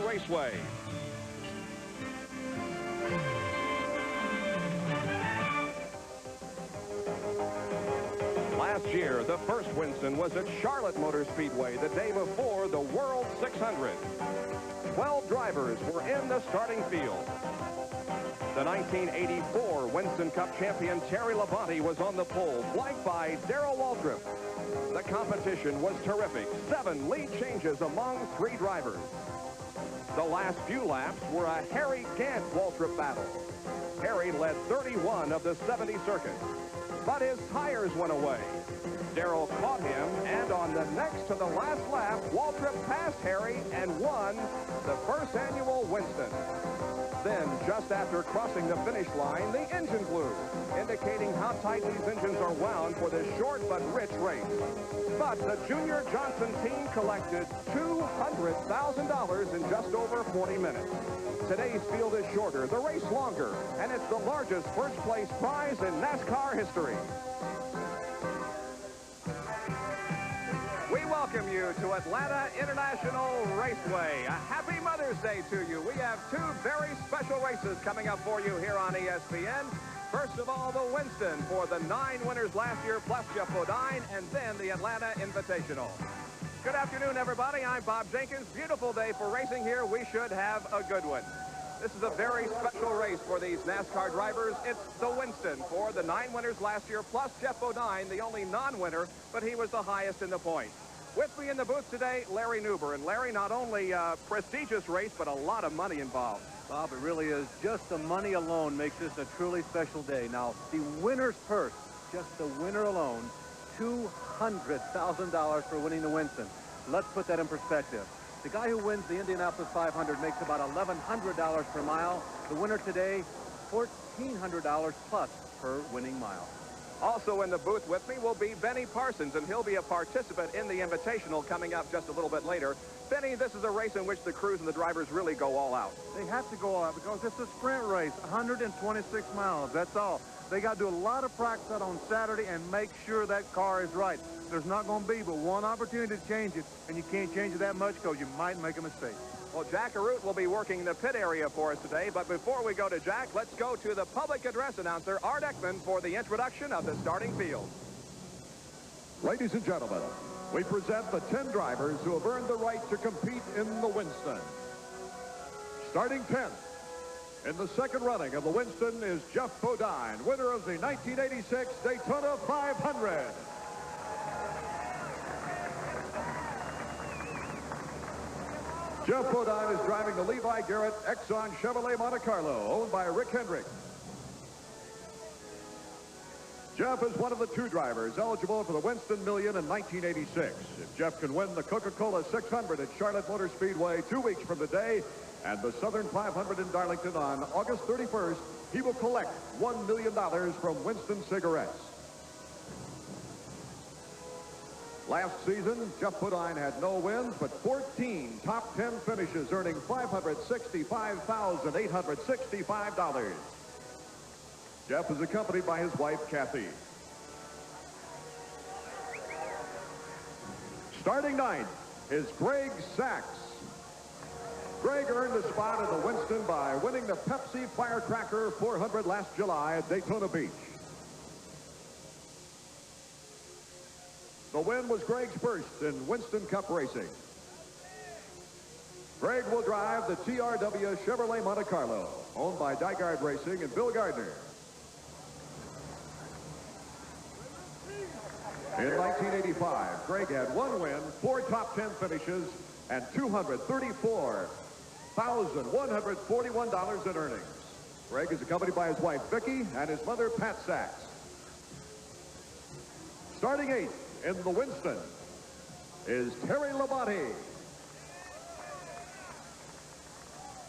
Raceway. Last year, the first Winston was at Charlotte Motor Speedway the day before the World 600. 12 drivers were in the starting field. The 1984 Winston Cup champion Terry Labonte was on the pole, flanked by Darrell Waltrip. The competition was terrific. 7 lead changes among 3 drivers. The last few laps were a Harry Gant-Waltrip battle. Harry led 31 of the 70 circuits, but his tires went away. Darrell caught him, and on the next to the last lap, Waltrip passed Harry and won the first annual Winston. Then, just after crossing the finish line, the engine blew, indicating how tight these engines are wound for this short but rich race. But the Junior Johnson team collected $200,000 in just over 40 minutes. Today's field is shorter, the race longer, and it's the largest first-place prize in NASCAR history. We welcome you to Atlanta International Raceway. A happy Mother's Day to you. We have 2 very special races coming up for you here on ESPN. First of all, the Winston for the 9 winners last year, plus Jeff Bodine, and then the Atlanta Invitational. Good afternoon, everybody. I'm Bob Jenkins. Beautiful day for racing here. We should have a good one. This is a very special race for these NASCAR drivers. It's the Winston for the 9 winners last year, plus Jeff Bodine, the only non-winner, but he was the highest in the points. With me in the booth today, Larry Newber. And Larry, not only a prestigious race, but a lot of money involved. Bob, it really is. Just the money alone makes this a truly special day. Now, the winner's purse, just the winner alone, $200,000 for winning the Winston. Let's put that in perspective. The guy who wins the Indianapolis 500 makes about $1,100 per mile. The winner today, $1,400 plus per winning mile. Also in the booth with me will be Benny Parsons, and he'll be a participant in the Invitational coming up just a little bit later. Benny, this is a race in which the crews and the drivers really go all out. They have to go all out because it's a sprint race, 126 miles, that's all. They got to do a lot of practice out on Saturday and make sure that car is right. There's not going to be but one opportunity to change it, and you can't change it that much because you might make a mistake. Well, Jack Arute will be working the pit area for us today, but before we go to Jack, let's go to the public address announcer, Art Ekman, for the introduction of the starting field. Ladies and gentlemen, we present the 10 drivers who have earned the right to compete in the Winston. Starting 10th, in the second running of the Winston is Jeff Bodine, winner of the 1986 Daytona 500. Jeff Bodine is driving the Levi Garrett Exxon Chevrolet Monte Carlo, owned by Rick Hendrick. Jeff is one of the 2 drivers eligible for the Winston Million in 1986. If Jeff can win the Coca-Cola 600 at Charlotte Motor Speedway 2 weeks from today and the Southern 500 in Darlington on August 31st, he will collect $1 million from Winston Cigarettes. Last season, Jeff Bodine had no wins, but 14 top 10 finishes, earning $565,865. Jeff is accompanied by his wife, Kathy. Starting 9th is Greg Sachs. Greg earned a spot in the Winston by winning the Pepsi Firecracker 400 last July at Daytona Beach. The win was Greg's first in Winston Cup racing. Greg will drive the TRW Chevrolet Monte Carlo, owned by Dygard Racing and Bill Gardner. In 1985, Greg had 1 win, 4 top 10 finishes, and $234,141 in earnings. Greg is accompanied by his wife, Vicki, and his mother, Pat Sachs. Starting 8th in the Winston is Terry Labonte.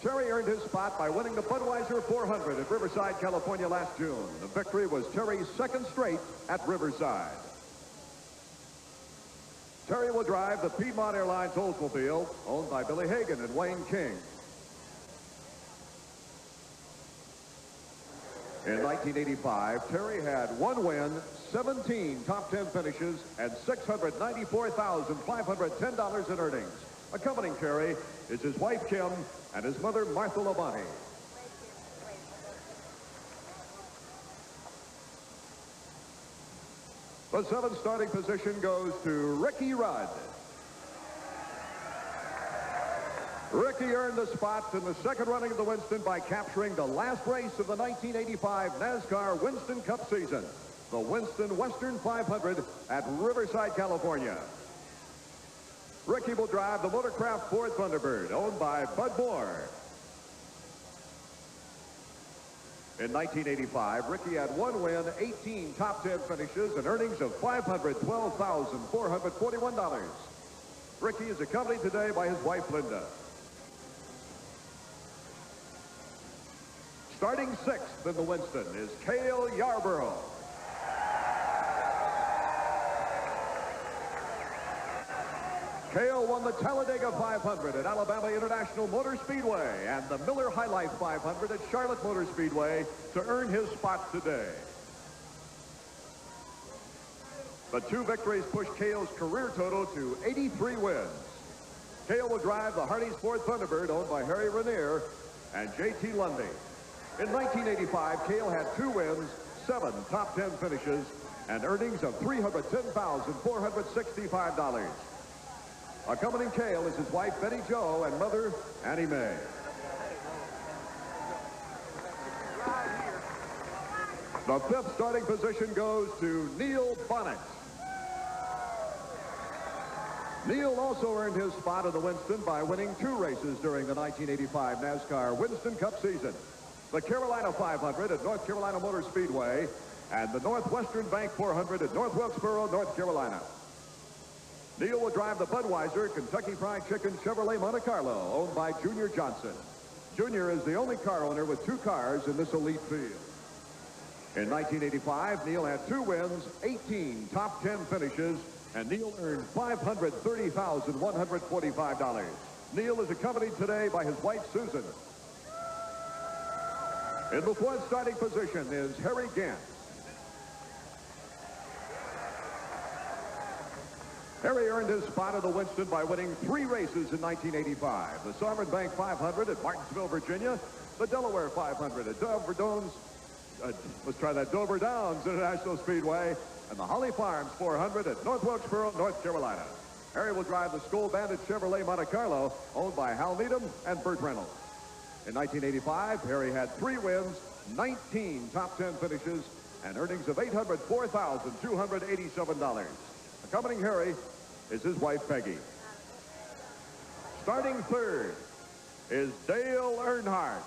Terry earned his spot by winning the Budweiser 400 at Riverside, California last June. The victory was Terry's 2nd straight at Riverside. Terry will drive the Piedmont Airlines Oldsmobile, owned by Billy Hagan and Wayne King. In 1985, Terry had 1 win, 17 top 10 finishes, and $694,510 in earnings. Accompanying Terry is his wife, Kim, and his mother, Martha Labonte. The 7th starting position goes to Ricky Rudd. Ricky earned the spot in the second running of the Winston by capturing the last race of the 1985 NASCAR Winston Cup season, the Winston Western 500 at Riverside, California. Ricky will drive the Motorcraft Ford Thunderbird, owned by Bud Moore. In 1985, Ricky had 1 win, 18 top 10 finishes, and earnings of $512,441. Ricky is accompanied today by his wife, Linda. Starting 6th in the Winston is Cale Yarborough. Cale won the Talladega 500 at Alabama International Motor Speedway and the Miller High Life 500 at Charlotte Motor Speedway to earn his spot today. The 2 victories pushed Cale's career total to 83 wins. Cale will drive the Hardee's Ford Thunderbird, owned by Harry Ranier and J.T. Lundy. In 1985, Cale had 2 wins, 7 top 10 finishes, and earnings of $310,465. Accompanying Cale is his wife, Betty Jo, and mother, Annie Mae. The 5th starting position goes to Neil Bonnet. Neil also earned his spot in the Winston by winning 2 races during the 1985 NASCAR Winston Cup season. The Carolina 500 at North Carolina Motor Speedway and the Northwestern Bank 400 at North Wilkesboro, North Carolina. Neil will drive the Budweiser Kentucky Fried Chicken Chevrolet Monte Carlo, owned by Junior Johnson. Junior is the only car owner with 2 cars in this elite field. In 1985, Neil had 2 wins, 18 top 10 finishes, and Neil earned $530,145. Neil is accompanied today by his wife, Susan. In the 4th starting position is Harry Gant. Harry earned his spot in the Winston by winning 3 races in 1985. The Sovereign Bank 500 at Martinsville, Virginia, the Delaware 500 at Dover Downs International Speedway, and the Holly Farms 400 at North Wilkesboro, North Carolina. Harry will drive the Skoal Bandit Chevrolet Monte Carlo, owned by Hal Needham and Burt Reynolds. In 1985, Harry had 3 wins, 19 top 10 finishes, and earnings of $804,287. Accompanying Harry is his wife, Peggy. Starting 3rd is Dale Earnhardt.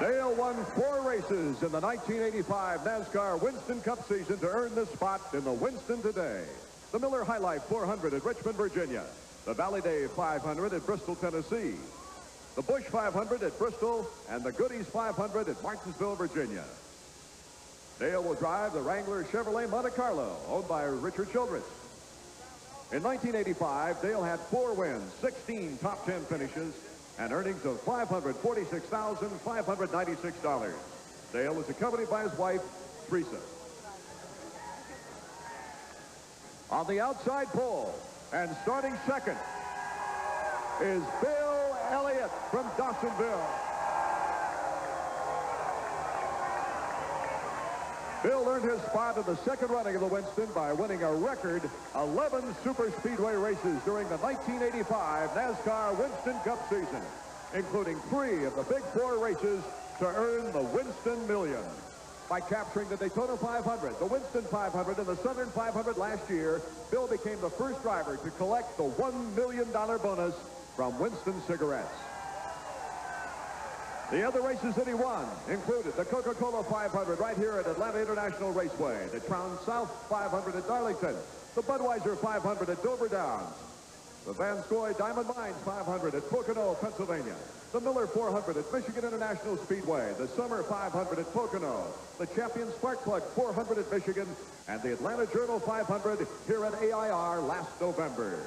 Dale won 4 races in the 1985 NASCAR Winston Cup season to earn this spot in the Winston today. The Miller High Life 400 at Richmond, Virginia. The Valley Day 500 at Bristol, Tennessee. The Busch 500 at Bristol and the Goodies 500 at Martinsville, Virginia. Dale will drive the Wrangler Chevrolet Monte Carlo, owned by Richard Childress. In 1985, Dale had 4 wins, 16 top 10 finishes, and earnings of $546,596. Dale is accompanied by his wife, Teresa. On the outside pole, and starting 2nd, is Bill Elliott from Dawsonville. Bill earned his spot in the 2nd running of the Winston by winning a record 11 super speedway races during the 1985 NASCAR Winston Cup season, including 3 of the Big 4 races to earn the Winston Million. By capturing the Daytona 500, the Winston 500, and the Southern 500 last year, Bill became the first driver to collect the $1 million bonus from Winston cigarettes. The other races that he won included the Coca-Cola 500 right here at Atlanta International Raceway, the Crown South 500 at Darlington, the Budweiser 500 at Dover Downs, the Van Scoy Diamond Mines 500 at Pocono, Pennsylvania, the Miller 400 at Michigan International Speedway, the Summer 500 at Pocono, the Champion Spark Plug 400 at Michigan, and the Atlanta Journal 500 here at AIR last November.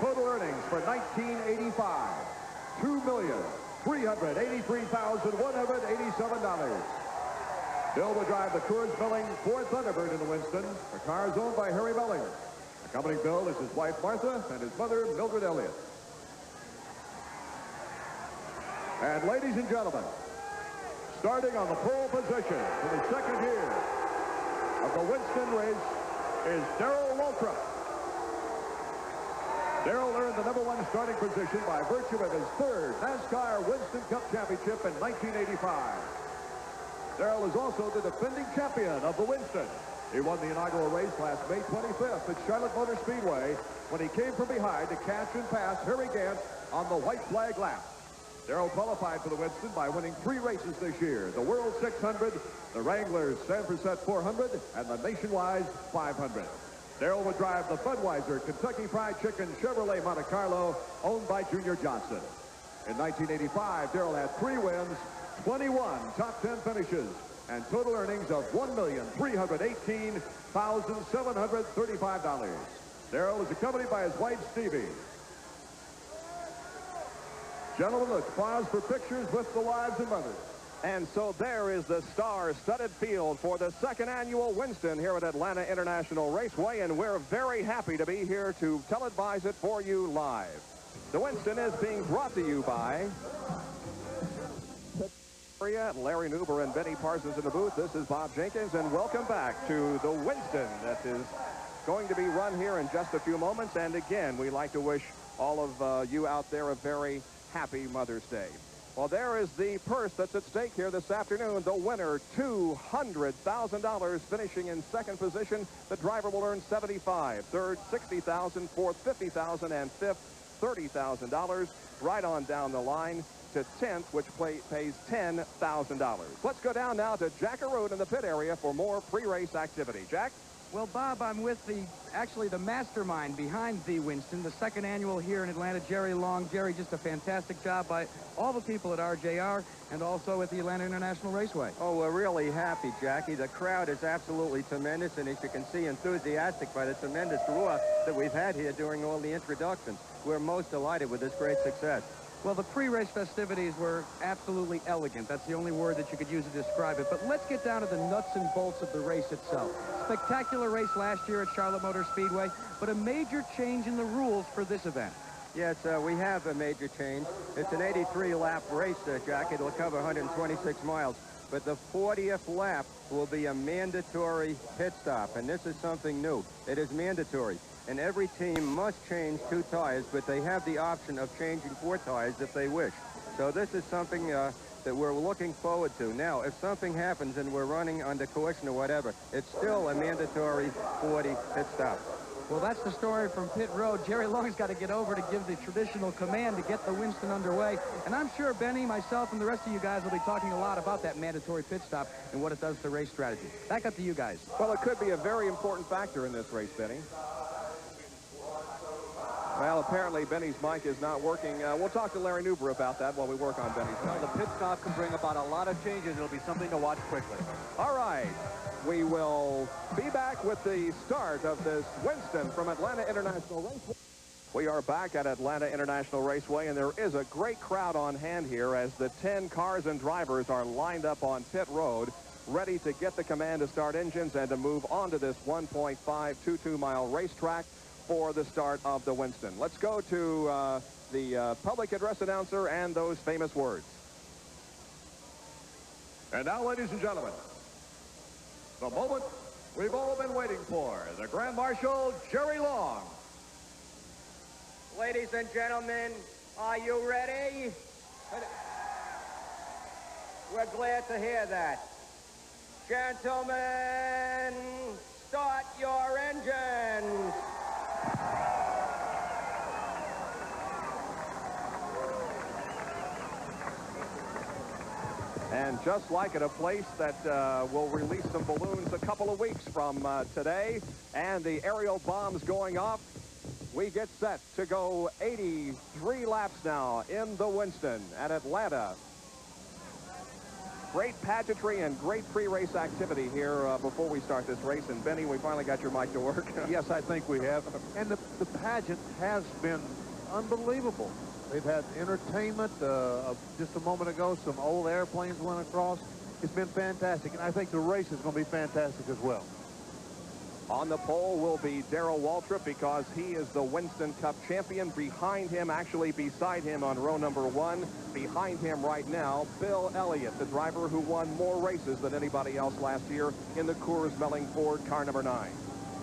Total earnings for 1985, $2,383,187. Bill will drive the Coors Milling Ford Thunderbird in the Winston. The car is owned by Harry Melling. Accompanying Bill is his wife, Martha, and his mother, Mildred Elliott. And ladies and gentlemen, starting on the pole position for the second year of the Winston race is Darrell Waltrip. Darrell earned the #1 starting position by virtue of his third NASCAR Winston Cup championship in 1985. Darrell is also the defending champion of the Winston. He won the inaugural race last May 25th at Charlotte Motor Speedway when he came from behind to catch and pass Harry Gant on the white flag lap. Darrell qualified for the Winston by winning 3 races this year: the World 600, the Wranglers San Francisco 400, and the Nationwide 500. Darrell would drive the Budweiser Kentucky Fried Chicken Chevrolet Monte Carlo, owned by Junior Johnson. In 1985, Darrell had 3 wins, 21 top 10 finishes, and total earnings of $1,318,735. Darrell is accompanied by his wife, Stevie. Gentlemen, let's pause for pictures with the wives and mothers. And so there is the star-studded field for the second annual Winston here at Atlanta International Raceway, and we're very happy to be here to televise it for you live. The Winston is being brought to you by Larry Nuber and Benny Parsons in the booth. This is Bob Jenkins, and welcome back to the Winston that is going to be run here in just a few moments. And again, we'd like to wish all of you out there a very happy Mother's Day. Well, there is the purse that's at stake here this afternoon. The winner, $200,000, finishing in second position. The driver will earn $75,000, third $60,000, fourth $50,000, and fifth $30,000. Right on down the line to 10th, which pays $10,000. Let's go down now to Jack Arute in the pit area for more pre-race activity. Jack? Well, Bob, I'm with the mastermind behind the Winston, the second annual here in Atlanta, Jerry Long. Jerry, just a fantastic job by all the people at RJR and also at the Atlanta International Raceway. Oh, we're really happy, Jackie. The crowd is absolutely tremendous, and as you can see, enthusiastic by the tremendous roar that we've had here during all the introductions. We're most delighted with this great success. Well, the pre-race festivities were absolutely elegant. That's the only word that you could use to describe it. But let's get down to the nuts and bolts of the race itself. Spectacular race last year at Charlotte Motor Speedway, but a major change in the rules for this event. Yes, we have a major change. It's an 83-lap race, Jack. It'll cover 126 miles. But the 40th lap will be a mandatory pit stop, and this is something new. It is mandatory. And every team must change 2 tires, but they have the option of changing 4 tires if they wish. So this is something that we're looking forward to. Now, if something happens and we're running under caution or whatever, it's still a mandatory 40 pit stop. Well, that's the story from pit road. Jerry Long's got to get over to give the traditional command to get the Winston underway. And I'm sure Benny, myself, and the rest of you guys will be talking a lot about that mandatory pit stop and what it does to race strategy. Back up to you guys. Well, it could be a very important factor in this race, Benny. Well, apparently Benny's mic is not working. We'll talk to Larry Nuber about that while we work on Benny's mic. The pit stop can bring about a lot of changes. It'll be something to watch quickly. All right. We will be back with the start of this Winston from Atlanta International Raceway. We are back at Atlanta International Raceway, and there is a great crowd on hand here as the 10 cars and drivers are lined up on pit road, ready to get the command to start engines and to move on to this 1.522-mile racetrack for the start of the Winston. Let's go to the public address announcer and those famous words. And now, ladies and gentlemen, the moment we've all been waiting for, the Grand Marshal, Jerry Long. Ladies and gentlemen, are you ready? We're glad to hear that. Gentlemen, start your engines. And just like at a place that will release some balloons a couple of weeks from today, and the aerial bombs going off, we get set to go 83 laps now in the Winston at Atlanta. Great pageantry and great pre-race activity here before we start this race. And Benny, we finally got your mic to work. Yes, I think we have. And the pageant has been unbelievable. They've had entertainment. Just a moment ago, some old airplanes went across. It's been fantastic, and I think the race is going to be fantastic as well. On the pole will be Darrell Waltrip because he is the Winston Cup champion. Behind him, actually beside him on row number 1, behind him right now, Bill Elliott, the driver who won more races than anybody else last year in the Coors Melling Ford car number 9.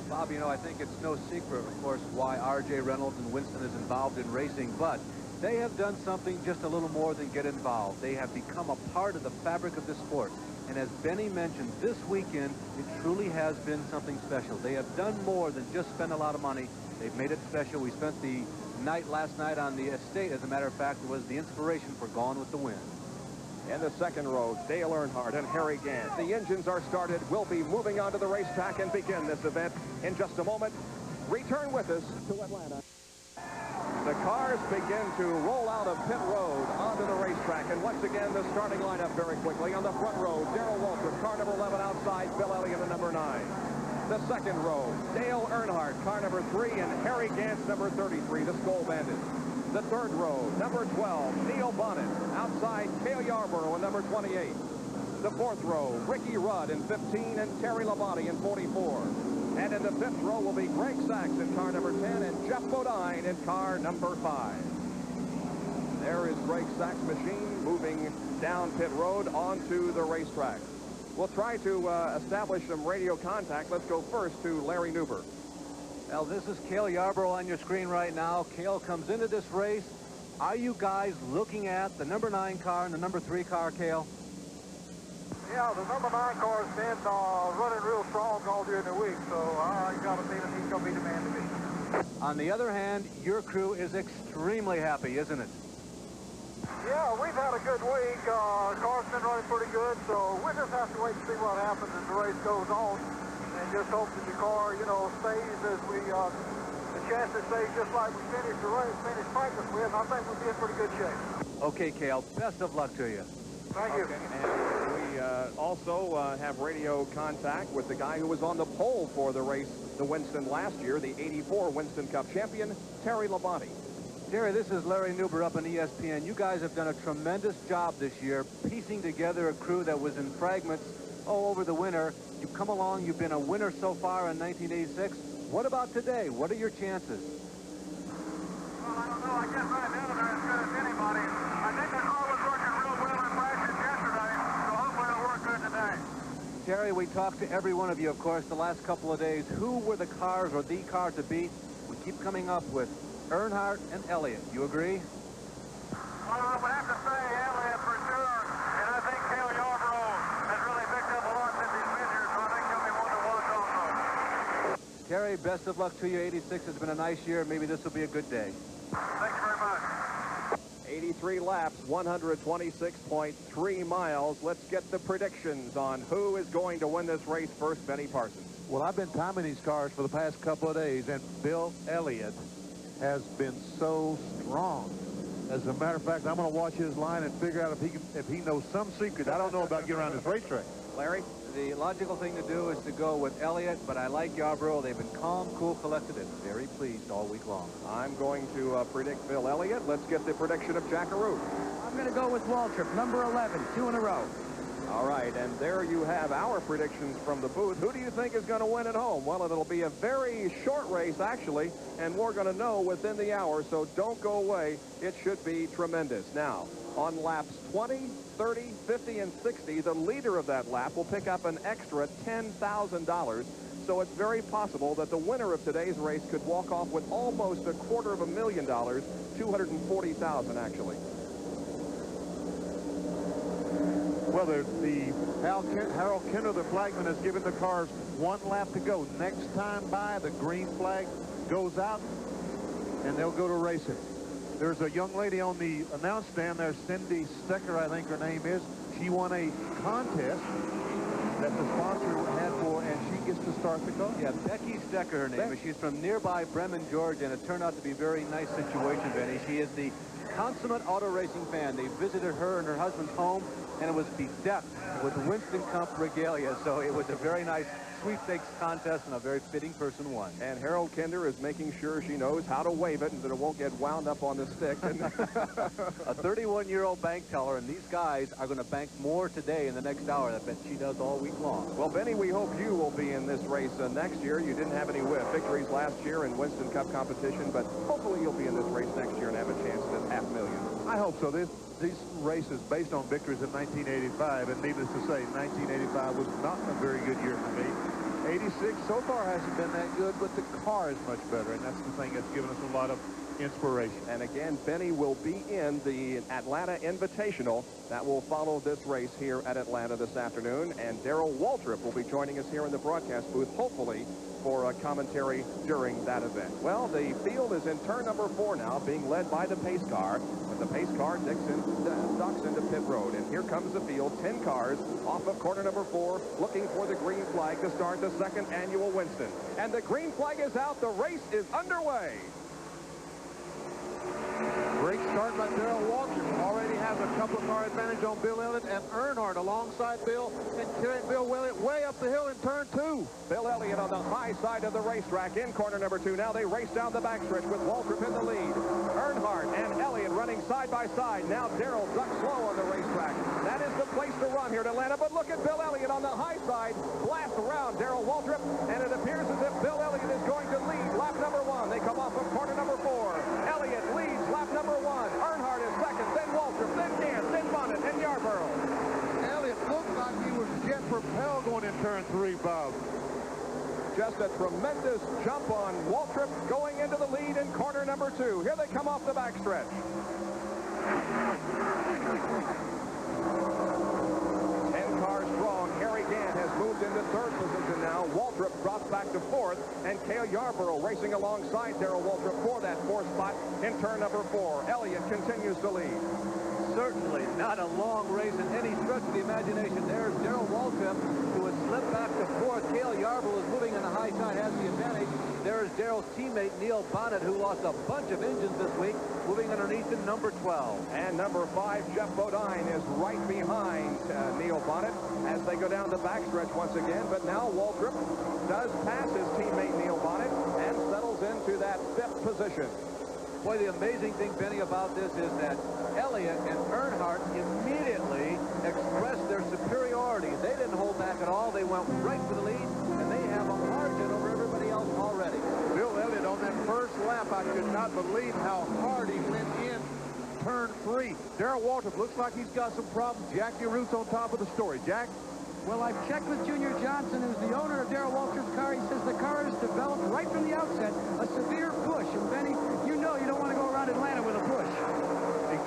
Bob, you know, I think it's no secret, of course, why R.J. Reynolds and Winston is involved in racing, but they have done something just a little more than get involved. They have become a part of the fabric of the sport. And as Benny mentioned, this weekend, it truly has been something special. They have done more than just spend a lot of money. They've made it special. We spent the night last night on the estate. As a matter of fact, it was the inspiration for Gone with the Wind. In the second row, Dale Earnhardt and Harry Gant. The engines are started. We'll be moving onto the racetrack and begin this event in just a moment. Return with us to Atlanta. The cars begin to roll out of pit road onto the racetrack. And once again, the starting lineup very quickly. On the front row, Darrell Waltrip, car number 11 outside, Bill Elliott in number 9. The second row, Dale Earnhardt, car number 3, and Harry Gant, number 33, the Skull Bandit. The third row, number 12, Neil Bonnet, outside Cale Yarborough in number 28. The fourth row, Ricky Rudd in 15 and Terry Labonte in 44. And in the fifth row will be Greg Sachs in car number 10 and Jeff Bodine in car number 5. There is Greg Sachs' machine moving down pit road onto the racetrack. We'll try to establish some radio contact. Let's go first to Larry Newber. Well, this is Cale Yarborough on your screen right now. Cale comes into this race. Are you guys looking at the number 9 car and the number 3 car, Cale? Yeah, the number 9 car has been running real strong all during the week, so I got a feeling he's going to be the man to beat. On the other hand, your crew is extremely happy, isn't it? Yeah, we've had a good week. Car's been running pretty good, so we just have to wait and see what happens as the race goes on, and just hope that the car, you know, stays as we, the chances stay just like we finished the race, finished practice with. I think we'll be in pretty good shape. Okay, Cale, best of luck to you. Thank you. And we also have radio contact with the guy who was on the pole for the race, the Winston last year, the '84 Winston Cup champion, Terry Labonte. Terry, this is Larry Newber up on ESPN. You guys have done a tremendous job this year piecing together a crew that was in fragments all over the winter. You've come along, you've been a winner so far in 1986. What about today? What are your chances? Well, I don't know. I guess right now they're as good as anybody. I think the car was working real well in practice yesterday, so hopefully it'll work good today. Terry, we talked to every one of you, of course, the last couple of days. Who were the cars or the car to beat? We keep coming up with Earnhardt and Elliott. You agree? Well, I would have to say Elliott for sure, and I think Cale Yarborough has really picked up a lot since he's been here, so I think he'll be one to watch also. Terry, best of luck to you. 86 has been a nice year. Maybe this will be a good day. Thank you very much. 83 laps, 126.3 miles. Let's get the predictions on who is going to win this race first. Benny Parsons. Well, I've been timing these cars for the past couple of days, and Bill Elliott has been so strong. As a matter of fact, I'm going to watch his line and figure out if he knows some secret I don't know about getting around this racetrack. Larry? The logical thing to do is to go with Elliott, but I like Yarborough. They've been calm, cool, collected, and very pleased all week long. I'm going to predict Bill Elliott. Let's get the prediction of Jackaroo. I'm going to go with Waltrip, number 11, 2 in a row. All right, and there you have our predictions from the booth. Who do you think is going to win at home? Well, it'll be a very short race, actually, and we're going to know within the hour, so don't go away. It should be tremendous. Now, on laps 20, 30, 50, and 60, the leader of that lap will pick up an extra $10,000. So it's very possible that the winner of today's race could walk off with almost $250,000, $240,000 actually. Well, Harold Kenner, the flagman, has given the cars 1 lap to go. Next time by, the green flag goes out, and they'll go to racing. There's a young lady on the announce stand there, Cindy Stecker, I think her name is. She won a contest that the sponsor had for, and she gets to start the car. Yeah, Becky Stecker, her name is. She's from nearby Bremen, Georgia, and it turned out to be a very nice situation, Benny. She is the consummate auto racing fan. They visited her and her husband's home, and it was bedecked with Winston Cup regalia, so it was a very nice sweepstakes contest, and a very fitting person won. And Harold Kinder is making sure she knows how to wave it and that it won't get wound up on the stick. A 31-year-old bank teller, and these guys are going to bank more today in the next hour. I bet she does all week long. Well, Benny, we hope you will be in this race next year. You didn't have any victories last year in Winston Cup competition, but hopefully you'll be in this race next year and have a chance at $500,000. I hope so. These races based on victories in 1985, and needless to say, 1985 was not a very good year for me. 86 so far hasn't been that good, but the car is much better, and that's the thing that's given us a lot of inspiration. And again, Benny will be in the Atlanta Invitational that will follow this race here at Atlanta this afternoon, and Darrell Waltrip will be joining us here in the broadcast booth, hopefully for a commentary during that event. Well, the field is in turn number 4 now, being led by the pace car. But the pace car docks into pit road. And here comes the field, 10 cars off of corner number 4, looking for the green flag to start the second annual Winston. And the green flag is out. The race is underway. Great start by Darrell Waltrip. Already has a couple of car advantage on Bill Elliott and Earnhardt alongside Bill, and carrying Bill Elliott way up the hill in turn 2. Bill Elliott on the high side of the racetrack in corner number 2. Now they race down the backstretch with Waltrip in the lead. Earnhardt and Elliott running side by side. Now Darrell ducks slow on the racetrack. That is the place to run here at Atlanta. But look at Bill Elliott on the high side. Blast around Darrell Waltrip, and it appears as if Bill Elliott is going to lead lap number 1. They come off of corner number 4. Elliott leads lap number 1. Earnhardt is second, then Waltrip, then Gant, then Bonnet, and Yarborough. Elliott looked like he was jet propelled going in turn 3, Bob. Just a tremendous jump on Waltrip going into the lead in corner number 2. Here they come off the backstretch. 10 cars strong. Harry Gant has moved into 3rd position now. Waltrip drops back to 4th, and Cale Yarborough racing alongside Darrell Waltrip for that 4th spot in turn number 4. Elliott continues to lead. Certainly not a long race in any stretch of the imagination. There's Darrell Waltrip, who has slipped back to 4th. Cale Yarborough is moving on the high side, has the advantage. There's Darrell's teammate, Neil Bonnet, who lost a bunch of engines this week, moving underneath in number 12. And number 5, Jeff Bodine, is right behind Neil Bonnet as they go down the backstretch once again. But now Waltrip does pass his teammate Neil Bonnet and settles into that 5th position. Boy, the amazing thing, Benny, about this is that Elliott and Earnhardt immediately expressed their superiority. They didn't hold back at all. They went right for the lead, and they have a margin over everybody else already. Bill Elliott on that first lap, I could not believe how hard he went in turn 3. Darrell Waltrip looks like he's got some problems. Jack DeRoot's on top of the story. Jack? Well, I've checked with Junior Johnson, who's the owner of Darrell Waltrip's car. He says the car has developed right from the outset a severe push. And Benny, you know you don't want to go around Atlanta with a push.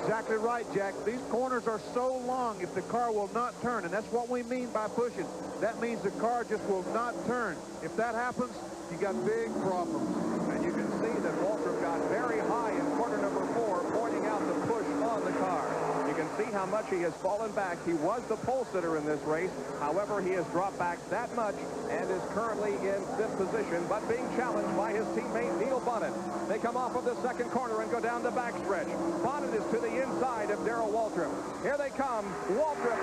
Exactly right, Jack. These corners are so long if the car will not turn, and that's what we mean by pushing. That means the car just will not turn. If that happens, you got big problems. And you can see that Waltrip got very high in corner number 4, pointing out the push on the car. You can see how much he has fallen back. He was the pole sitter in this race. However, he has dropped back that much and is currently in 5th position, but being challenged by his teammate Neil Bonnet. They come off of the 2nd corner and go down the backstretch. Bonnet is to the inside of Darrell Waltrip. Here they come. Waltrip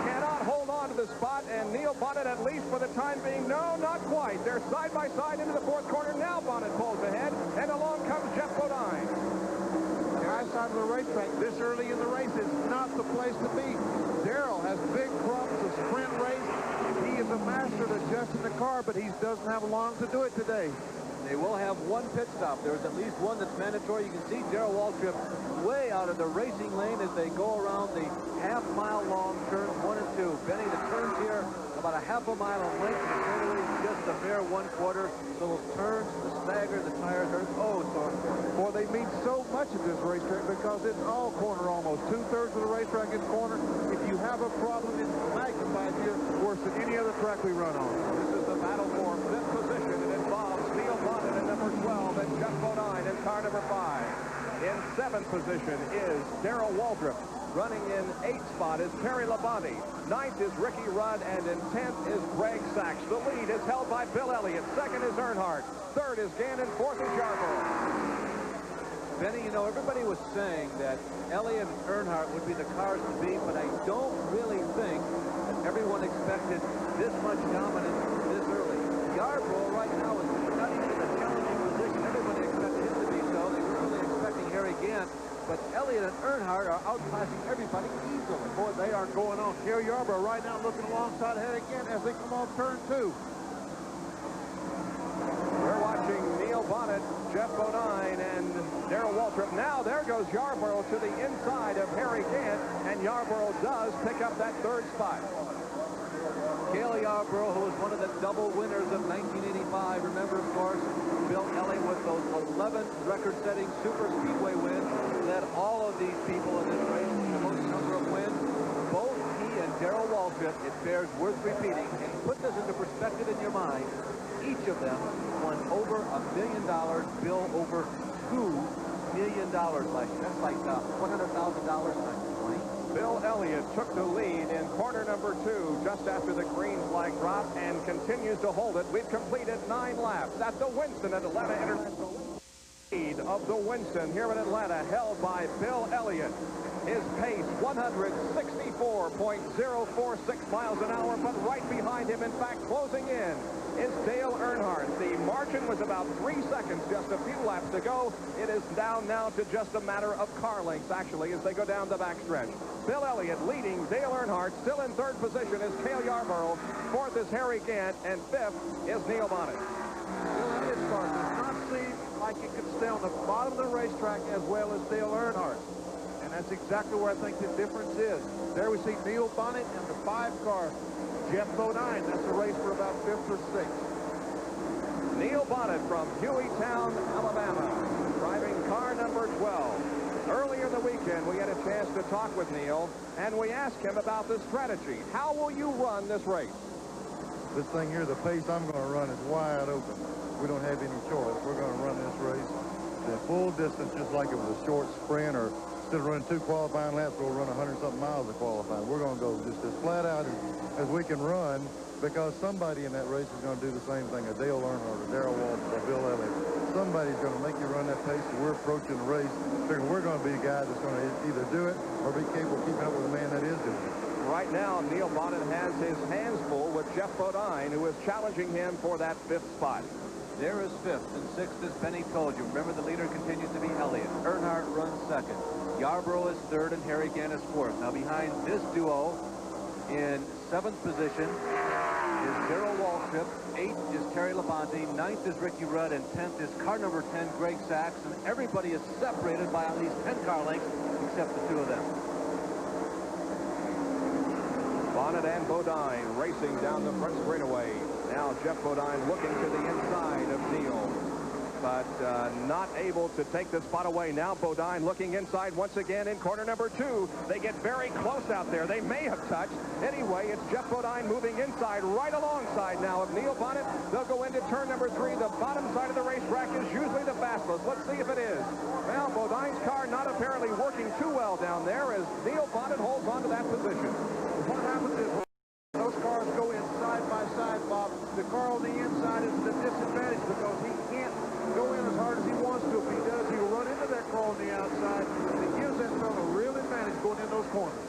cannot hold on to the spot, and Neil Bonnet, at least for the time being, no, not quite. They're side by side into the 4th corner. Now Bonnet pulls ahead, and along comes Jeff Bodine. The high side of the racetrack this early in the race is not the place to be. Darrell has big problems with sprint race. He is a master at adjusting the car, but he doesn't have long to do it today. They will have one pit stop. There's at least one that's mandatory. You can see Darrell Waltrip way out of the racing lane as they go around the half-mile long turns 1 and 2. Benny, the turns here about a half a mile in length. The straightaway is just a mere 1/4. So those turns, the stagger, the tires are so important. Boy, they mean so much at this racetrack because it's all corner almost. 2/3 of the racetrack is corner. If you have a problem, it's magnified here worse than any other track we run on. This is the battle for 5th position. It involves Neil Bonnet in number 12 and Jeff Bodine in car number 5. In 7th position is Darrell Waltrip. Running in 8th spot is Terry Labonte. 9th is Ricky Rudd, and in 10th is Greg Sachs. The lead is held by Bill Elliott. 2nd is Earnhardt. 3rd is Gant, and 4th is Yarborough. Benny, you know, everybody was saying that Elliott and Earnhardt would be the cars to beat, but I don't really think that everyone expected this much dominance this early. Yarborough right now is studying in a challenging position. Everybody expected him to be so. They were really expecting Harry Gant. But Elliott and Earnhardt are outclassing everybody easily. Boy, they are going on. Cale Yarborough right now looking alongside Harry Gant as they come off turn 2. We're watching Neil Bonnet, Jeff Bodine, and Darrell Waltrip. Now there goes Yarborough to the inside of Harry Gant, and Yarborough does pick up that third spot. Cale Yarborough, who was one of the double winners of 1985. Remember, of course, Bill Elliott with those 11 record-setting super speedway wins, led all of these people in this race with the most number of wins. Both he and Darrell Waltrip, it bears worth repeating, and put this into perspective in your mind. Each of them won over $1 million. Bill over $2 million last year. That's like $100,000 times 20. Bill Elliott took the lead in corner number 2 just after the green flag drop and continues to hold it. We've completed 9 laps at the Winston at Atlanta International. Lead of the Winston here in Atlanta held by Bill Elliott. His pace 164.046 miles an hour, but right behind him, in fact, closing in, is Dale Earnhardt. The margin was about 3 seconds just a few laps to go. It is down now to just a matter of car lengths, actually, as they go down the backstretch. Bill Elliott leading Dale Earnhardt. Still in third position is Cale Yarborough. Fourth is Harry Gant, and fifth is Neil Bonnet. Bill Elliott's car does not seem like it could stay on the bottom of the racetrack as well as Dale Earnhardt. And that's exactly where I think the difference is. There we see Neil Bonnet and the 5-car Jeff Bodine. That's a race for about 5th or 6th. Neil Bonnet from Hueytown, Alabama, driving car number 12. Earlier in the weekend, we had a chance to talk with Neil, and we asked him about the strategy. How will you run this race? This thing here, the pace I'm going to run is wide open. We don't have any choice. We're going to run this race the full distance, just like it was a short sprint, or instead of running 2 qualifying laps, we'll run 100-something miles of qualifying. We're going to go just as flat out as we can run, because somebody in that race is going to do the same thing. A Dale Earnhardt, or Darrell Waltrip, or Bill Elliott. Somebody's going to make you run that pace, so we're approaching the race. Figuring we're going to be a guy that's going to either do it or be capable of keeping up with a man that is doing it. Right now, Neil Bonnet has his hands full with Jeff Bodine, who is challenging him for that 5th spot. There is 5th, and 6th, as Benny told you. Remember, the leader continues to be Elliott. Earnhardt runs 2nd. Yarborough is 3rd, and Harry Gant is 4th. Now, behind this duo, in 7th position, is Darrell Waltrip. 8th is Terry Labonte. 9th is Ricky Rudd, and 10th is car number 10, Greg Sachs. And everybody is separated by at least 10 car lengths, except the 2 of them. Bonnet and Bodine racing down the front straightaway. Now Jeff Bodine looking to the inside of Neil, but not able to take the spot away. Now Bodine looking inside once again in corner number 2. They get very close out there. They may have touched. Anyway, it's Jeff Bodine moving inside right alongside now of Neil Bonnet. They'll go into turn number 3. The bottom side of the racetrack is usually the fastest. Let's see if it is. Well, Bodine's car not apparently working too well down there as Neil Bonnet holds on to that position. What happens is those cars go in side by side, Bob. The car on the inside is the disadvantage because he can't go in as hard as he wants to. If he does, he'll run into that car on the outside, and it gives that fellow a real advantage going in those corners.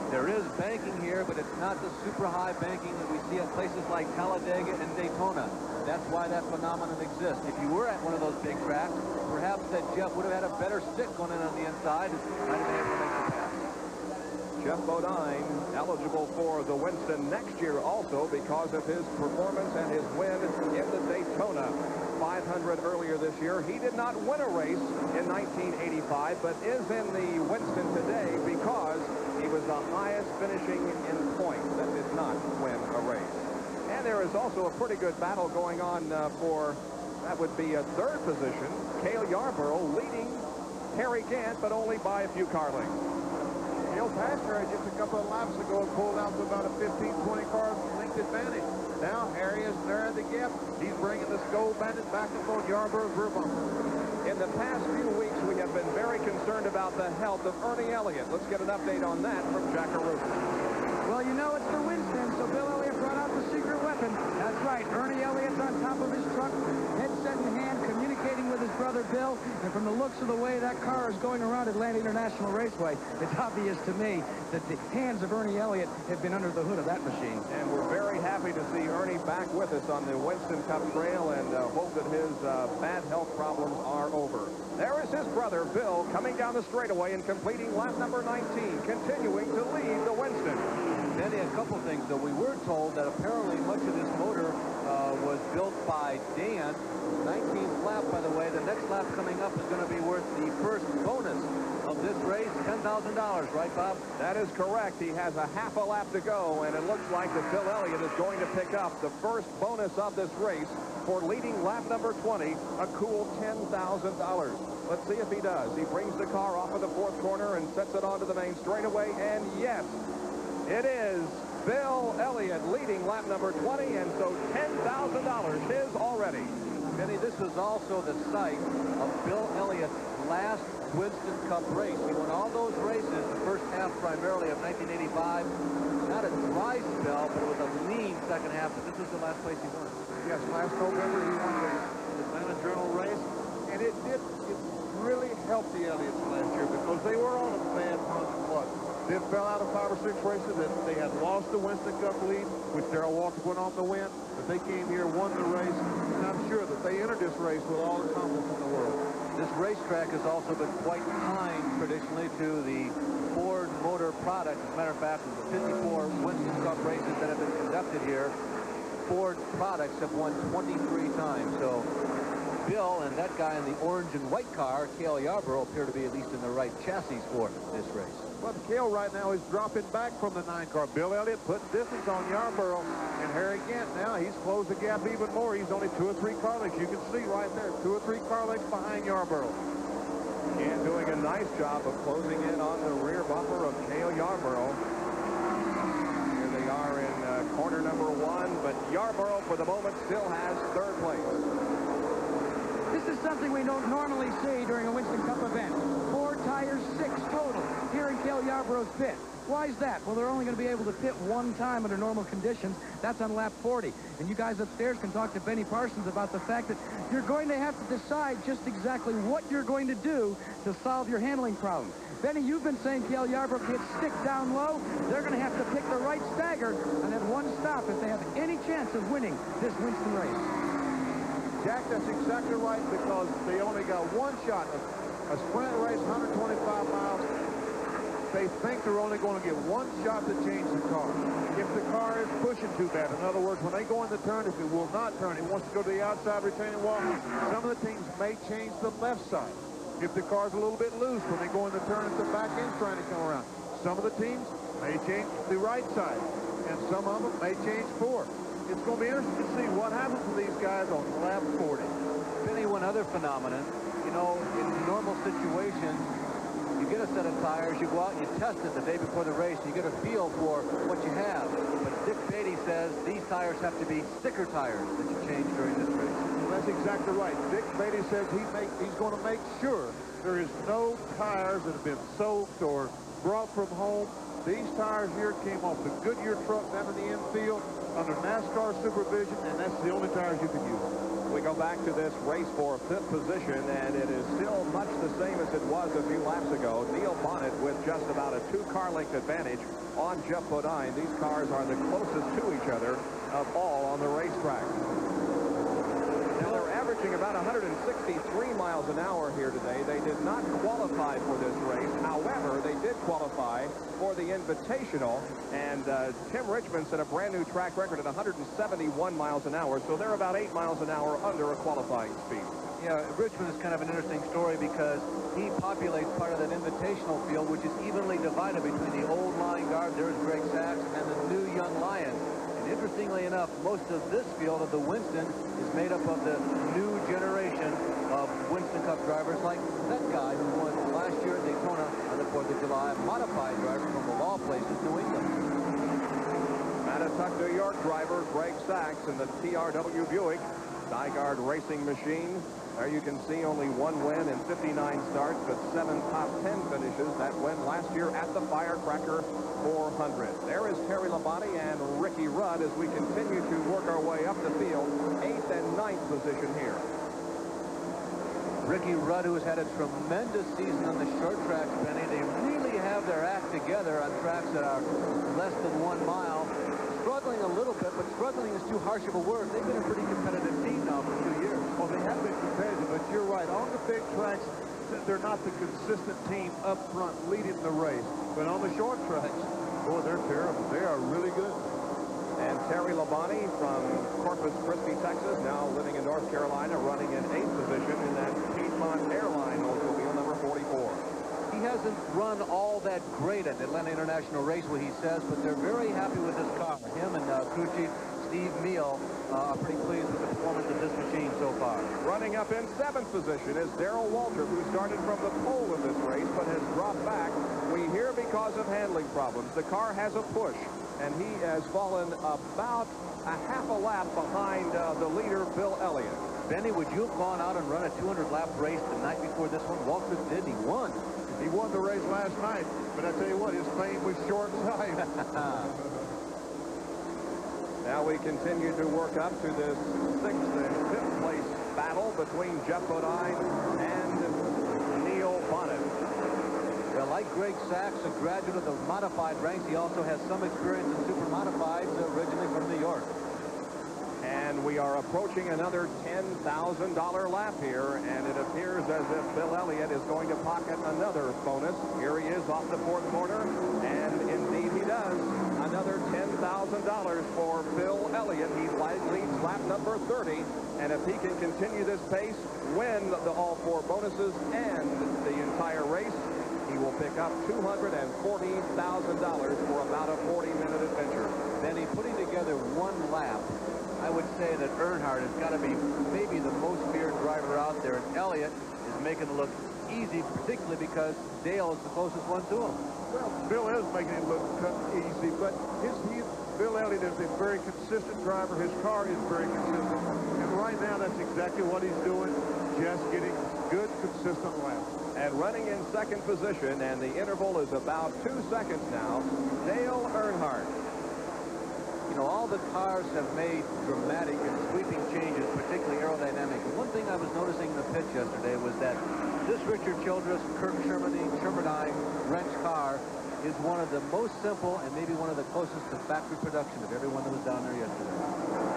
There is banking here, but it's not the super high banking that we see at places like Talladega and Daytona. That's why that phenomenon exists. If you were at one of those big tracks, perhaps that Jeff would have had a better stick going in on the inside and might have been able to make the pass. Jeff Bodine eligible for the Winston next year also because of his performance and his win in the Daytona 500 earlier this year. He did not win a race in 1985, but is in the Winston today because he was the highest finishing in points that did not win a race. And there is also a pretty good battle going on for, that would be a 3rd position. Cale Yarborough leading Harry Gant, but only by a few car lengths. Neil Pastor just a couple of laps ago pulled out to about a 15-20 car length advantage. Now Harry has narrowed the gap. He's bringing this gold bandit back up on Yarborough's rear bumper. In the past few weeks, we have been very concerned about the health of Ernie Elliott. Let's get an update on that from Jack Arute. Well, you know it's the Winston, so Bill Elliott brought out the secret weapon. That's right. Ernie Elliott's on top of his truck, headset in hand, communicating with his brother Bill. And from the looks of the way that car is going around Atlanta International Raceway, it's obvious to me that the hands of Ernie Elliott have been under the hood of that machine. And we're very happy to see Ernie back with us on the Winston Cup Trail, and hope that his bad health problems are over. There is his brother, Bill, coming down the straightaway and completing lap number 19, continuing to lead the Winston. Benny, a couple things, though. We were told that apparently much of this motor was built by Dan. 19th lap, by the way. The next lap coming up is going to be worth the first bonus of this race, $10,000, right, Bob? That is correct. He has a half a lap to go, and it looks like that Bill Elliott is going to pick up the first bonus of this race for leading lap number 20, a cool $10,000. Let's see if he does. He brings the car off of the fourth corner and sets it onto the main straightaway, and yes, it is Bill Elliott leading lap number 20, and so $10,000 his already. Benny, this was also the site of Bill Elliott's last Winston Cup race. He won all those races, the first half primarily of 1985. Not a dry spell, but it was a lean second half, but this was the last place he won. Yes, last November he won the Atlanta Journal race, and it really helped the Elliots last year because they were on a bad month of luck. They fell out of 5 or 6 races that they had lost the Winston Cup lead, which Darrell Walker went on to win, but they came here, won the race, and I'm sure that they entered this race with all the confidence in the world. This racetrack has also been quite kind traditionally to the Ford Motor product. As a matter of fact, of the 54 Winston Cup races that have been conducted here, Ford products have won 23 times. So Bill and that guy in the orange and white car, Cale Yarborough, appear to be at least in the right chassis for this race. Well, Cale right now is dropping back from the 9 car. Bill Elliott put distance on Yarborough, and Harry Gant now, he's closed the gap even more. He's only 2 or 3 car lengths. You can see right there, 2 or 3 car lengths behind Yarborough. And doing a nice job of closing in on the rear bumper of Cale Yarborough. Here they are in corner number 1, but Yarborough for the moment still has 3rd place. This is something we don't normally see during a Winston Cup event. 4 tires, 6 total here in Cale Yarborough's pit. Why is that? Well, they're only going to be able to pit 1 time under normal conditions. That's on lap 40. And you guys upstairs can talk to Benny Parsons about the fact that you're going to have to decide just exactly what you're going to do to solve your handling problem. Benny, you've been saying Cale Yarborough can't stick down low. They're going to have to pick the right stagger and then 1 stop if they have any chance of winning this Winston race. Jack, that's exactly right, because they only got 1 shot. A sprint race, 125 miles. They think they're only going to get 1 shot to change the car. If the car is pushing too bad, in other words, when they go in the turn, if it will not turn, it wants to go to the outside retaining wall, some of the teams may change the left side. If the car's a little bit loose when they go in the turn, it's the back end's trying to come around. Some of the teams may change the right side, and some of them may change forward. It's going to be interesting to see what happens to these guys on lap 40. Benny, one other phenomenon. You know, in normal situations, you get a set of tires, you go out and you test it the day before the race, you get a feel for what you have. But Dick Beatty says these tires have to be sticker tires that you change during this race. Well, that's exactly right. Dick Beatty says he's going to make sure there is no tires that have been soaked or brought from home. These tires here came off the Goodyear truck down in the infield under NASCAR supervision, and that's the only tires you can use. We go back to this race for 5th position, and it is still much the same as it was a few laps ago. Neil Bonnet with just about a 2-car length advantage on Jeff Bodine. These cars are the closest to each other of all on the racetrack. Now they're averaging about 163 miles an hour here today. They did not qualify for this race. However, they did qualify for the Invitational, and Tim Richmond set a brand new track record at 171 miles an hour, so they're about 8 miles an hour under a qualifying speed. Yeah, Richmond is kind of an interesting story because he populates part of that Invitational field, which is evenly divided between the old line guard, there's Greg Sachs, and the new young Lions. And interestingly enough, most of this field of the Winston is made up of the new generation of Winston Cup drivers, like that guy who won last year at Daytona on the 4th of July, a modified driver from, of all places, New England. Mattatuck, New York driver Greg Sachs in the TRW Buick Nygaard racing machine. There you can see only 1 win in 59 starts, but 7 top 10 finishes. That went last year at the Firecracker 400. There is Terry Labonte and Ricky Rudd as we continue to work our way up the field. 8th and 9th position here. Ricky Rudd, who has had a tremendous season on the short tracks, Benny. They really have their act together on tracks that are less than 1 mile. Struggling a little bit, but struggling is too harsh of a word. They've been a pretty competitive team now for 2 years. Well, they have been competitive, but you're right. On the big tracks, they're not the consistent team up front leading the race. But on the short tracks, boy, they're terrible. They are really good. And Terry Labonte from Corpus Christi, Texas, now living in North Carolina, running in 8th position in that Piedmont Airline Oldsmobile number 44. He hasn't run all that great at Atlanta International Raceway, he says, but they're very happy with this car. Him and crew chief Steve Meal are pretty pleased with the performance of this machine so far. Running up in 7th position is Darrell Waltrip, who started from the pole in this race, but has dropped back. We hear because of handling problems. The car has a push, and he has fallen about a half a lap behind the leader, Bill Elliott. Benny, would you have gone out and run a 200-lap race the night before this one? Waltrip did, he won. He won the race last night, but I tell you what, his fame was short-lived. Now we continue to work up to this 6th and 5th place battle between Jeff Bodine and Neil Bonnet. Well, like Greg Sachs, a graduate of the modified ranks, he also has some experience in super modifieds, originally from New York. And we are approaching another $10,000 lap here, and it appears as if Bill Elliott is going to pocket another bonus. Here he is off the 4th corner, and indeed he does. Another $10,000 for Bill Elliott. He leads lap number 30, and if he can continue this pace, win all 4 bonuses and the entire race, he will pick up $240,000 for about a 40-minute adventure. Benny, putting together 1 lap, I would say that Earnhardt has got to be maybe the most feared driver out there, and Elliott is making it look easy, particularly because Dale is the closest one to him. Well, Bill is making it look easy, but Bill Elliott is a very consistent driver. His car is very consistent, and right now that's exactly what he's doing, just getting good, consistent laps. And running in 2nd position, and the interval is about 2 seconds now, Dale Earnhardt. You know, all the cars have made dramatic and sweeping changes, particularly aerodynamic. And one thing I was noticing in the pits yesterday was that this Richard Childress, Kirk Shermerdine wrench car is one of the most simple and maybe one of the closest to factory production of everyone that was down there yesterday.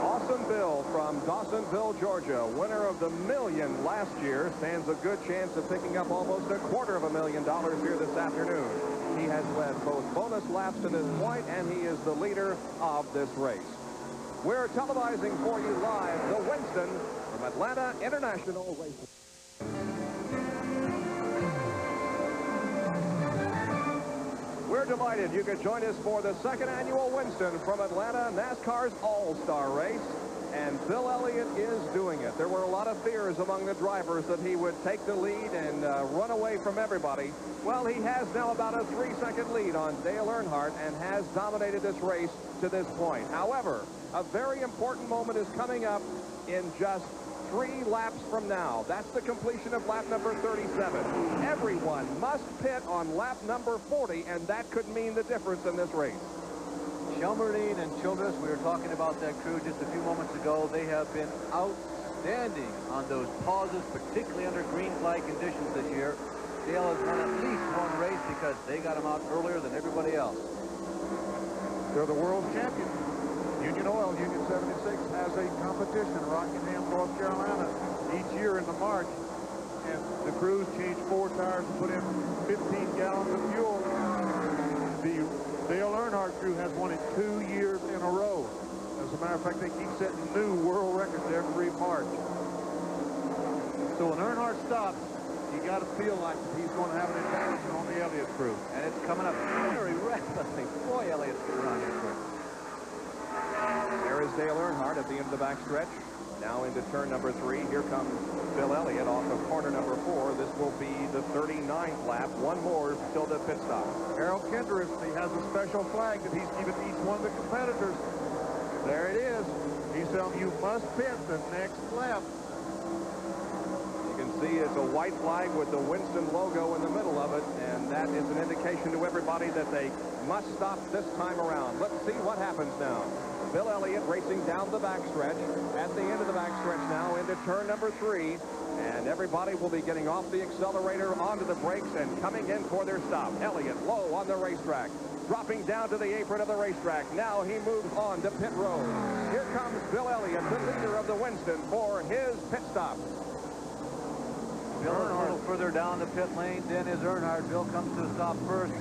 Awesome Bill from Dawsonville, Georgia, winner of the $1 million last year, stands a good chance of picking up almost $250,000 here this afternoon. He has led both bonus laps to this point, and he is the leader of this race. We're televising for you live the Winston from Atlanta International Raceway. We're delighted you could join us for the 2nd annual Winston from Atlanta, NASCAR's All-Star Race. And Bill Elliott is doing it. There were a lot of fears among the drivers that he would take the lead and run away from everybody. Well, he has now about a 3-second lead on Dale Earnhardt and has dominated this race to this point. However, a very important moment is coming up in just 3 laps from now. That's the completion of lap number 37. Everyone must pit on lap number 40, and that could mean the difference in this race. Shelmerdine and Childress, we were talking about that crew just a few moments ago. They have been outstanding on those pauses, particularly under green flag conditions this year. Dale has won at least 1 race because they got him out earlier than everybody else. They're the world champion. Union Oil, Union 76, has a competition in Rockingham, North Carolina, each year in the March. And the crews change 4 tires and put in 15 gallons of fuel. The Dale Earnhardt crew has won it 2 years in a row. As a matter of fact, they keep setting new world records every March. So when Earnhardt stops, you got to feel like he's going to have an advantage on the Elliott crew. And it's coming up very rapidly. Boy, Elliott's getting around here quick. There is Dale Earnhardt at the end of the backstretch. Now into turn number 3. Here comes Bill Elliott off of corner number 4. This will be the 39th lap. 1 more till the pit stop. Harold Kendrick, he has a special flag that he's given each one of the competitors. There it is. He's telling you must pit the next lap. You can see it's a white flag with the Winston logo in the middle of it, and that is an indication to everybody that they must stop this time around. Let's see what happens now. Bill Elliott racing down the backstretch. At the end of the backstretch now into turn number 3. And everybody will be getting off the accelerator onto the brakes and coming in for their stop. Elliott low on the racetrack, dropping down to the apron of the racetrack. Now he moves on to pit road. Here comes Bill Elliott, the leader of the Winston, for his pit stop. Bill is a little further down the pit lane. Then is Earnhardt. Bill comes to a stop first.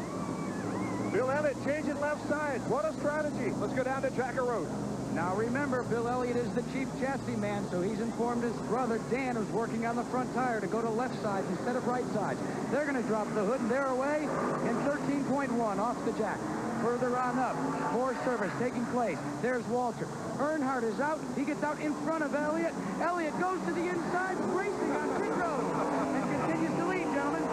Bill Elliott changing left side. What a strategy. Let's go down to Jackaroo. Now remember, Bill Elliott is the chief chassis man, so he's informed his brother Dan, who's working on the front tire, to go to left sides instead of right sides. They're going to drop the hood, and they're away in 13.1 off the jack. Further on up, more service taking place. There's Walter. Earnhardt is out. He gets out in front of Elliott. Elliott goes to the inside, racing on pit road, and continues to lead, gentlemen.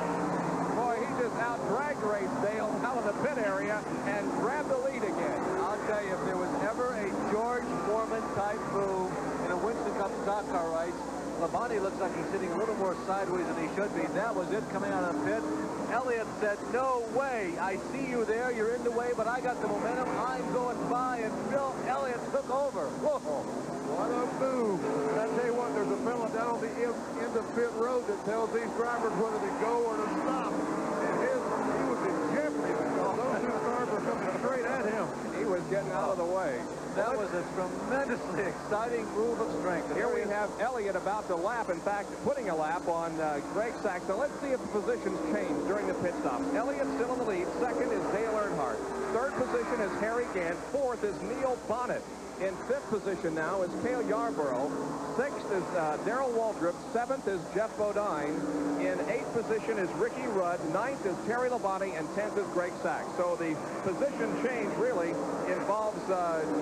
Boy, he just out-dragged Dale out of the pit area and grabbed the lead again. I'll tell you, if there was ever a George Foreman-type move in a Winston Cup stock car race, Labonte looks like he's sitting a little more sideways than he should be. That was it coming out of the pit. Elliott said, no way. I see you there. You're in the way, but I got the momentum. I'm going by, and Bill Elliott took over. Whoa. What a move. And I tell you what, there's a fella down on the end of pit road that tells these drivers whether to go or to stop. And he was in jeopardy because those two cars were coming straight at him. He was getting out of the way. That was a tremendously exciting move of strength. Here we have Elliott about to lap, in fact, putting a lap on Greg Sachs. So let's see if the positions change during the pit stop. Elliott still in the lead. Second is Dale Earnhardt. Third position is Harry Gant. Fourth is Neil Bonnet. In fifth position now is Cale Yarborough. Sixth is Darrell Waltrip. Seventh is Jeff Bodine. In eighth position is Ricky Rudd. Ninth is Terry Labonte. And 10th is Greg Sachs. So the position change really involves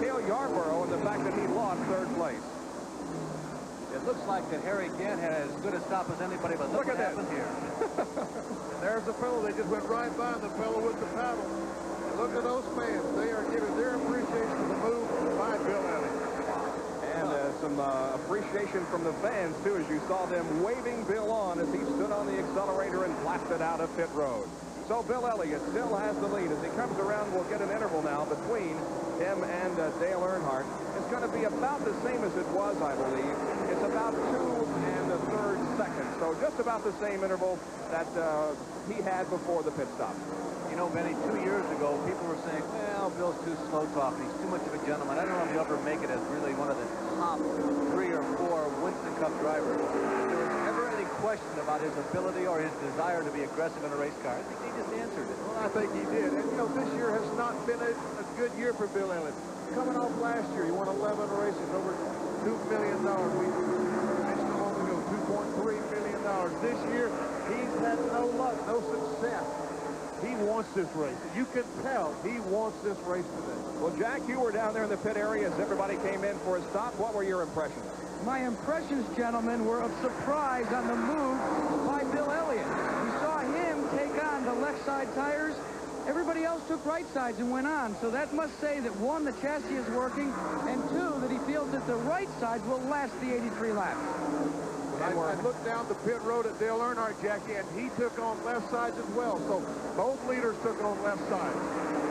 Cale Yarborough and the fact that he lost third place. It looks like that Harry Gant had as good a stop as anybody, but look what happened here. There's the fellow. They just went right by the fellow with the paddle. And look at those fans. They are giving their appreciation for the move by Bill Elliott. And some appreciation from the fans, too, as you saw them waving Bill on as he stood on the accelerator and blasted out of pit road. So Bill Elliott still has the lead. As he comes around, we'll get an interval now between him and Dale Earnhardt. It's going to be about the same as it was, I believe. It's about 2 1/3 seconds. So just about the same interval that he had before the pit stop. You know, Benny, 2 years ago, people were saying, well, Bill's too slow talking. He's too much of a gentleman. I don't know if he'll ever make it as really one of the top 3 or 4 Winston Cup drivers. If there was ever any question about his ability or his desire to be aggressive in a race car, I think he just answered it. Well, I think he did. And, you know, this year has not been a good year for Bill Elliott. Coming off last year, he won 11 races, over $2 million. We mentioned a moment ago, $2.3 million. This year, he's had no luck, no success. He wants this race. You can tell he wants this race today. Well, Jack, you were down there in the pit area as everybody came in for a stop. What were your impressions? My impressions, gentlemen, were of surprise on the move by Bill Elliott. We saw him take on the left side tires. Everybody else took right sides and went on. So that must say that, 1, the chassis is working, and 2, that he feels that the right sides will last the 83 laps. I looked down the pit road at Dale Earnhardt, Jackie, and he took on left sides as well. So both leaders took on left sides.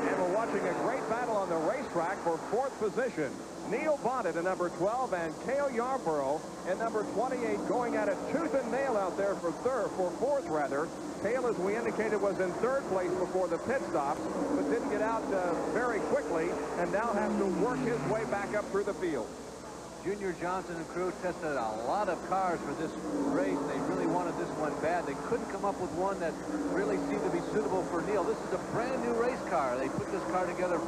And we're watching a great battle on the racetrack for 4th position. Neil Bonnet in number 12 and Cale Yarborough in number 28 going at it tooth and nail out there for 4th rather. Cale, as we indicated, was in 3rd place before the pit stops, but didn't get out very quickly and now has to work his way back up through the field. Junior Johnson and crew tested a lot of cars for this race. They really wanted this one bad. They couldn't come up with one that really seemed to be suitable for Neil. This is a brand new race car. They put this car together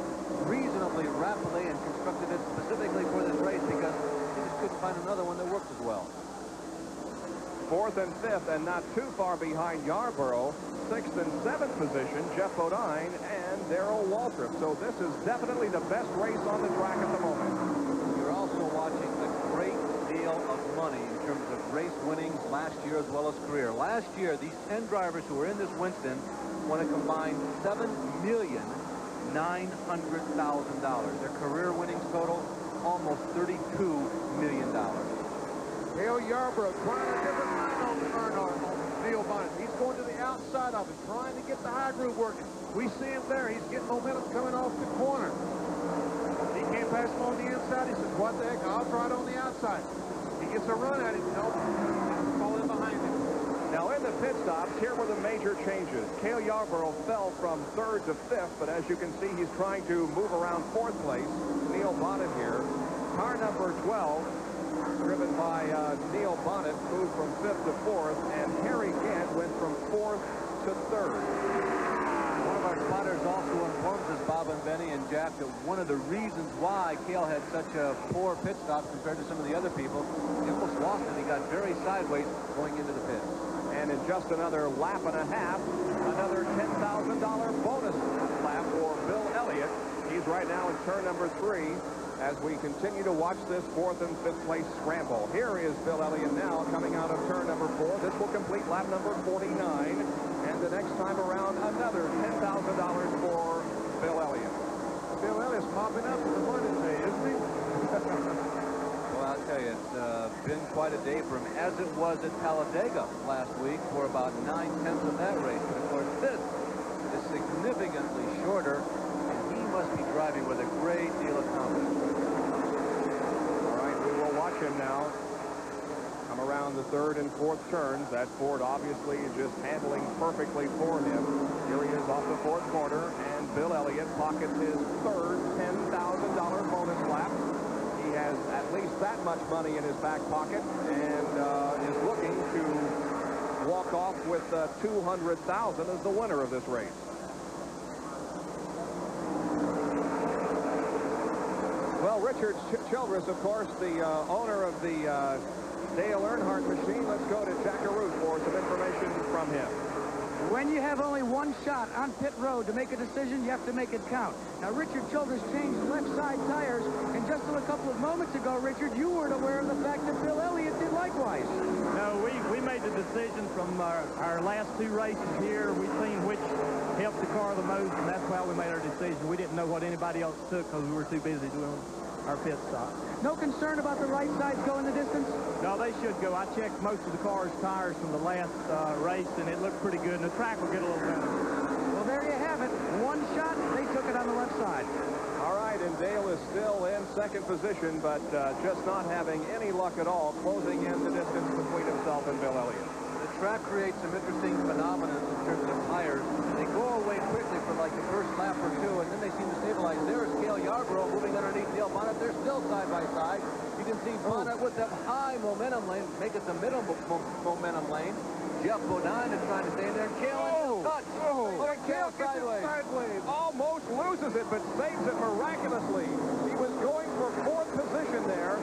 reasonably rapidly and constructed it specifically for this race because they just couldn't find another one that worked as well. 4th and 5th, and not too far behind Yarborough. 6th and 7th position, Jeff Bodine and Darrell Waltrip. So this is definitely the best race on the track at the moment. You're also watching a great deal of money in terms of race winnings last year as well as career. Last year, these 10 drivers who were in this Winston won a combined $7,900,000. Their career winnings total, almost $32 million. Cale Yarborough trying a different line on Earnhardt, on Neil Bonnet. He's going to the outside of him, trying to get the high groove working. We see him there. He's getting momentum coming off the corner. He can't pass him on the inside. He says, what the heck, I'll try it on the outside. He gets a run at him. Nope. Fall in behind. In the pit stops, here were the major changes. Cale Yarborough fell from 3rd to 5th, but as you can see, he's trying to move around 4th place. Neil Bonnet here. Car number 12, driven by Neil Bonnet, moved from 5th to 4th, and Harry Gant went from 4th to 3rd. One of our spotters also informs us, Bob and Benny and Jack, that one of the reasons why Cale had such a poor pit stop compared to some of the other people, he almost lost it. He got very sideways going into the pit. And in just another lap and a half, another $10,000 bonus lap for Bill Elliott. He's right now in turn number 3 as we continue to watch this 4th and 5th place scramble. Here is Bill Elliott now coming out of turn number 4. This will complete lap number 49. And the next time around, another $10,000 for Bill Elliott. Bill Elliott's mopping up in the mud today, isn't he? Well, I'll tell you, it's been quite a day for him, as it was at Talladega last week for about 9/10 of that race. But of course, this is significantly shorter, and he must be driving with a great deal of confidence. All right, we will watch him now come around the 3rd and 4th turns. That Ford obviously is just handling perfectly for him. Here he is off the 4th corner, and Bill Elliott pockets his 3rd $10,000 bonus lap. He has at least that much money in his back pocket and is looking to walk off with $200,000 as the winner of this race. Well, Richard Childress, of course, the owner of the Dale Earnhardt machine. Let's go to Jack Arute for some information from him. When you have only one shot on pit road to make a decision, you have to make it count. Now, Richard Childress changed left side tires, and just a couple of moments ago, Richard, you weren't aware of the fact that Bill Elliott did likewise. No, we made the decision from our last 2 races here. We've seen which helped the car the most, and that's why we made our decision. We didn't know what anybody else took because we were too busy doing our pit stop. No concern about the right sides going the distance? No, they should go. I checked most of the car's tires from the last race, and it looked pretty good, and the track will get a little better. Well, there you have it. One shot, they took it on the left side. All right, and Dale is still in 2nd position, but just not having any luck at all, closing in the distance between himself and Bill Elliott. The track creates some interesting phenomena in terms of tires. They go away quickly for like the first lap or 2, and then they seem to stabilize. There's Cale Yarborough moving underneath Neil Bonnet. They're still side by side. You can see Bonnet with that high momentum lane, make it the middle momentum lane. Jeff Bodine is trying to stay in there. Cale touch. Look at Cale sideways. Almost loses it, but saves it miraculously. He was going for 4th position there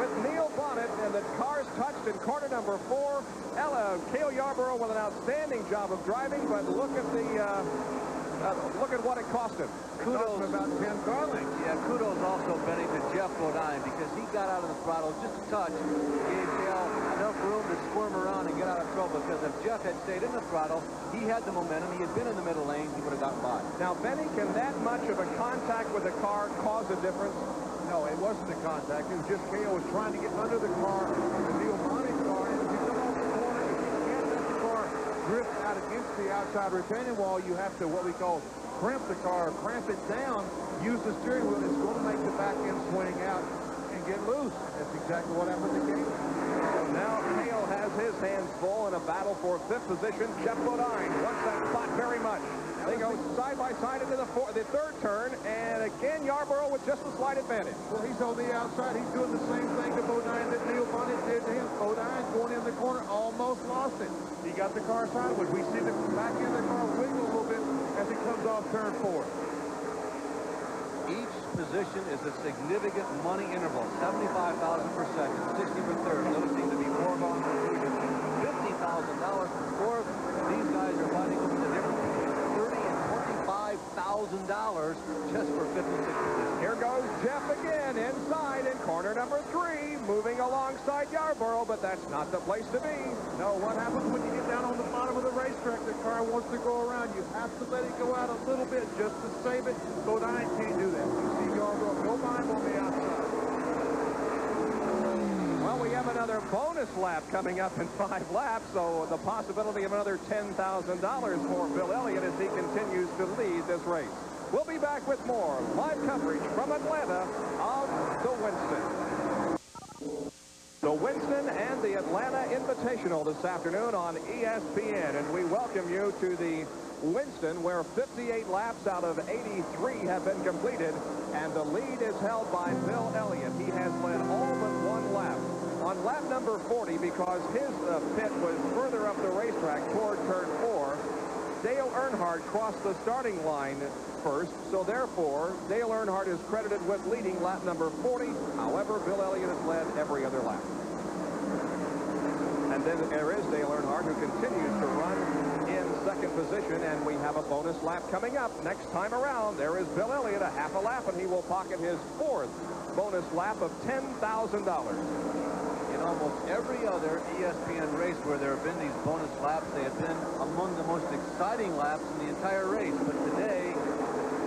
with Neil Bonnet, and the cars touched in corner number 4. Cale Yarborough with an outstanding job of driving, but look at what it cost him. Kudos about 10 car lengths. Yeah, kudos also, Benny, to Jeff Bodine, because he got out of the throttle just a touch, gave Cale enough room to squirm around and get out of trouble, because if Jeff had stayed in the throttle, he had the momentum, he had been in the middle lane, he would have gotten by. Now, Benny, can that much of a contact with the car cause a difference? No, it wasn't the contact. It was just Cale was trying to get under the car, the Neil Bonnet car, and if you come off the corner, if you can't let the car drift out against the outside retaining wall, you have to, what we call, crimp the car, cramp it down, use the steering wheel. It's going to make the back end swing out and get loose. That's exactly what happened to Cale. So now Cale has his hands full in a battle for 5th position. Jeff Bodine wants that spot very much. They go side by side into the 3rd turn, and again Yarborough with just a slight advantage. Well, he's on the outside. He's doing the same thing to Bodine that Neil Bonnet did to him. Bodine going in the corner, almost lost it. He got the car sideways. We see the back end of the car wiggle a little bit as he comes off turn 4. Each position is a significant money interval. 75,000 per second, 60 per third. Those seem to be foregone conclusions. $50,000 per fourth. These guys are fighting over the difference between $30,000 and $25,000 just for 56 positions. Here goes Jeff again inside in corner number 3, moving alongside Yarborough, but that's not the place to be. No, what happens when you get down on the bottom of the racetrack? The car wants to go around. You have to let it go out a little bit just to save it. Bodine can't do that. You see Yarborough go by him on the outside. Well, we have another bonus lap coming up in 5 laps, so the possibility of another $10,000 for Bill Elliott as he continues to lead this race. We'll be back with more live coverage from Atlanta of the Winston. So Winston and the Atlanta Invitational this afternoon on ESPN. And we welcome you to the Winston, where 58 laps out of 83 have been completed. And the lead is held by Bill Elliott. He has led all but one lap. On lap number 40, because his pit was further up the racetrack toward turn 4, Dale Earnhardt crossed the starting line first, so therefore Dale Earnhardt is credited with leading lap number 40. However, Bill Elliott has led every other lap. And then there is Dale Earnhardt, who continues to run in second position, and we have a bonus lap coming up. Next time around, there is Bill Elliott, a half a lap, and he will pocket his 4th bonus lap of $10,000. In almost every other ESPN race where there have been these bonus laps, they have been among the most exciting laps in the entire race. But today,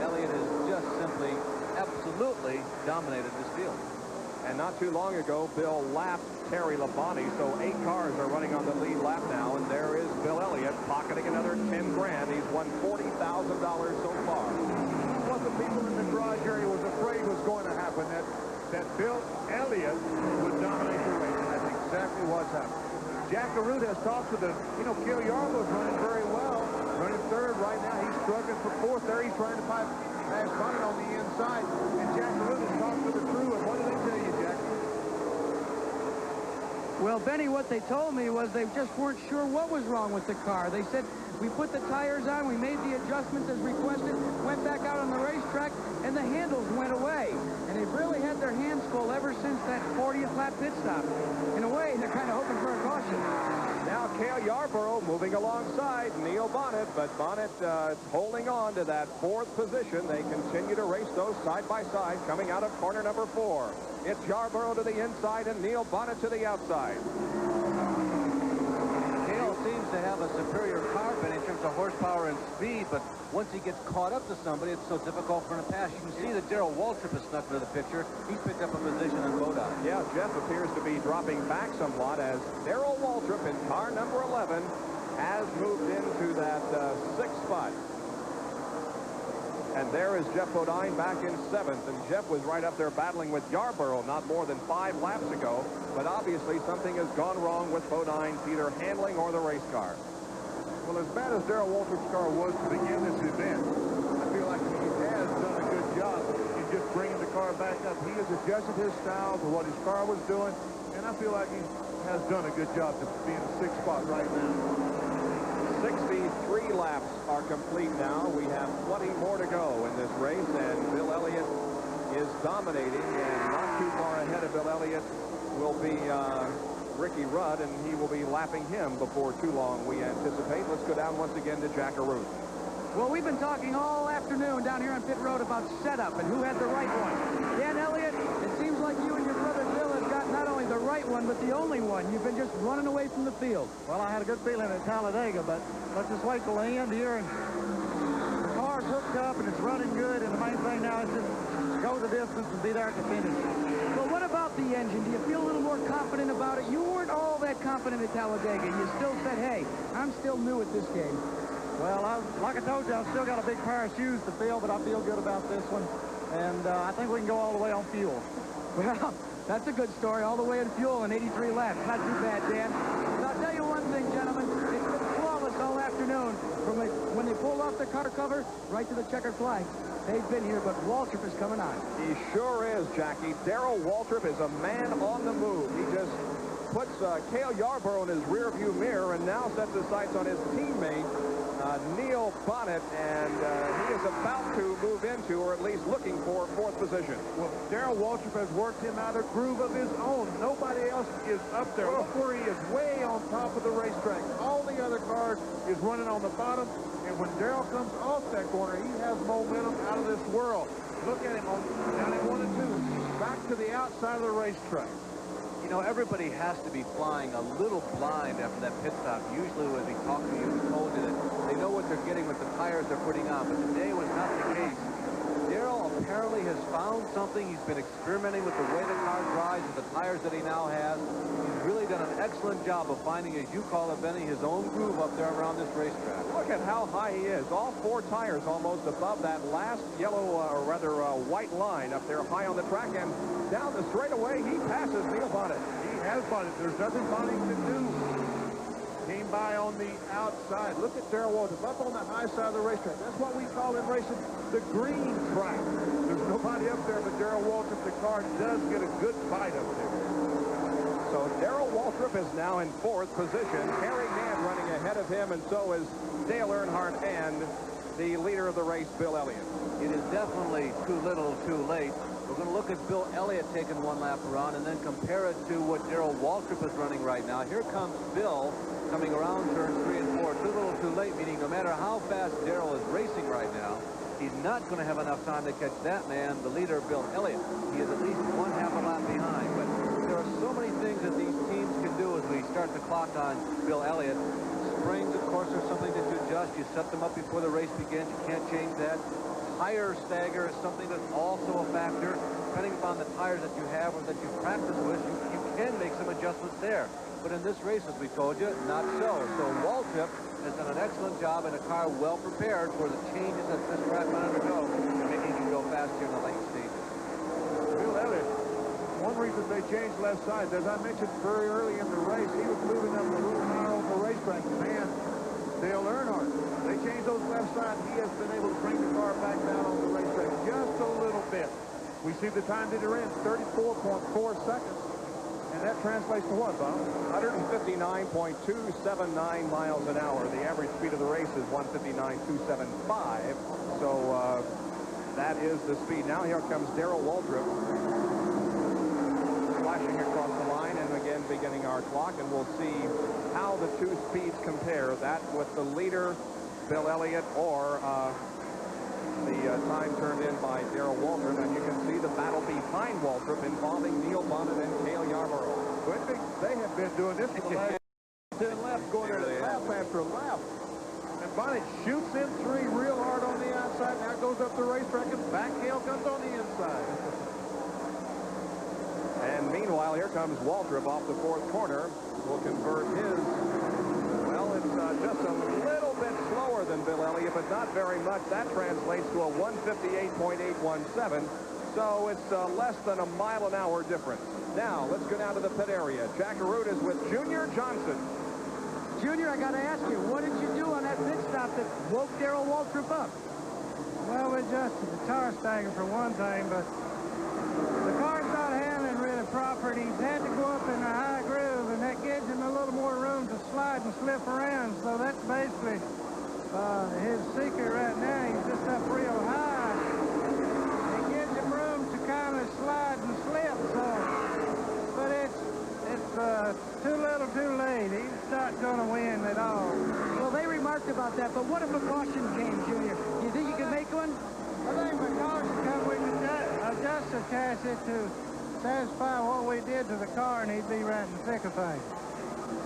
Elliott has just simply, absolutely dominated this field. And not too long ago, Bill lapped Terry Labonte, so 8 cars are running on the lead lap now, and there is Bill Elliott pocketing another 10 grand. He's won $40,000 so far. What the people in the garage area was afraid was going to happen, that Bill Elliott would dominate the race, and that's exactly what's happened. Jack Arute has talked to Cale Yarborough's running very well, running third right now. He's struggling for 4th there. He's trying to pass Bonnet on the inside, and Jack Arute has talked to the crew, and what do they tell you, Jack? Well, Benny, what they told me was they just weren't sure what was wrong with the car. They said, we put the tires on, we made the adjustments as requested, went back out on the racetrack, and the handles went away. And they've really had their hands full ever since that 40th lap pit stop. In a way, they're kind of hoping for a caution. Now Cale Yarborough moving alongside Neil Bonnet, but Bonnet holding on to that 4th position. They continue to race those side by side coming out of corner number 4. It's Yarborough to the inside and Neil Bonnet to the outside. Cale seems to have a superior car, Ben, in terms of horsepower and speed, but once he gets caught up to somebody, it's so difficult for him to pass. You can see that Darrell Waltrip has snuck into the picture. He's picked up a position on Bodine. Yeah, Jeff appears to be dropping back somewhat as Darrell Waltrip in car number 11 has moved into that 6th spot. And there is Jeff Bodine back in 7th, and Jeff was right up there battling with Yarborough not more than 5 laps ago. But obviously something has gone wrong with Bodine's either handling or the race car. Well, as bad as Darrell Waltrip's car was to begin this event, I feel like he has done a good job in just bringing the car back up. He has adjusted his style to what his car was doing, and I feel like he has done a good job to be in the 6th spot right now. 63 laps are complete now. We have 20 more to go in this race, and Bill Elliott is dominating, and not too far ahead of Bill Elliott will be Ricky Rudd, and he will be lapping him before too long, we anticipate. Let's go down once again to Jack Arute. Well, we've been talking all afternoon down here on pit road about setup and who had the right one. Dan Elliott, it seems like you and your brother Bill have got not only the right one, but the only one. You've been just running away from the field. Well, I had a good feeling at Talladega, but let's just wait till the end here. And the car's hooked up, and it's running good, and the main thing now is just go the distance and be there at the finish. Well, what about the engine? Do you feel a little more confident about it? You weren't all that confident at Talladega. You still said, hey, I'm still new at this game. Well, like I told you, I've still got a big pair of shoes to fill, but I feel good about this one. And I think we can go all the way on fuel. Well, that's a good story. All the way in fuel in 83 laps. Not too bad, Dan. But I'll tell you one thing, gentlemen. It's been flawless all afternoon. From when they pulled off the car cover right to the checkered flag. They've been here, but Waltrip is coming on. He sure is, Jackie. Darrell Waltrip is a man on the move. He just puts Cale Yarborough in his rearview mirror and now sets his sights on his teammate, Neil Bonnet, and he is about to move into, or at least looking for, 4th position. Well, Darrell Waltrip has worked him out a groove of his own. Nobody else is up there. Look where he is, way on top of the racetrack. All the other cars is running on the bottom, and when Darrell comes off that corner, he has momentum out of this world. Look at him down at 1 and 2, back to the outside of the racetrack. You know, everybody has to be flying a little blind after that pit stop. Usually when they talk to you, we told you that they know what they're getting with the tires they're putting on, but today was not the case. Darrell apparently has found something. He's been experimenting with the way the car drives, with the tires that he now has. He's really really done an excellent job of finding, as you call it, Benny, his own groove up there around this racetrack. Look at how high he is. All 4 tires almost above that last yellow, or rather white line up there high on the track. And down the straightaway, he passes Neil Bonnet. He has Bonnet. There's nothing Bonnet can do. Came by on the outside. Look at Darrell Waltrip up on the high side of the racetrack. That's what we call in racing the green track. There's nobody up there but Darrell Waltrip. The car does get a good bite up there. So Darrell Waltrip is now in 4th position. Harry Gant running ahead of him, and so is Dale Earnhardt and the leader of the race, Bill Elliott. It is definitely too little, too late. We're going to look at Bill Elliott taking one lap around and then compare it to what Darrell Waltrip is running right now. Here comes Bill coming around turns 3 and 4. Too little, too late, meaning no matter how fast Darrell is racing right now, he's not going to have enough time to catch that man, the leader, Bill Elliott. He is at least 1/2 a lap behind. But there are so many things that these teams can do as we start the clock on Bill Elliott. Springs, of course, are something that you adjust. You set them up before the race begins. You can't change that. Tire stagger is something that's also a factor. Depending upon the tires that you have or that you practice with, you can make some adjustments there. But in this race, as we told you, not so. So Waltrip has done an excellent job in a car well prepared for the changes that this track might undergo and making it go faster in the late stages. Bill Elliott, one reason they changed left sides, as I mentioned very early in the race, he was moving up a little higher on the racetrack. Man, Dale Earnhardt, they changed those left sides. He has been able to bring the car back down on the racetrack just a little bit. We see the time that they're in, 34.4 seconds. And that translates to what, Bob? 159.279 miles an hour. The average speed of the race is 159.275. So that is the speed. Now here comes Darrell Waltrip flashing across the line, and again beginning our clock, and we'll see how the two speeds compare. That with the leader, Bill Elliott, or the time turned in by Darrell Waltrip, and you can see the battle behind Waltrip involving Neil Bonnet and Cale Yarborough. They have been doing this for the last 10 laps, going at it lap after lap. And Bonnet shoots in 3 real hard on the outside. Now goes up the racetrack, and back Cale comes on the inside. And meanwhile, here comes Waltrip off the 4th corner. Will convert his. Well, it's just a little bit slower than Bill Elliott, but not very much. That translates to a 158.817. So it's less than a mile an hour difference. Now, let's go down to the pit area. Jack Arute is with Junior Johnson. Junior, I got to ask you, what did you do on that pit stop that woke Darrell Waltrip up? Well, we adjusted the tire stagger for one thing, but the car's not handling really proper, and he's had to go up in a high groove, and that gives him a little more room to slide and slip around. So that's basically his secret right now. He's just up real high. It gives him room to kind of slide and slip. So, but it's too little, too late. He's not going to win at all. Well, they remarked about that, but what if a caution came, Junior? Do you think you can make one? I think the caution come, we can adjust the chassis to satisfy what we did to the car, and he'd be right in the thick of things.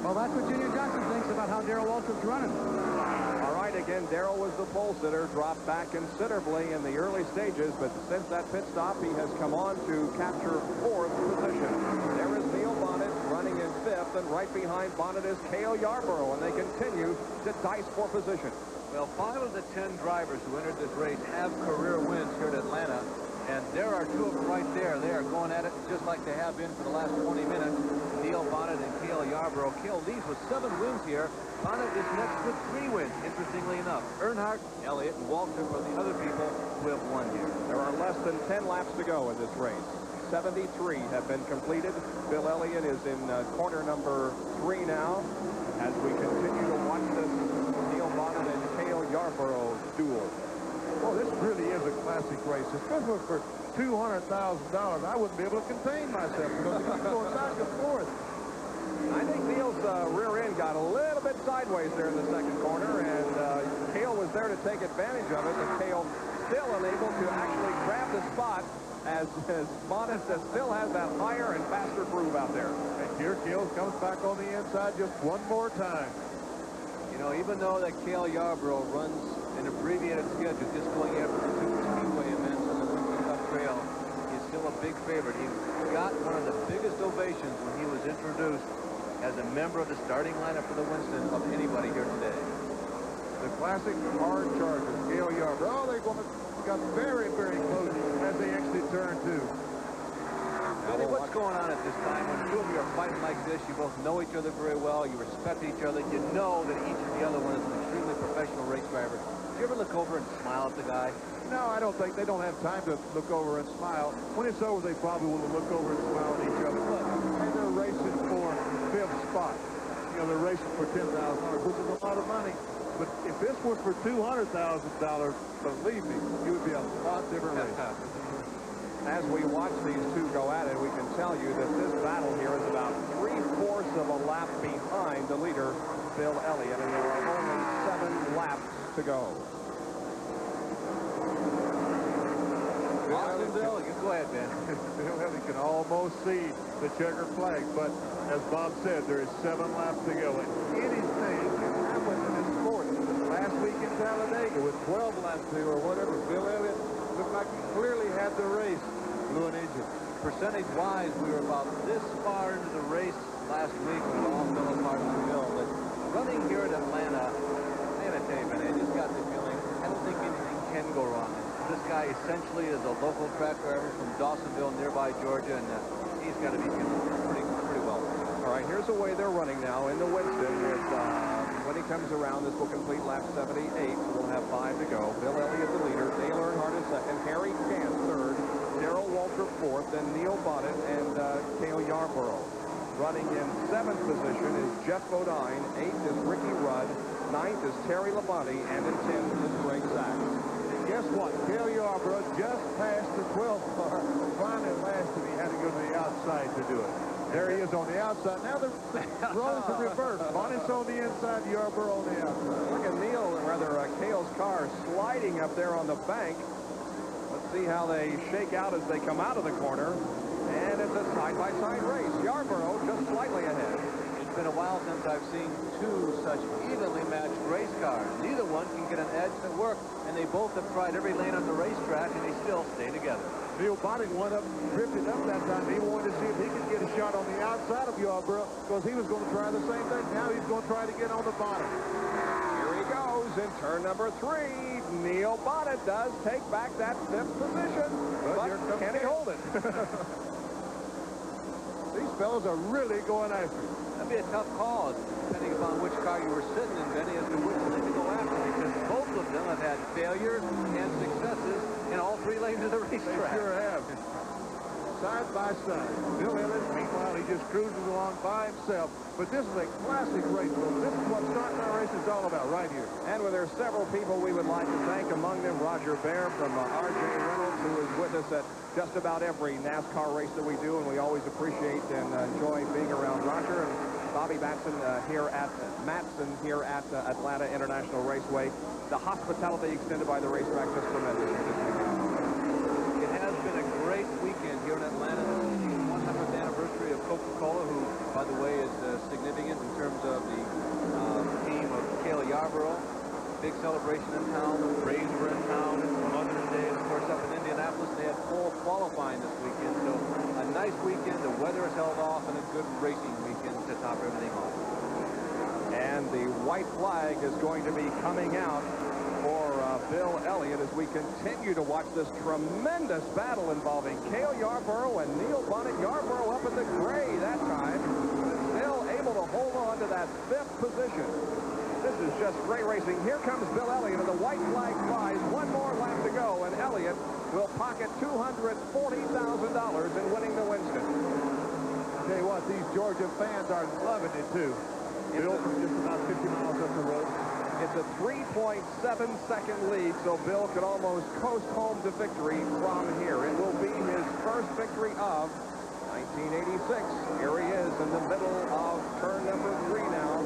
Well, that's what Junior Johnson thinks about how Darrell Waltrip's running. All right, again, Darrell was the pole sitter, dropped back considerably in the early stages, but since that pit stop, he has come on to capture 4th position. There is Neil Bonnet running in 5th, and right behind Bonnet is Cale Yarborough, and they continue to dice for position. Well, 5 of the 10 drivers who entered this race have career wins here at Atlanta, and there are 2 of them right there. They are going at it just like they have been for the last 20 minutes. Neil Bonnet and Cale Yarborough. Cale leads with 7 wins here. Bonnet is next with 3 wins, interestingly enough. Earnhardt, Elliott, and Waltrip are the other people who have won here. There are less than 10 laps to go in this race. 73 have been completed. Bill Elliott is in corner number 3 now as we continue to watch this Neil Bonnet and Cale Yarborough duel. Well, this really is a classic race. Especially for $200,000, I wouldn't be able to contain myself because it keeps going back and forth. I think Neil's rear end got a little bit sideways there in the 2nd corner, and Cale was there to take advantage of it, but Cale still unable to actually grab the spot as Bonnet still has that higher and faster groove out there. And here Cale comes back on the inside just one more time. You know, even though that Cale Yarborough runs an abbreviated schedule, just going after the super speedway events on the Winston Cup Trail, he's still a big favorite. He got one of the biggest ovations when he was introduced as a member of the starting lineup for the Winston of anybody here today. The classic hard charger, Cale Yarborough. Oh, they're going to got very, very close as they exit turn 2. Benny, what's going on at this time when two of you are fighting like this? You both know each other very well. You respect each other. You know that each of the other one is an extremely professional race driver. Do you ever look over and smile at the guy? No, I don't think. They don't have time to look over and smile. When it's over, they probably will look over and smile at each other. But hey, they're racing for 5th spot. You know, they're racing for $10,000, which is a lot of money. But if this was for $200,000, believe me, it would be a lot different race. As we watch these two go at it, we can tell you that this battle here is about 3/4 of a lap behind the leader, Bill Elliott, and there are only 7 laps to go. Bill, you go ahead, man. Bill Elliott can almost see the checkered flag, but as Bob said, there is 7 laps to go. And anything can happen in this sport. Last week in Talladega with 12 laps to go or whatever, Bill Elliott looked like he clearly had the race. Blew an engine. Percentage-wise, we were about this far into the race last week when it all fell apart on the hill. But running here at Atlanta, man, I tell you, man, I just got the feeling I don't think anything can go wrong. This guy essentially is a local track driver from Dawsonville, nearby Georgia, and he's got to be feeling pretty well. All right, here's the way they're running now in the Winston. With, when he comes around, this will complete lap 78, so we'll have 5 to go. Bill Elliott, the leader. Dale Earnhardt is second. Harry Gant, third. Darrell Waltrip, fourth. Then Neil Bonnet and Cale Yarborough. Running in 7th position is Jeff Bodine. 8th is Ricky Rudd. 9th is Terry Labonte. And in 10th is Greg Sachs. Guess what? Cale Yarborough just passed the 12th car. Finally, at last, and he had to go to the outside to do it. There he is on the outside. Now the roles are reversed. Bonnet's on the inside, Yarborough on the outside. Look at Cale's car sliding up there on the bank. Let's see how they shake out as they come out of the corner. And it's a side-by-side race. Yarborough just slightly ahead. It's been a while since I've seen two such evenly matched race cars. Neither one can get an edge at work, and they both have tried every lane on the racetrack, and they still stay together. Neil Bonnet went up, drifted up that time. He wanted to see if he could get a shot on the outside of Yarborough because he was going to try the same thing. Now he's going to try to get on the bottom. Here he goes in turn number 3. Neil Bonnet does take back that 5th position, but can he hold it? These fellows are really going after it. That'd be a tough call, depending upon which car you were sitting in, Benny, as to which lane to go after, because both of them have had failures and successes in all 3 lanes of the racetrack. They sure have. Side by side. Bill Elliott, meanwhile, he just cruises along by himself. But this is a classic race, folks. This is what starting our race is all about right here. And there are several people we would like to thank, among them Roger Bear from R.J. Reynolds, who is with us at just about every NASCAR race that we do, and we always appreciate and enjoy being around Roger. And Bobby Matson here at Atlanta International Raceway. The hospitality extended by the racetrack just tremendous. It has been a great weekend here in Atlanta. This is the 100th anniversary of Coca-Cola, who, by the way, is significant in terms of the team of Cale Yarborough. Big celebration in town. The Braves were in town. Mother's Day, of course, up in Indianapolis. They had full qualifying this weekend. So a nice weekend. The weather is held off, and a good racing weekend to top everything off. And the white flag is going to be coming out for Bill Elliott as we continue to watch this tremendous battle involving Cale Yarborough and Neil Bonnet. Yarborough up in the gray that time, still able to hold on to that 5th position. This is just great racing. Here comes Bill Elliott, and the white flag flies. 1 more lap to go, and Elliott will pocket $240,000 in winning the Winston. I'll tell you what, these Georgia fans are loving it, too. Bill from just about 50 miles up the road. It's a 3.7-second lead, so Bill could almost coast home to victory from here. It will be his first victory of 1986. Here he is in the middle of turn number 3 now.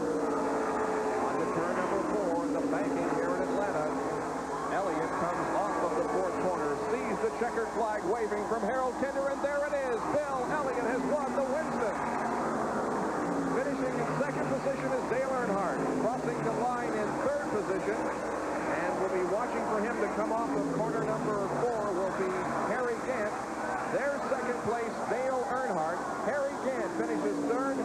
On to turn number 4, the banking here in Atlanta. Elliott comes off of the 4th corner, sees the checkered flag waving from Harold Kinder, and there it is. Bill Elliott has won the Winston. Finishing in 2nd position is Dale Earnhardt. Crossing the line in 3rd position. And we'll be watching for him to come off of corner number 4 will be Harry Gant. Their 2nd place, Dale Earnhardt. Harry Gant finishes 3rd.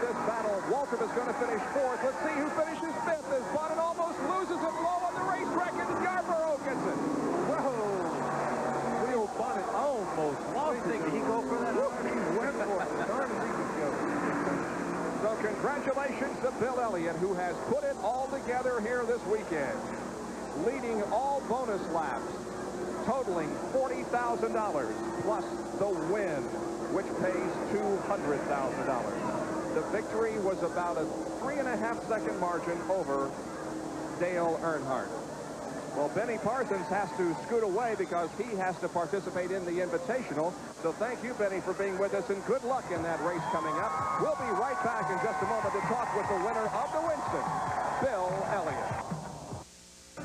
this battle. Waltrip is going to finish fourth. Let's see who finishes fifth as Bonnet almost loses it low on the racetrack, and Yarborough gets it. Whoa! Leo Bonnet almost lost it. Did he go for that? He went for it. Darn it, he could go. So congratulations to Bill Elliott, who has put it all together here this weekend, leading all bonus laps, totaling $40,000 plus the win, which pays $200,000. The victory was about a 3.5-second margin over Dale Earnhardt. Well, Benny Parsons has to scoot away because he has to participate in the Invitational. So thank you, Benny, for being with us, and good luck in that race coming up. We'll be right back in just a moment to talk with the winner of the Winston, Bill Elliott.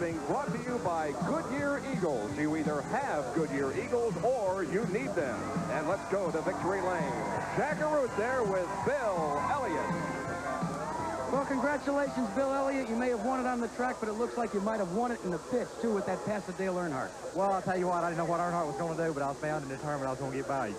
Being brought to you by Goodyear Eagles. You either have Goodyear Eagles or you need them. And let's go to victory lane. Jackaroot there with Bill Elliott. Well, congratulations, Bill Elliott. You may have won it on the track, but it looks like you might have won it in the pits, too, with that pass to Dale Earnhardt. Well, I'll tell you what, I didn't know what Earnhardt was going to do, but I was bound and determined I was going to get by you.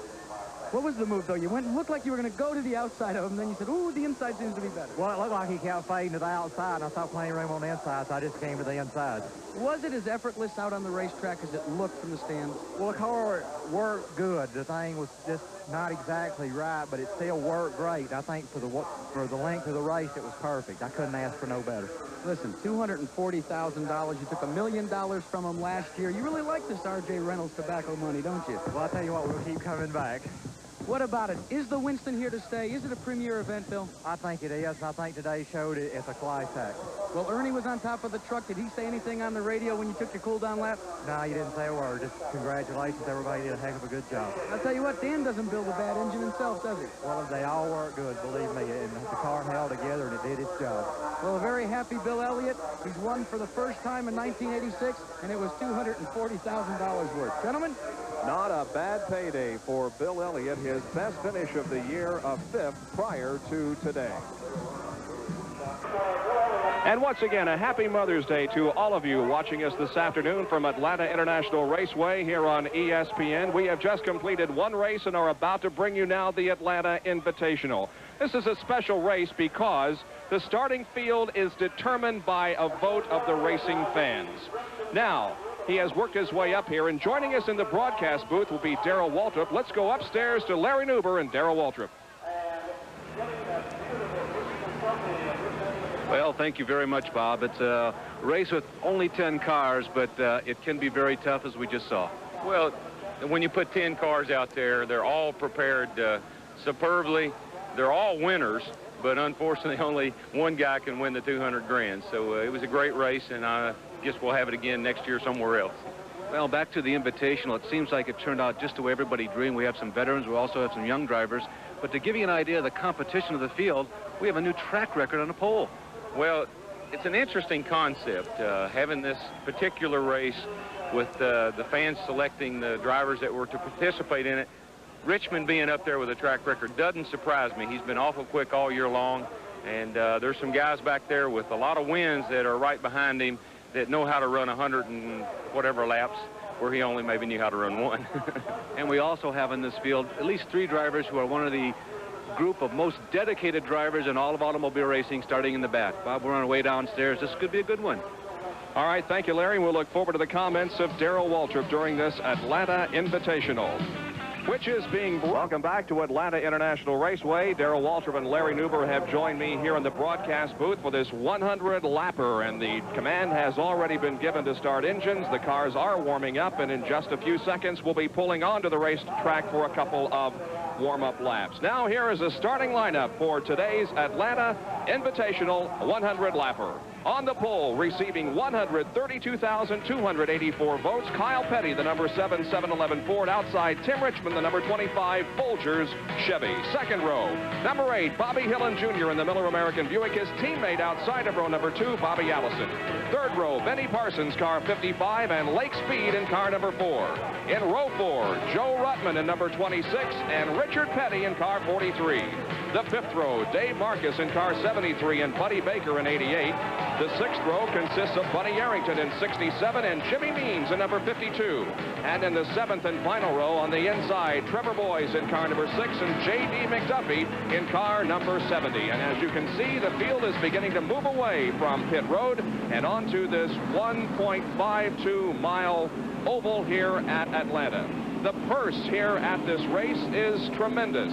What was the move, though? You looked like you were going to go to the outside of him, then you said, ooh, the inside seems to be better. Well, it looked like he kept fading to the outside, and I saw plenty of room on the inside, so I just came to the inside. Was it as effortless out on the racetrack as it looked from the stands? Well, the car worked good. The thing was just not exactly right, but it still worked great. I think for the length of the race, it was perfect. I couldn't ask for no better. Listen, $240,000. You took $1 million from him last year. You really like this R.J. Reynolds tobacco money, don't you? Well, I'll tell you what, we'll keep coming back. What about it? Is the Winston here to stay? Is it a premier event, Bill? I think it is, and I think today showed it. It's a climax. Well, Ernie was on top of the truck. Did he say anything on the radio when you took your cool-down lap? No, he didn't say a word. Just congratulations. Everybody did a heck of a good job. I'll tell you what, Dan doesn't build a bad engine himself, does he? Well, they all work good, believe me, and the car held together, and it did its job. Well, a very happy Bill Elliott. He's won for the first time in 1986, and it was $240,000 worth. Gentlemen? Not a bad payday for Bill Elliott, his best finish of the year of 5th prior to today. And once again, a happy Mother's Day to all of you watching us this afternoon from Atlanta International Raceway here on ESPN. We have just completed one race and are about to bring you now the Atlanta Invitational. This is a special race because the starting field is determined by a vote of the racing fans. Now, he has worked his way up here, and joining us in the broadcast booth will be Darrell Waltrip. Let's go upstairs to Larry Nuber and Darrell Waltrip. Well, thank you very much, Bob. It's a race with only 10 cars, but it can be very tough, as we just saw. Well, when you put 10 cars out there, they're all prepared superbly. They're all winners, but unfortunately, only one guy can win the 200 grand. So it was a great race, and I guess we'll have it again next year somewhere else. Well, back to the Invitational, it seems like it turned out just the way everybody dreamed. We have some veterans, we also have some young drivers. But to give you an idea of the competition of the field, we have a new track record on the pole. Well, it's an interesting concept, having this particular race with the fans selecting the drivers that were to participate in it. Richmond being up there with a track record doesn't surprise me. He's been awful quick all year long, and there's some guys back there with a lot of wins that are right behind him that know how to run 100 and whatever laps, where he only maybe knew how to run one. And we also have in this field at least 3 drivers who are one of the group of most dedicated drivers in all of automobile racing, starting in the back. Bob, we're on our way downstairs. This could be a good one. All right, thank you, Larry. We'll look forward to the comments of Darrell Waltrip during this Atlanta Invitational, which is being... Welcome back to Atlanta International Raceway. Darrell Waltrip and Larry Nuber have joined me here in the broadcast booth for this 100-lapper, and the command has already been given to start engines. The cars are warming up, and in just a few seconds, we'll be pulling onto the racetrack for a couple of warm-up laps. Now, here is a starting lineup for today's Atlanta Invitational 100-lapper. On the pole, receiving 132,284 votes, Kyle Petty, the number 7 711 Ford. Outside, Tim Richmond, the number 25 Folgers Chevy. Second row, number 8, Bobby Hillen Jr. in the Miller American Buick. His teammate outside of row number 2, Bobby Allison. Third row, Benny Parsons, car 55, and Lake Speed in car number 4. In row 4, Joe Ruttman in number 26, and Richard Petty in car 43. The 5th row, Dave Marcus in car 73 and Buddy Baker in 88. The 6th row consists of Buddy Arrington in 67 and Jimmy Means in number 52. And in the 7th and final row on the inside, Trevor Boyes in car number 6 and J.D. McDuffie in car number 70. And as you can see, the field is beginning to move away from pit road and onto this 1.52-mile oval here at Atlanta. The purse here at this race is tremendous.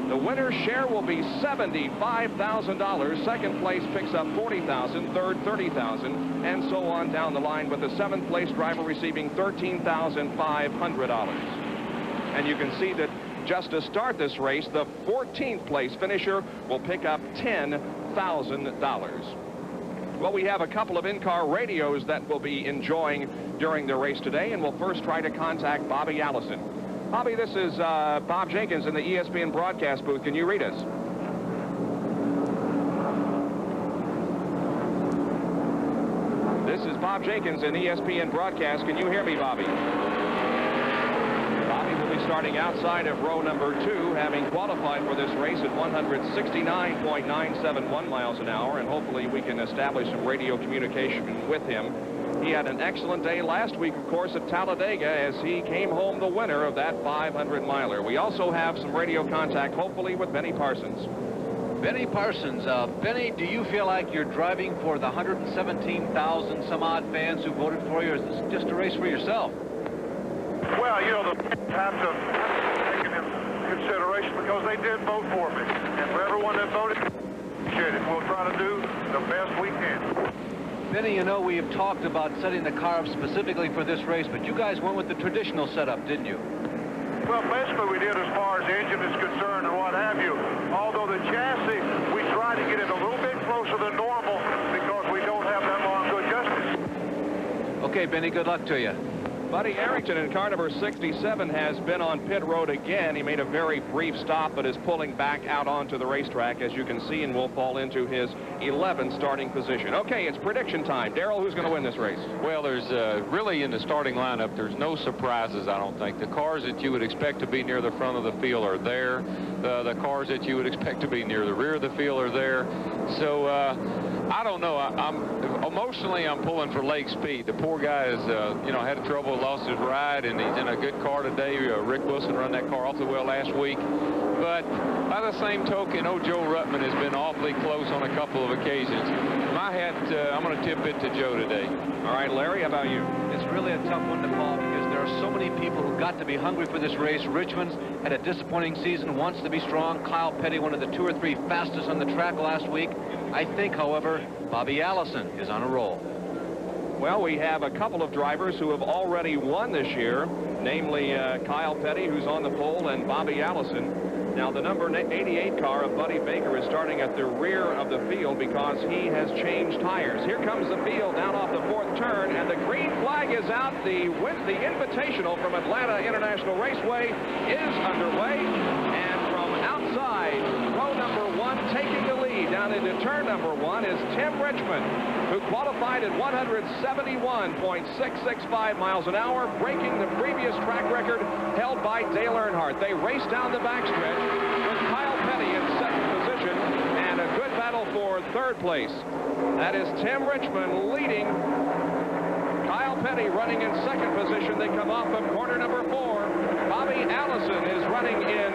The winner's share will be $75,000. Second place picks up $40,000, third $30,000, and so on down the line, with the 7th place driver receiving $13,500. And you can see that just to start this race, the 14th place finisher will pick up $10,000. Well, we have a couple of in-car radios that we'll be enjoying during the race today, and we'll first try to contact Bobby Allison. Bobby, this is Bob Jenkins in the ESPN broadcast booth. Can you read us? This is Bob Jenkins in ESPN broadcast. Can you hear me, Bobby? Bobby will be starting outside of row number 2, having qualified for this race at 169.971 miles an hour, and hopefully we can establish some radio communication with him. He had an excellent day last week, of course, at Talladega, as he came home the winner of that 500-miler. We also have some radio contact, hopefully, with Benny Parsons. Benny Parsons, Benny, do you feel like you're driving for the 117,000 some odd fans who voted for you, or is this just a race for yourself? Well, you know, the fans have to take it into consideration because they did vote for me. And for everyone that voted, appreciate it. We'll try to do the best we can. Benny, you know, we have talked about setting the car up specifically for this race, but you guys went with the traditional setup, didn't you? Well, basically we did as far as the engine is concerned and what have you. Although the chassis, we try to get it a little bit closer than normal because we don't have that long to adjust it. Okay, Benny, good luck to you. Buddy Arrington in car number 67 has been on pit road again. He made a very brief stop, but is pulling back out onto the racetrack, as you can see, and will fall into his 11th starting position. Okay, it's prediction time. Darrell, who's going to win this race? Well, there's really in the starting lineup, there's no surprises, I don't think. The cars that you would expect to be near the front of the field are there. The cars that you would expect to be near the rear of the field are there. So, I don't know. Emotionally, I'm pulling for Lake Speed. The poor guy has, you know, had trouble, lost his ride, and he's in a good car today. Rick Wilson run that car awfully well last week. But by the same token, Joe Ruttman has been awfully close on a couple of occasions. My hat, I'm going to tip it to Joe today. All right, Larry, how about you? It's really a tough one to call because there are so many people who got to be hungry for this race. Richmond's had a disappointing season, wants to be strong. Kyle Petty, one of the 2 or 3 fastest on the track last week. I think, however, Bobby Allison is on a roll. Well, we have a couple of drivers who have already won this year, namely Kyle Petty, who's on the pole, and Bobby Allison. Now, the number 88 car of Buddy Baker is starting at the rear of the field because he has changed tires. Here comes the field down off the 4th turn, and the green flag is out. The Invitational from Atlanta International Raceway is underway, and from outside, row number 1 taking the lead down into turn number 1 is Tim Richmond, who qualified at 171.665 miles an hour, breaking the previous track record held by Dale Earnhardt. They race down the backstretch with Kyle Petty in 2nd position and a good battle for 3rd place. That is Tim Richmond leading. Kyle Petty running in 2nd position. They come off of corner number 4. Bobby Allison is running in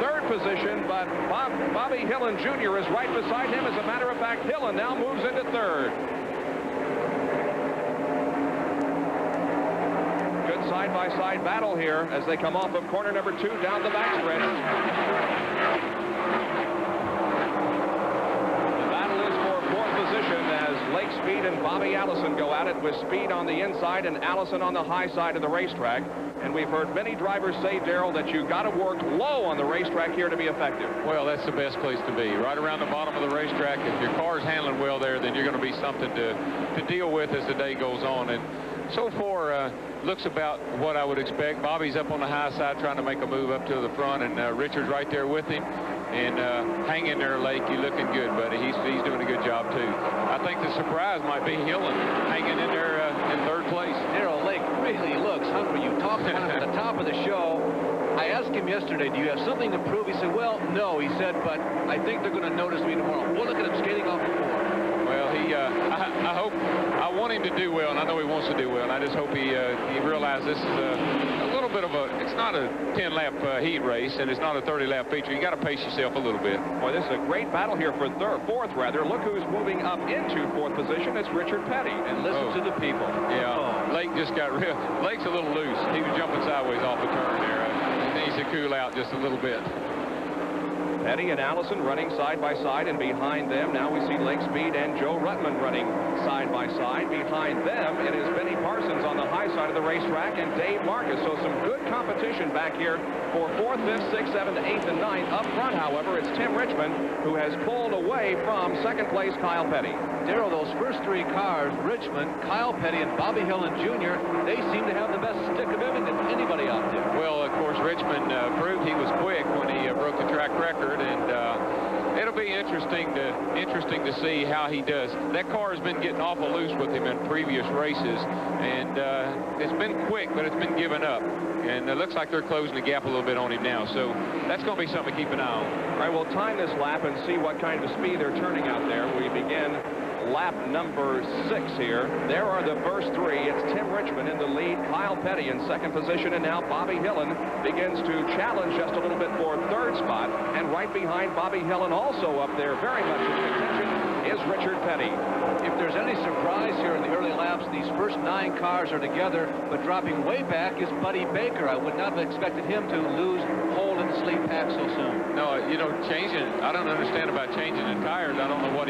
3rd position, but Bobby Hillen Jr. is right beside him. As a matter of fact, Hillen now moves into 3rd. Good side-by-side battle here as they come off of corner number 2 down the backstretch. The battle is for 4th position as Lake Speed and Bobby Allison go at it, with Speed on the inside and Allison on the high side of the racetrack. And we've heard many drivers say, Darrell, that you've got to work low on the racetrack here to be effective. Well, that's the best place to be, right around the bottom of the racetrack. If your car's handling well there, then you're going to be something to deal with as the day goes on. And so far, looks about what I would expect. Bobby's up on the high side trying to make a move up to the front, and Richard's right there with him. And hang in there, Lake. You're looking good, buddy. He's doing a good job, too. I think the surprise might be Hillen hanging in there in 3rd place. Darrell, Lake really looks hungry. You talked to him at the top of the show. I asked him yesterday, do you have something to prove? He said, well, no. He said, but I think they're going to notice me tomorrow. We'll look at him skating off the floor. Well, I want him to do well, and I know he wants to do well, and I just hope he realizes this is a little bit of it's not a 10-lap heat race, and it's not a 30-lap feature. You got to pace yourself a little bit. Boy, this is a great battle here for fourth, rather. Look who's moving up into fourth position. It's Richard Petty. And listen to the people. Yeah, Lake just got real. Lake's a little loose. He was jumping sideways off the turn there. He needs to cool out just a little bit. Petty and Allison running side by side, and behind them now we see Lake Speed and Joe Ruttman running side by side. Behind them it is Benny Parsons on the high side of the racetrack and Dave Marcus. So some good competition back here for 4th, 5th, 6th, 7th, 8th, and 9th. Up front, however, it's Tim Richmond who has pulled away from second place Kyle Petty. Darrell, those first three cars, Richmond, Kyle Petty, and Bobby Hillin Jr., they seem to have the best stick of everything than anybody out there. Well, of course, Richmond proved he was quick when he broke the track record, and it'll be interesting to see how he does. That car has been getting awful loose with him in previous races, and it's been quick, but it's been given up. And it looks like they're closing the gap a little bit on him now. So that's going to be something to keep an eye on. All right, we'll time this lap and see what kind of speed they're turning out there. We begin lap number 6 here. There are the first three. It's Tim Richmond in the lead, Kyle Petty in second position, and now Bobby Hillin begins to challenge just a little bit for third spot. And right behind Bobby Hillin, also up there very much in contention, is Richard Petty. If there's any surprise here in the early laps, these first 9 cars are together, but dropping way back is Buddy Baker. I would not have expected him to lose hold in the sleep pack so soon. No, you know, I don't understand about changing the tires. I don't know what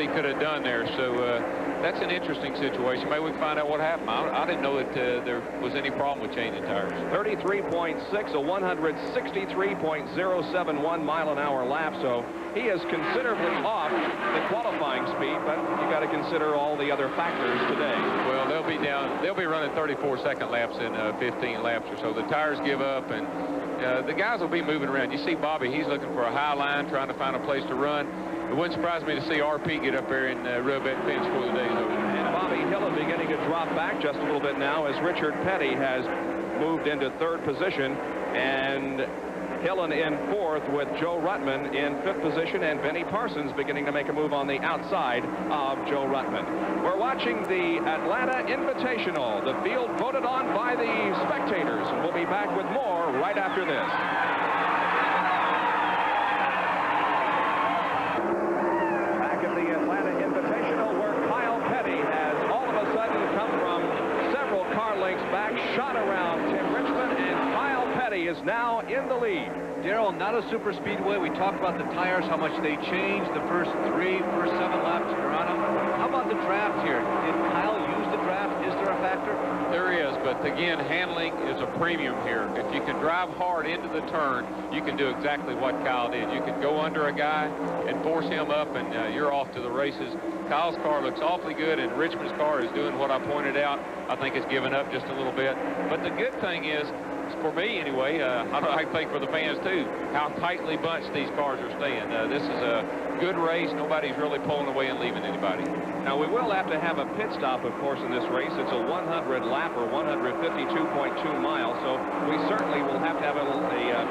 he could have done there. So that's an interesting situation. Maybe we can find out what happened. I didn't know that there was any problem with changing tires. 33.6, a 163.071 mile-an-hour lap. So he is considerably off the qualifying speed, but you got to consider all the other factors today. Well, they'll be running 34-second laps in 15 laps or so. The tires give up, and the guys will be moving around. You see Bobby, he's looking for a high line, trying to find a place to run. It wouldn't surprise me to see RP get up there and rub that fence before the day's over. And Bobby Hillin beginning to drop back just a little bit now as Richard Petty has moved into third position, and Hillin in fourth with Joe Ruttman in fifth position, and Benny Parsons beginning to make a move on the outside of Joe Ruttman. We're watching the Atlanta Invitational, the field voted on by the spectators, and we'll be back with more right after this. Back at the Atlanta Invitational, where Kyle Petty has all of a sudden come from several car lengths back, shot around Tim Richmond, and Kyle Petty is now in the lead. Darrell, not a super speedway. We talked about the tires, how much they changed the first 7 laps you're on them. How about the draft here? Did Kyle use the draft? Is there a factor? There is, but again, handling is a premium here. If you can drive hard into the turn, you can do exactly what Kyle did. You can go under a guy and force him up, and you're off to the races. Kyle's car looks awfully good, and Richmond's car is doing what I pointed out. I think it's given up just a little bit. But the good thing is, for me anyway, I think for the fans too, how tightly bunched these cars are staying. This is a good race. Nobody's really pulling away and leaving anybody. Now, we will have to have a pit stop, of course, in this race. It's a 100 lap or 152.2 miles, so we certainly will have to have a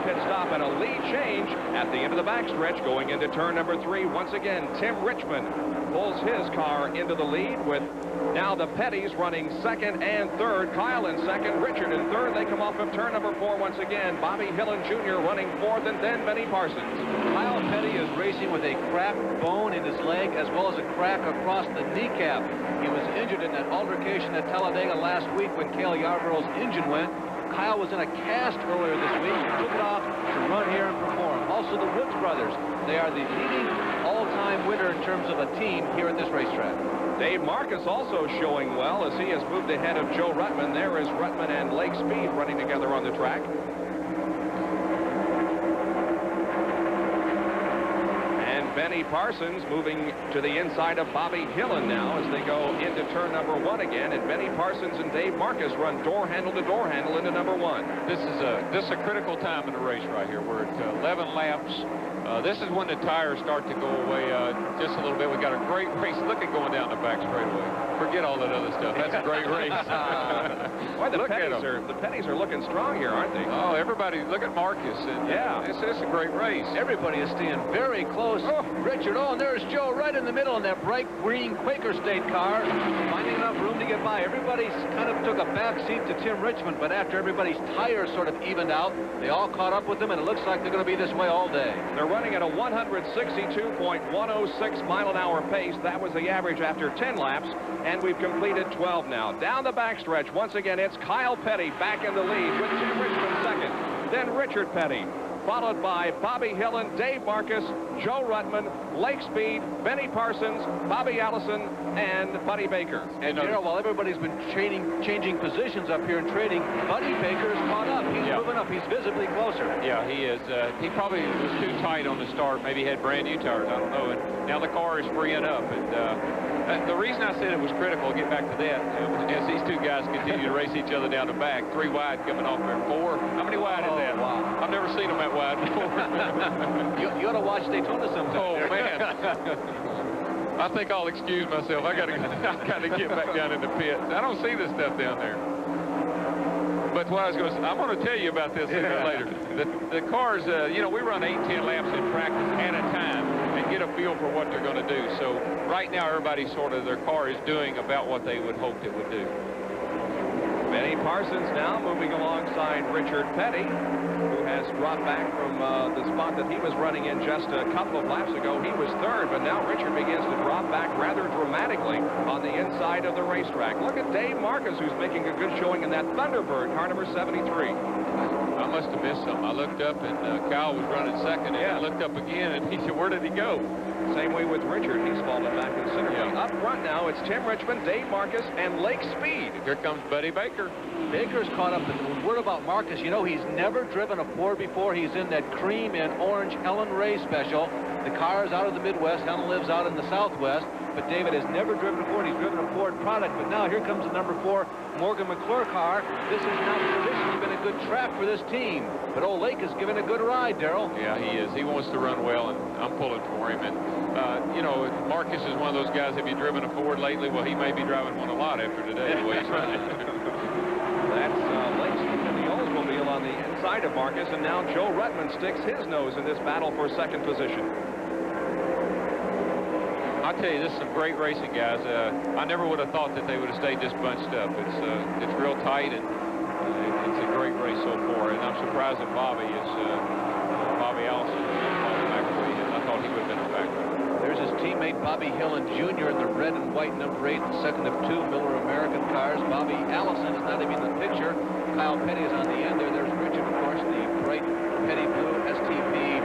pit stop and a lead change at the end of the backstretch going into turn number 3. Once again, Tim Richmond pulls his car into the lead with now the Pettys running second and third. Kyle in second, Richard in third. They come off of turn number 4 once again. Bobby Hillin Jr. running fourth, and then Benny Parsons. Kyle Petty is racing with a cracked bone in his leg as well as a crack across the kneecap. He was injured in that altercation at Talladega last week when Cale Yarborough's engine went. Kyle was in a cast earlier this week. He took it off to run here and perform. Also, the Woods brothers. They are the leading all-time winner in terms of a team here at this racetrack. Dave Marcus also showing well as he has moved ahead of Joe Ruttman. There is Ruttman and Lake Speed running together on the track. And Benny Parsons moving to the inside of Bobby Hillin now as they go into turn number 1 again. And Benny Parsons and Dave Marcus run door handle to door handle into number 1. This is a critical time in the race right here. We're at 11 laps. This is when the tires start to go away just a little bit. We got a great race. Look at going down the back straightaway. Forget all that other stuff. That's a great race. Boy, the pennies are looking strong here, aren't they? Oh, everybody, look at Marcus. And, yeah. It's a great race. Everybody is staying very close. Oh. Richard, and there's Joe right in the middle in that bright green Quaker State car, finding enough room to get by. Everybody kind of took a back seat to Tim Richmond, but after everybody's tires sort of evened out, they all caught up with them, and it looks like they're going to be this way all day. They're running at a 162.106 mile-an-hour pace. That was the average after 10 laps, and we've completed 12 now. Down the backstretch, once again, it's Kyle Petty back in the lead with Tim Richmond second. Then Richard Petty, followed by Bobby Hillen, Dave Marcus, Joe Ruttman, Lake Speed, Benny Parsons, Bobby Allison, and Buddy Baker. And Darrell, while everybody's been changing positions up here and trading, Buddy Baker is caught up. He's moving up. He's visibly closer. Yeah, he is. He probably was too tight on the start. Maybe he had brand new tires. I don't know. And now the car is freeing up. And the reason I said it was critical, get back to that, as these two guys continue to race each other down the back. 3 wide coming off there. 4. How many wide is that? Wow. I've never seen them that wide before. you ought to watch Daytona sometime. Oh, man. I think I'll excuse myself. I gotta get back down in the pits. I don't see this stuff down there. But what I was going to say, I'm going to tell you about this a bit later. The cars, you know, we run 8-10 laps in practice at a time and get a feel for what they're going to do. So right now, everybody sort of, their car is doing about what they would hope it would do. Benny Parsons now moving alongside Richard Petty, who has dropped back from the spot that he was running in just a couple of laps ago. He was third, but now Richard begins to drop back rather dramatically on the inside of the racetrack. Look at Dave Marcus, who's making a good showing in that Thunderbird, car number 73. I must have missed something. I looked up, and Kyle was running second, and I looked up again, and he said, where did he go? Same way with Richard. He's fallen back considerably. Yeah. Up front now, it's Tim Richmond, Dave Marcus, and Lake Speed. Here comes Buddy Baker. Baker's caught up. And word about Marcus, you know, he's never driven a Ford before. He's in that cream and orange Helen Ray special. The car is out of the Midwest. Helen lives out in the Southwest. But David has never driven a Ford. He's driven a Ford product. But now here comes the number 4 Morgan McClure car. This has not traditionally been a good trap for this team. But old Lake is giving a good ride, Darrell. Yeah, he is. He wants to run well, and I'm pulling for him. And, you know, Marcus is one of those guys, have you driven a Ford lately? Well, he may be driving one a lot after today. The way he's running. That's Lake Speed in the Oldsmobile on the inside of Marcus. And now Joe Ruttman sticks his nose in this battle for second position. I tell you, this is some great racing, guys. I never would have thought that they would have stayed this bunched up. It's real tight, and it's a great race so far. And I'm surprised that Bobby Allison falling back the way he is. I thought he would have been a factor. There's his teammate Bobby Hillen Jr. in the red and white number 8, the second of 2 Miller American cars. Bobby Allison is not even in the picture. Kyle Petty is on the end there. There's Richard, of course, the bright Petty blue STP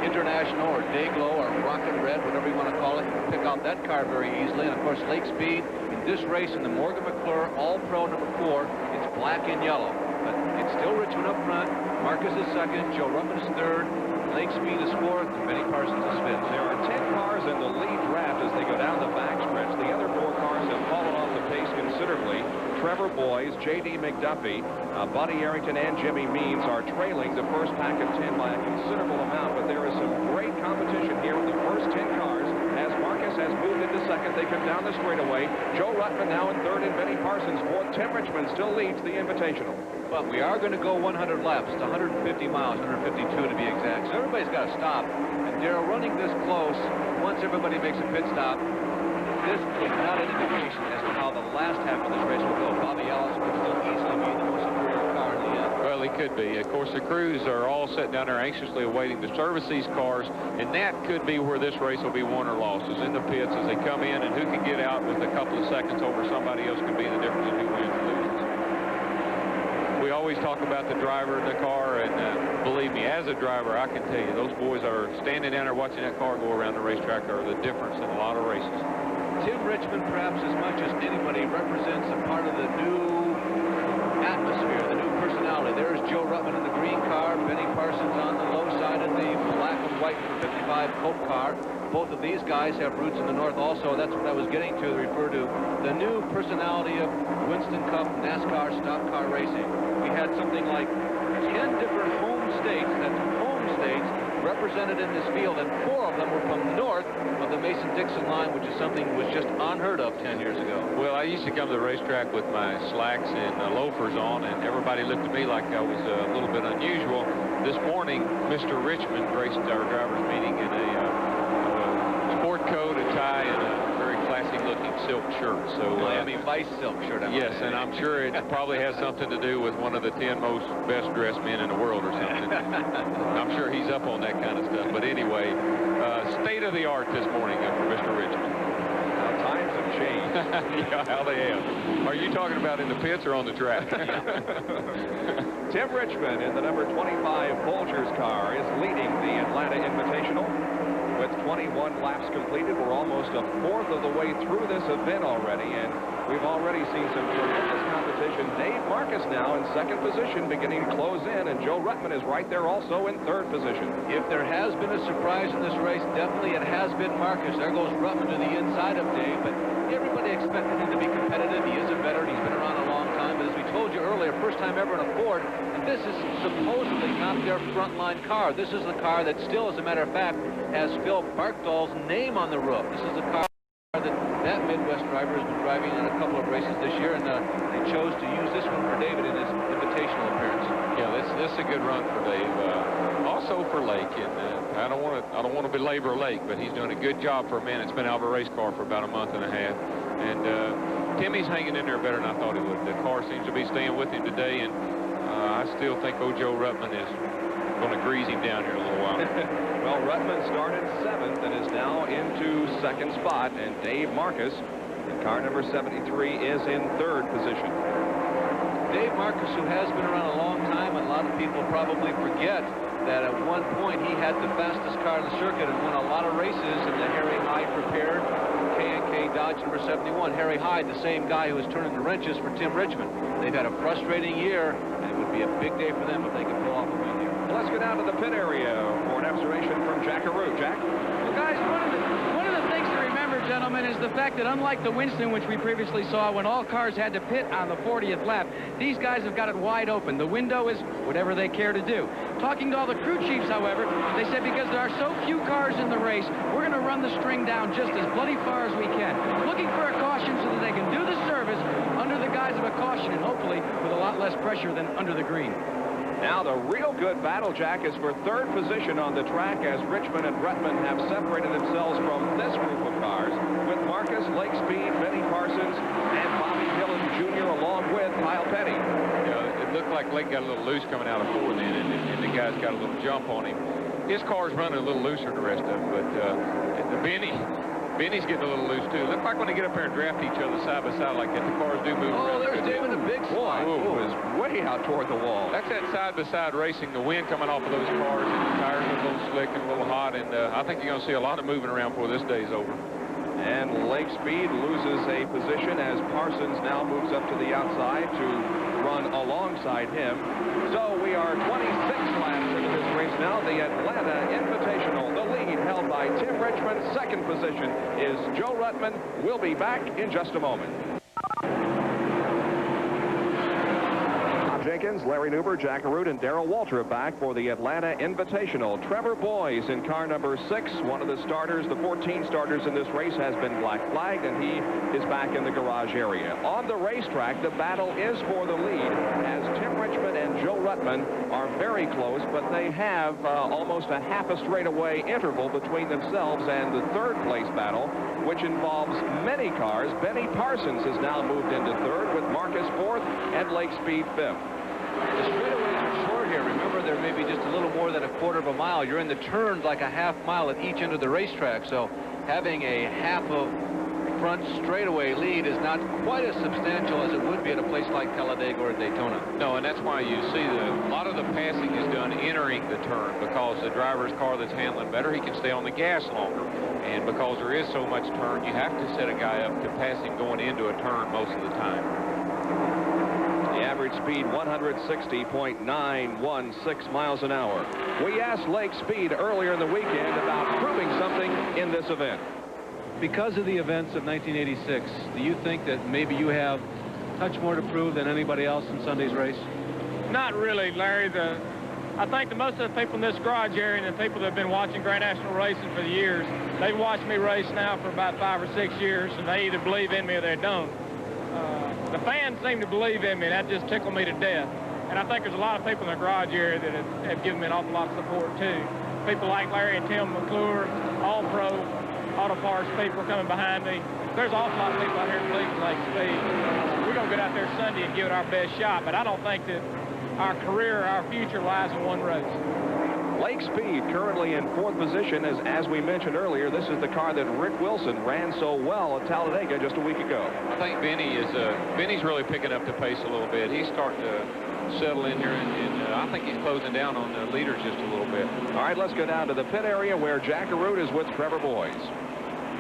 International or Dayglow or Rocket Red, whatever you want to call it. You can pick out that car very easily. And of course, Lake Speed in this race in the Morgan McClure All-Pro number 4, it's black and yellow. But it's still Richmond up front. Marcus is second. Joe Ruttman is third. Lake Speed is 4th. And Benny Parsons is 5th. There are 10 cars in the lead draft as they go down the backstretch. The other 4 cars have fallen off the pace considerably. Trevor Boyes, J.D. McDuffie, Buddy Arrington, and Jimmy Means are trailing the first pack of 10 by a considerable amount, but there is some great competition here with the first 10 cars. As Marcus has moved into second, they come down the straightaway. Joe Ruttman now in third, and Benny Parsons fourth. Tim Richmond still leads the Invitational. But we are going to go 100 laps. It's 150 miles, 152 to be exact. So everybody's got to stop. And Darrell, running this close, once everybody makes a pit stop, this is not an indication as to how the last half of this race will go. Bobby Allison could still easily be the most superior car in the end. Well, he could be. Of course, the crews are all sitting down there anxiously awaiting to service these cars, and that could be where this race will be won or lost, is in the pits as they come in, and who can get out with a couple of seconds over somebody else can be the difference in who wins and loses. We always talk about the driver in the car, and believe me, as a driver, I can tell you, those boys are standing down there watching that car go around the racetrack are the difference in a lot of races. Tim Richmond, perhaps as much as anybody, represents a part of the new atmosphere, the new personality. There's Joe Ruttman in the green car, Benny Parsons on the low side of the black and white 55 Cope car. Both of these guys have roots in the north also. That's what I was getting to refer to the new personality of Winston Cup NASCAR stock car racing. We had something like 10 different home states, that's home states represented in this field, and 4 of them were from north of the Mason-Dixon line, which is something that was just unheard of 10 years ago. Well, I used to come to the racetrack with my slacks and loafers on, and everybody looked at me like I was a little bit unusual. This morning, Mr. Richmond graced our drivers' meeting in a sport coat, a tie, and a very classy-looking silk shirt. So, Miami Vice silk shirt. Yes, and I'm sure it probably has something to do with one of the 10 most best-dressed men in the world or something. I'm sure he's up on that kind of stuff. But anyway, state of the art this morning for Mr. Richmond. Times have changed. Yeah, how they have. Are you talking about in the pits or on the track? Tim Richmond in the number 25 Folgers car is leading the Atlanta Invitational. With 21 laps completed, we're almost a fourth of the way through this event already, and we've already seen some tremendous competition. Dave Marcus now in second position, beginning to close in, and Joe Ruttman is right there also in third position. If there has been a surprise in this race, definitely it has been Marcus. There goes Ruttman to the inside of Dave, but everybody expected him to be competitive. He is a veteran. He's been around a long time, but as we told you earlier, first time ever in a Ford, and this is supposedly not their frontline car. This is the car that still, as a matter of fact, has Phil Barkdahl's name on the roof. This is the car that Midwest driver has been driving in a couple of races this year, and they chose to use this one for David in his invitational appearance. Yeah, this is a good run for Dave. Also for Lake, and I don't want to belabor Lake, but he's doing a good job for a man that's been out of a race car for about a month and a half. And Timmy's hanging in there better than I thought he would. The car seems to be staying with him today, and I still think Joe Ruttman is going to grease him down here a little while. Well, Ruttman started 7th and is now into second spot, and Dave Marcus in car number 73 is in third position. Dave Marcus, who has been around a long time, and a lot of people probably forget that at one point he had the fastest car in the circuit and won a lot of races in the Harry Hyde prepared K&K Dodge number 71. Harry Hyde, the same guy who was turning the wrenches for Tim Richmond. They've had a frustrating year, and it would be a big day for them if they could pull off a win here. Well, let's go down to the pit area for an observation from Jackaroo. Jack? Well, guys, one of the things to remember, gentlemen, is the fact that unlike the Winston, which we previously saw when all cars had to pit on the 40th lap, these guys have got it wide open. The window is whatever they care to do. Talking to all the crew chiefs, however, they said because there are so few cars in the race, we're going to run the string down just as bloody far as we can. Looking for a caution so that they can do the service under the guise of a caution and hopefully with a lot less pressure than under the green. Now the real good battle, Jack, is for third position on the track as Richmond and Ruttman have separated themselves from this group of cars with Marcus, Lake Speed, Benny Parsons, and Bobby Dillon Jr. along with Kyle Petty. It looked like Lake got a little loose coming out of 4 then, and the guy's got a little jump on him. His car's running a little looser than the rest of them, but Benny's getting a little loose too. Looks like when they get up here and draft each other side by side like that, the cars do move around. Oh, there's David, a big slide. Whoa, is way out toward the wall. That's that side-by-side racing, the wind coming off of those cars, and the tires are a little slick and a little hot, and I think you're going to see a lot of moving around before this day's over. And Lake Speed loses a position as Parsons now moves up to the outside to run alongside him. So we are 26 laps into this race now. The Atlanta Invitational, the lead held by Tim Richmond. Second position is Joe Ruttman. We'll be back in just a moment. Jenkins, Larry Newber, Jack Arute, and Darrell Walter back for the Atlanta Invitational. Trevor Boyes in car number 6, one of the starters, the 14 starters in this race, has been black flagged, and he is back in the garage area. On the racetrack, the battle is for the lead as Tim Richmond and Joe Ruttman are very close, but they have almost a half a straightaway interval between themselves and the third place battle, which involves many cars. Benny Parsons has now moved into third with Marcus fourth and Lake Speed fifth. The straightaways are short here. Remember, there may be just a little more than a quarter of a mile. You're in the turns like a half mile at each end of the racetrack, so having a half of front straightaway lead is not quite as substantial as it would be at a place like Talladega or Daytona. No, and that's why you see a lot of the passing is done entering the turn, because the driver's car that's handling better, he can stay on the gas longer. And because there is so much turn, you have to set a guy up to pass him going into a turn most of the time. The average speed 160.916 miles an hour. We asked Lake Speed earlier in the weekend about proving something in this event. Because of the events of 1986, do you think that maybe you have a touch more to prove than anybody else in Sunday's race? Not really, Larry. I think that most of the people in this garage area and the people that have been watching Grand National racing for the years, they've watched me race now for about 5 or 6 years, and they either believe in me or they don't. The fans seem to believe in me, and that just tickled me to death. And I think there's a lot of people in the garage area that have given me an awful lot of support, too. People like Larry and Tim McClure, all-pro auto parts people coming behind me. There's an awful lot of people out here that believe in Lake Speed. We're going to get out there Sunday and give it our best shot, but I don't think that our career, our future lies in one race. Lake Speed currently in 4th position. As we mentioned earlier, this is the car that Rick Wilson ran so well at Talladega just a week ago. I think Benny's really picking up the pace a little bit. He's starting to settle in here, and I think he's closing down on the leaders just a little bit. All right, let's go down to the pit area where Jack Arute is with Trevor Boys.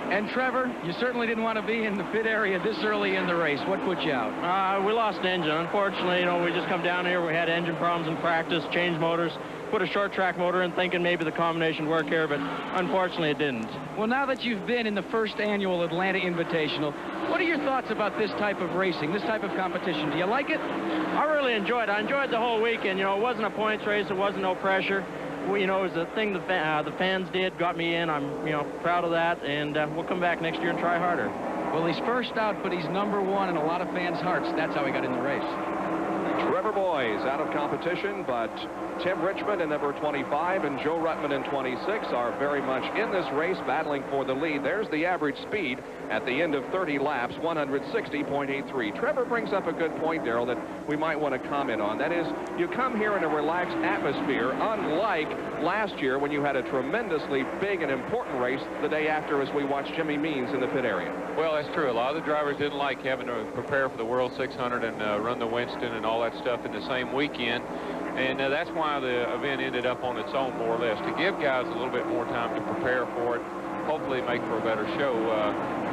And Trevor, you certainly didn't want to be in the pit area this early in the race. What put you out? We lost engine. Unfortunately, we just come down here. We had engine problems in practice, changed motors, put a short track motor in thinking maybe the combination would work here, but unfortunately it didn't. Well, now that you've been in the first annual Atlanta Invitational, what are your thoughts about this type of racing, this type of competition? Do you like it? I really enjoyed it. I enjoyed the whole weekend. It wasn't a points race. There wasn't no pressure. It was a thing the fans did, got me in. I'm, proud of that, and we'll come back next year and try harder. Well, he's first out, but he's #1 in a lot of fans' hearts. That's how he got in the race. Trevor Boys out of competition, but Tim Richmond in number 25 and Joe Ruttman in 26 are very much in this race, battling for the lead. There's the average speed at the end of 30 laps, 160.83. Trevor brings up a good point, Darrell, that we might want to comment on. That is, you come here in a relaxed atmosphere, unlike last year when you had a tremendously big and important race the day after as we watched Jimmy Means in the pit area. Well, that's true. A lot of the drivers didn't like having to prepare for the World 600 and run the Winston and all that stuff in the same weekend. And that's why the event ended up on its own, more or less, to give guys a little bit more time to prepare for it, hopefully make for a better show.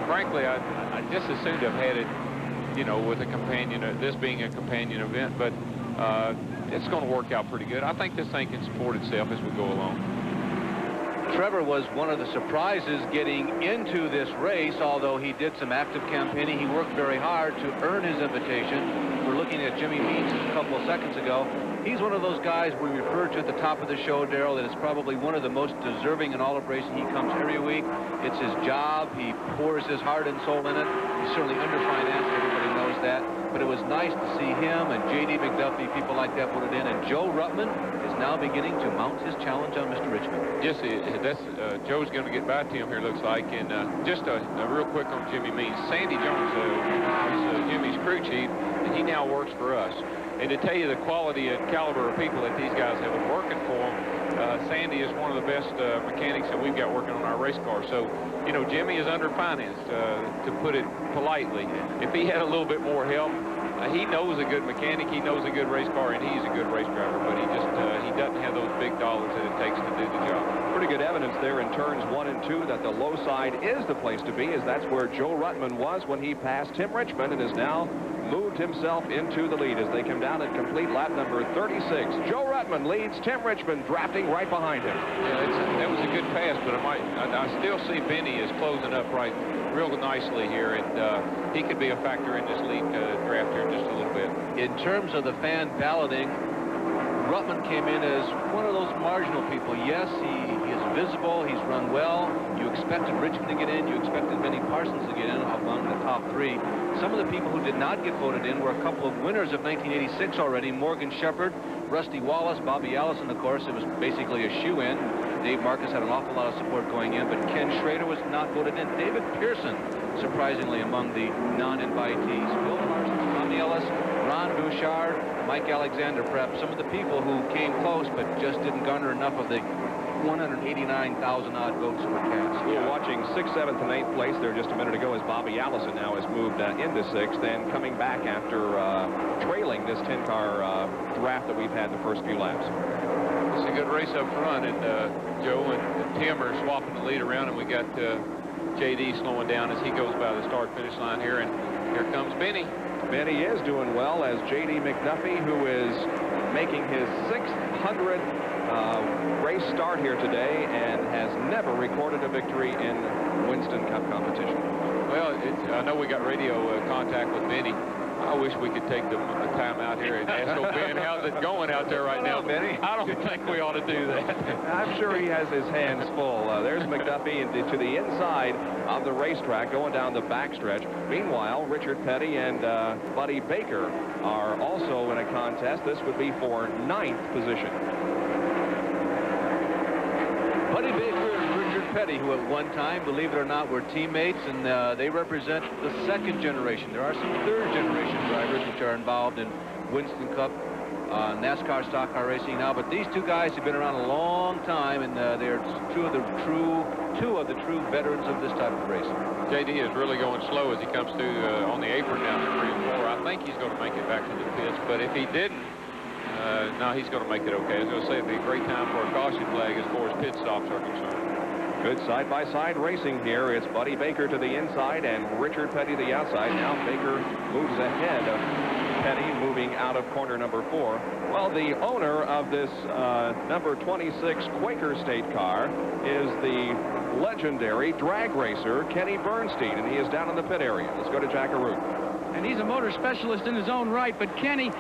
Frankly, I just assumed have had it, with a companion, this being a companion event, but it's going to work out pretty good. I think this thing can support itself as we go along. Trevor was one of the surprises getting into this race, although he did some active campaigning. He worked very hard to earn his invitation. We're looking at Jimmy Means a couple of seconds ago. He's one of those guys we referred to at the top of the show, Darrell, that is probably one of the most deserving in all of racing. He comes every week. It's his job. He pours his heart and soul in it. He's certainly underfinanced. Everybody knows that. But it was nice to see him and J.D. McDuffie, people like that, put it in. And Joe Ruttman is now beginning to mount his challenge on Mr. Richmond. Yes, Joe's going to get by Tim here, looks like. And just a real quick on Jimmy Means. Sandy Jones is Jimmy's crew chief, and he now works for us. And to tell you the quality and caliber of people that these guys have been working for them, Sandy is one of the best mechanics that we've got working on our race car. So, Jimmy is underfinanced, to put it politely. If he had a little bit more help, he knows a good mechanic, he knows a good race car, and he's a good race driver, but he just he doesn't have those big dollars that it takes to do the job. Pretty good evidence there in turns 1 and 2 that the low side is the place to be, as that's where Joe Ruttman was when he passed Tim Richmond and is now moved himself into the lead as they come down and complete lap number 36. Joe Ruttman leads, Tim Richmond drafting right behind him. Yeah, that was a good pass, but I still see Benny is closing up real nicely here, and he could be a factor in this lead draft here just a little bit. In terms of the fan balloting, Ruttman came in as one of those marginal people. Yes, he is visible, he's run well. You expected Richmond to get in, you expected Benny Parsons to get in among the top 3. Some of the people who did not get voted in were a couple of winners of 1986 already. Morgan Shepherd, Rusty Wallace, Bobby Allison, of course. It was basically a shoe-in. Dave Marcus had an awful lot of support going in, but Ken Schrader was not voted in. David Pearson, surprisingly, among the non-invitees. Bill Parsons, Tommy Ellis, Ron Bouchard, Mike Alexander, perhaps some of the people who came close but just didn't garner enough of the 189,000 odd votes that were cast. We were watching 6th, 7th, and 8th place there just a minute ago as Bobby Allison now has moved into 6th and coming back after trailing this 10-car draft that we've had the first few laps. It's a good race up front, and Joe and Tim are swapping the lead around, and we got J.D. slowing down as he goes by the start-finish line here, and here comes Benny. Benny is doing well as J.D. McDuffie, who is making his 600th race start here today and has never recorded a victory in Winston Cup competition. Well, I know we got radio contact with Benny, I wish we could take the time out here and ask old Ben how's it going out there right now. Benny. I don't think we ought to do that. I'm sure he has his hands full. There's McDuffie to the inside of the racetrack going down the backstretch. Meanwhile, Richard Petty and Buddy Baker are also in a contest. This would be for 9th position. Buddy Baker and Richard Petty, who at one time, believe it or not, were teammates, and they represent the 2nd generation. There are some 3rd generation drivers which are involved in Winston Cup, NASCAR stock car racing now, but these 2 guys have been around a long time, and they're two of the true veterans of this type of racing. JD is really going slow as he comes through on the apron down to 3 and 4. I think he's going to make it back to the pits, but if he didn't, no, he's going to make it okay. I was going to say it'd be a great time for a caution flag as far as pit stops are concerned. Good side-by-side racing here. It's Buddy Baker to the inside and Richard Petty to the outside. Now Baker moves ahead of Petty, moving out of corner number 4. Well, the owner of this number 26 Quaker State car is the legendary drag racer Kenny Bernstein, and he is down in the pit area. Let's go to Jack Arute. And he's a motor specialist in his own right, but Kenny,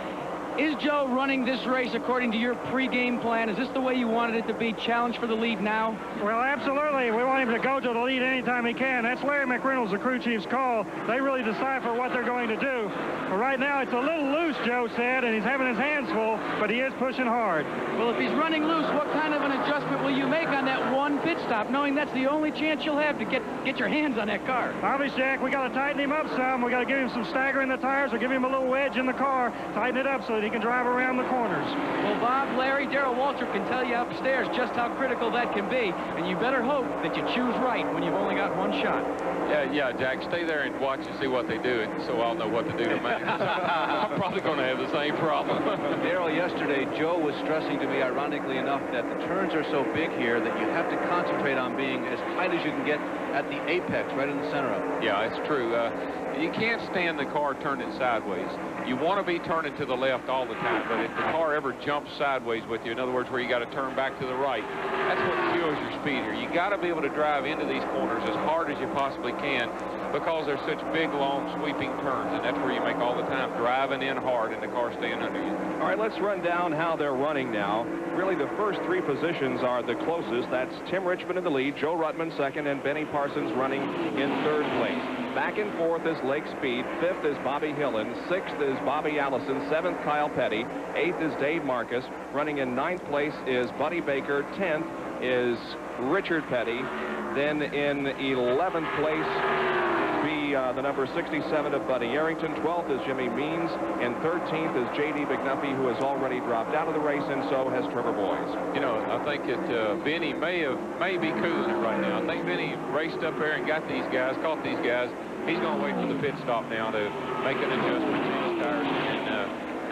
is Joe running this race according to your pre-game plan? Is this the way you wanted it to be? Challenge for the lead now? Well, absolutely. We want him to go to the lead anytime he can. That's Larry McReynolds, the crew chief's call. They really decipher what they're going to do. But right now, it's a little loose, Joe said, and he's having his hands full, but he is pushing hard. Well, if he's running loose, what kind of an adjustment will you make on that one pit stop, knowing that's the only chance you'll have to get your hands on that car? Obviously, Jack, we got to tighten him up some. We got to give him some stagger in the tires or give him a little wedge in the car, tighten it up so that he can drive around the corners. Well, Bob, Larry, Darrell Waltrip can tell you upstairs just how critical that can be, and you better hope that you choose right when you've only got one shot. Yeah, Jack, stay there and watch and see what they do, and so I'll know what to do to Matt. I'm probably going to have the same problem. Darrell, yesterday, Joe was stressing to me, ironically enough, that the turns are so big here that you have to concentrate on being as tight as you can get at the apex, right in the center of it. Yeah, it's true. You can't stand the car turning sideways. You want to be turning to the left all the time, but if the car ever jumps sideways with you, in other words, where you got to turn back to the right, that's what kills your speed here. You got to be able to drive into these corners as hard as you possibly can because they're such big, long, sweeping turns, and that's where you make all the time, driving in hard and the car staying under you. All right, let's run down how they're running now. Really, the first 3 positions are the closest. That's Tim Richmond in the lead, Joe Ruttman second, and Benny Parsons running in 3rd place. Back and 4th is Lake Speed. 5th is Bobby Hillen. 6th is Bobby Allison. 7th, Kyle Petty. 8th is Dave Marcus. Running in 9th place is Buddy Baker. 10th is Richard Petty. Then in 11th place be the number 67 of Buddy Arrington. 12th is Jimmy Means. And 13th is J.D. McNuffie, who has already dropped out of the race, and so has Trevor Boyes. You know, I think that Benny may be cooling it right now. I think Benny raced up there and got these guys, caught these guys. He's going to wait for the pit stop now to make an adjustment to his tires and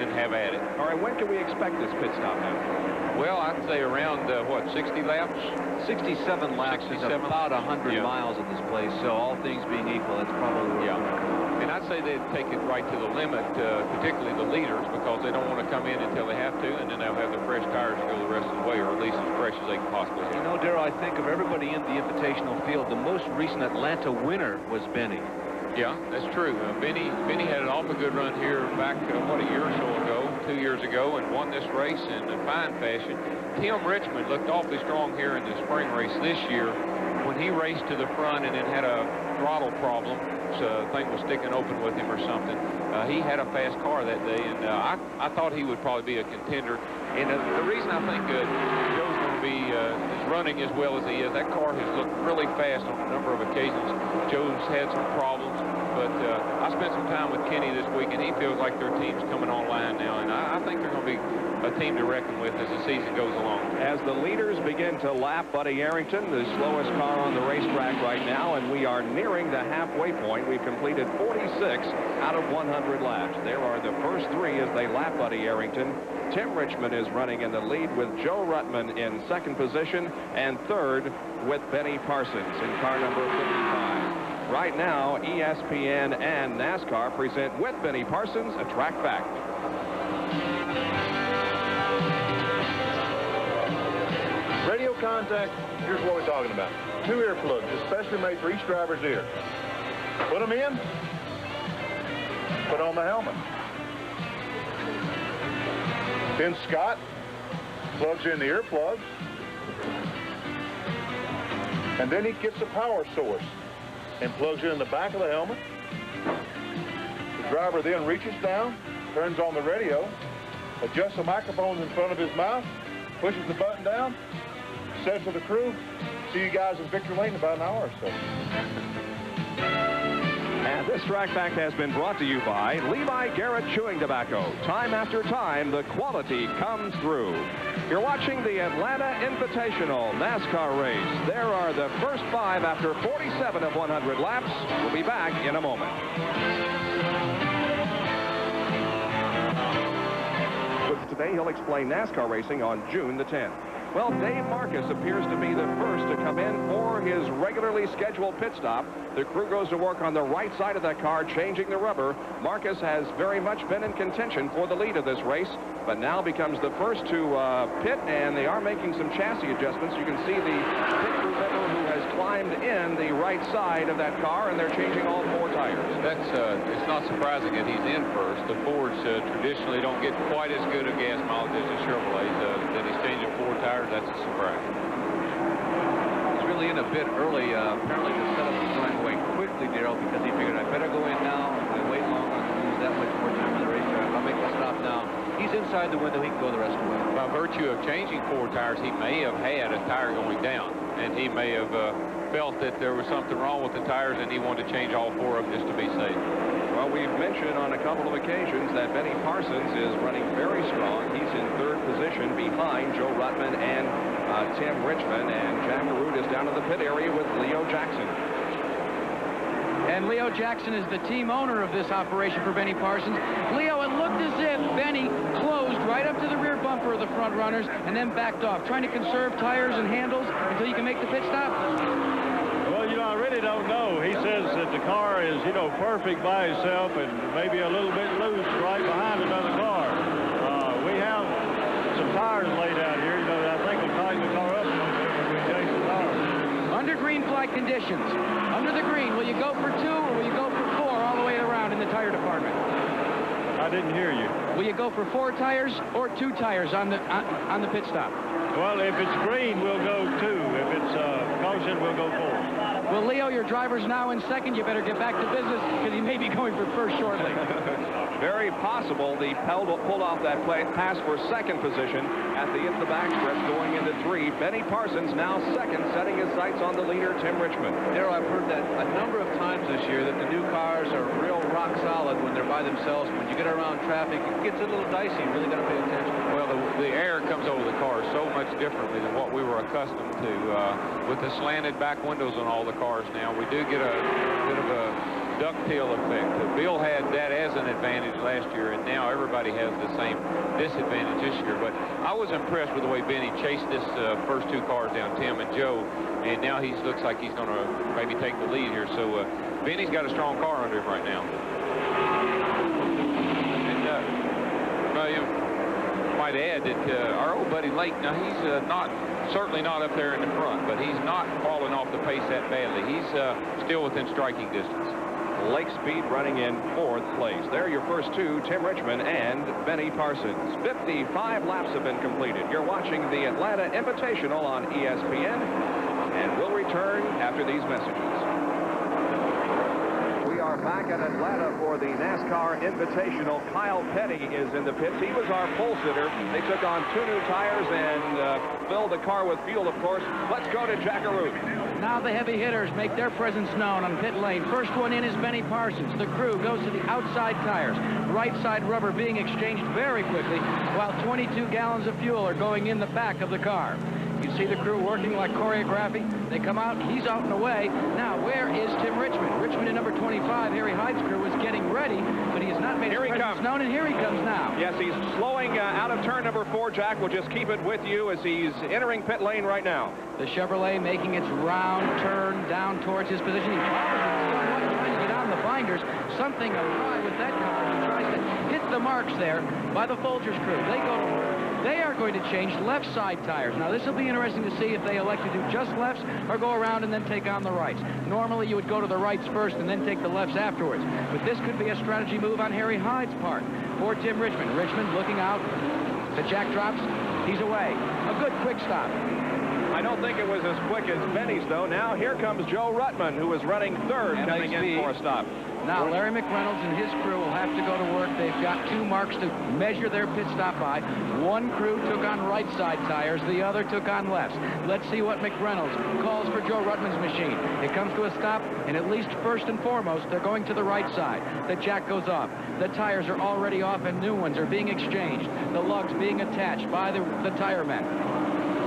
then have at it. All right, when can we expect this pit stop now? Well, I'd say around, what, 60 laps? 67 laps is about 100 miles at this place, so all things being equal, that's probably And I'd say they'd take it right to the limit, particularly the leaders, because they don't want to come in until they have to, and then they'll have their fresh tires to go the rest of the way, or at least as fresh as they can possibly have. You know, Darrell, I think of everybody in the Invitational field, the most recent Atlanta winner was Benny. Yeah, that's true. Benny had an awful good run here back, what, a year or so ago, 2 years ago, and won this race in a fine fashion. Tim Richmond looked awfully strong here in the spring race this year when he raced to the front and then had a throttle problem. So thing was sticking open with him or something. He had a fast car that day, and I thought he would probably be a contender. And the reason I think Joe's going to be running as well as he is, that car has looked really fast on a number of occasions. Joe's had some problems, but I spent some time with Kenny this week, and he feels like their team's coming online now, and I think they're going to be a team to reckon with as the season goes along. As the leaders begin to lap Buddy Arrington, the slowest car on the racetrack right now, and we are nearing the halfway point. We've completed 46 out of 100 laps. There are the first 3 as they lap Buddy Arrington. Tim Richmond is running in the lead with Joe Ruttman in 2nd position, and 3rd with Benny Parsons in car number 55. Right now, ESPN and NASCAR present with Benny Parsons a track fact. Radio contact, here's what we're talking about. 2 earplugs, especially made for each driver's ear. Put them in, put on on the helmet. Then Scott plugs in the earplugs, and then he gets the power source and plugs it in the back of the helmet. The driver then reaches down, turns on the radio, adjusts the microphones in front of his mouth, pushes the button down, says to the crew, see you guys in Victory Lane in about an hour or so. And this track fact has been brought to you by Levi Garrett Chewing Tobacco. Time after time, the quality comes through. You're watching the Atlanta Invitational NASCAR race. There are the first 5 after 47 of 100 laps. We'll be back in a moment. Today, he'll explain NASCAR racing on June the 10th. Well, Dave Marcus appears to be the first to come in for his regularly scheduled pit stop. The crew goes to work on the right side of that car, changing the rubber. Marcus has very much been in contention for the lead of this race, but now becomes the first to pit, and they are making some chassis adjustments. You can see the pit crew member who has climbed in the right side of that car, and they're changing all 4 tires. That's it's not surprising that he's in first. The Fords traditionally don't get quite as good a gas mileage as the Chevrolets. That he's changing 4 tires, that's a surprise. He's really in a bit early. Apparently the setup is going away quickly, Darrell, because he figured I better go in now. If I wait long, I'm going to lose that much more time on the racetrack. If I make the stop now, he's inside the window. He can go the rest of the way. By virtue of changing 4 tires, he may have had a tire going down, and he may have felt that there was something wrong with the tires, and he wanted to change all 4 of them just to be safe. Well, we've mentioned on a couple of occasions that Benny Parsons is running very strong. He's in 3rd position behind Joe Ruttman and Tim Richmond, and Jack Arute is down in the pit area with Leo Jackson. And Leo Jackson is the team owner of this operation for Benny Parsons. Leo, it looked as if Benny closed right up to the rear bumper of the front runners and then backed off, trying to conserve tires and handles until you can make the pit stop. Well, you know, I really don't know. He says that the car is, you know, perfect by itself and maybe a little bit loose right behind another car. We have some tires laid out here, you know, that I think will tighten the car up a little bit when we change the tires. Under green flag conditions, under the green, will you go for 2 or will you go for 4 all the way around in the tire department? I didn't hear you. Will you go for 4 tires or 2 tires on the pit stop? Well, if it's green, we'll go 2. If it's caution, we'll go 4. Well, Leo, your driver's now in 2nd. You better get back to business because he may be going for 1st shortly. Very possible the Pell will pull off that pass for 2nd position at the end of the backstretch going into 3. Benny Parsons now 2nd, setting his sights on the leader, Tim Richmond. Darrell, I've heard that a number of times this year that the new cars are real rock solid when they're by themselves. When you get around traffic, it gets a little dicey. You really got to pay attention. Well, the air comes over the car so much differently than what we were accustomed to. With the slanted back windows on all the cars now, we do get a bit of a ducktail effect. Bill had that as an advantage last year, and now everybody has the same disadvantage this year. But I was impressed with the way Benny chased this first 2 cars down, Tim and Joe, and now he looks like he's going to maybe take the lead here. So Benny's got a strong car under him right now. And you might add that our old buddy Lake, now he's certainly not up there in the front, but he's not falling off the pace that badly. He's still within striking distance. Lake Speed running in 4th place. There are your first 2, Tim Richmond and Benny Parsons. 55 laps have been completed. You're watching the Atlanta Invitational on ESPN, and we'll return after these messages. We are back at Atlanta for the NASCAR Invitational. Kyle Petty is in the pits. He was our pole sitter. They took on 2 new tires and filled the car with fuel, of course. Let's go to Jack Arute. Now the heavy hitters make their presence known on pit lane. First one in is Benny Parsons. The crew goes to the outside tires. Right side rubber being exchanged very quickly, while 22 gallons of fuel are going in the back of the car. You see the crew working like choreography. They come out, he's out and away. Now, where is Tim Richmond? Richmond in number 25, Harry Hyde's crew, was getting ready, but he has not made his presence known, and here he comes now. Yes, he's slowing out of turn number 4, Jack. We'll just keep it with you as he's entering pit lane right now. The Chevrolet making its round turn down towards his position. He tries to get on the binders. Something awry with that car. He tries to hit the marks there by the Folgers crew. They go to work. They are going to change left side tires. Now, this will be interesting to see if they elect to do just lefts or go around and then take on the rights. Normally, you would go to the rights first and then take the lefts afterwards. But this could be a strategy move on Harry Hyde's part for Tim Richmond. Richmond looking out. The jack drops. He's away. A good quick stop. I don't think it was as quick as Benny's, though. Now here comes Joe Ruttman, who is running third, coming in for a stop. Now, Larry McReynolds and his crew will have to go to work. They've got 2 marks to measure their pit stop by. One crew took on right side tires. The other took on lefts. Let's see what McReynolds calls for Joe Ruttman's machine. It comes to a stop, and at least first and foremost, they're going to the right side. The jack goes off. The tires are already off, and new ones are being exchanged. The lugs being attached by the tire men.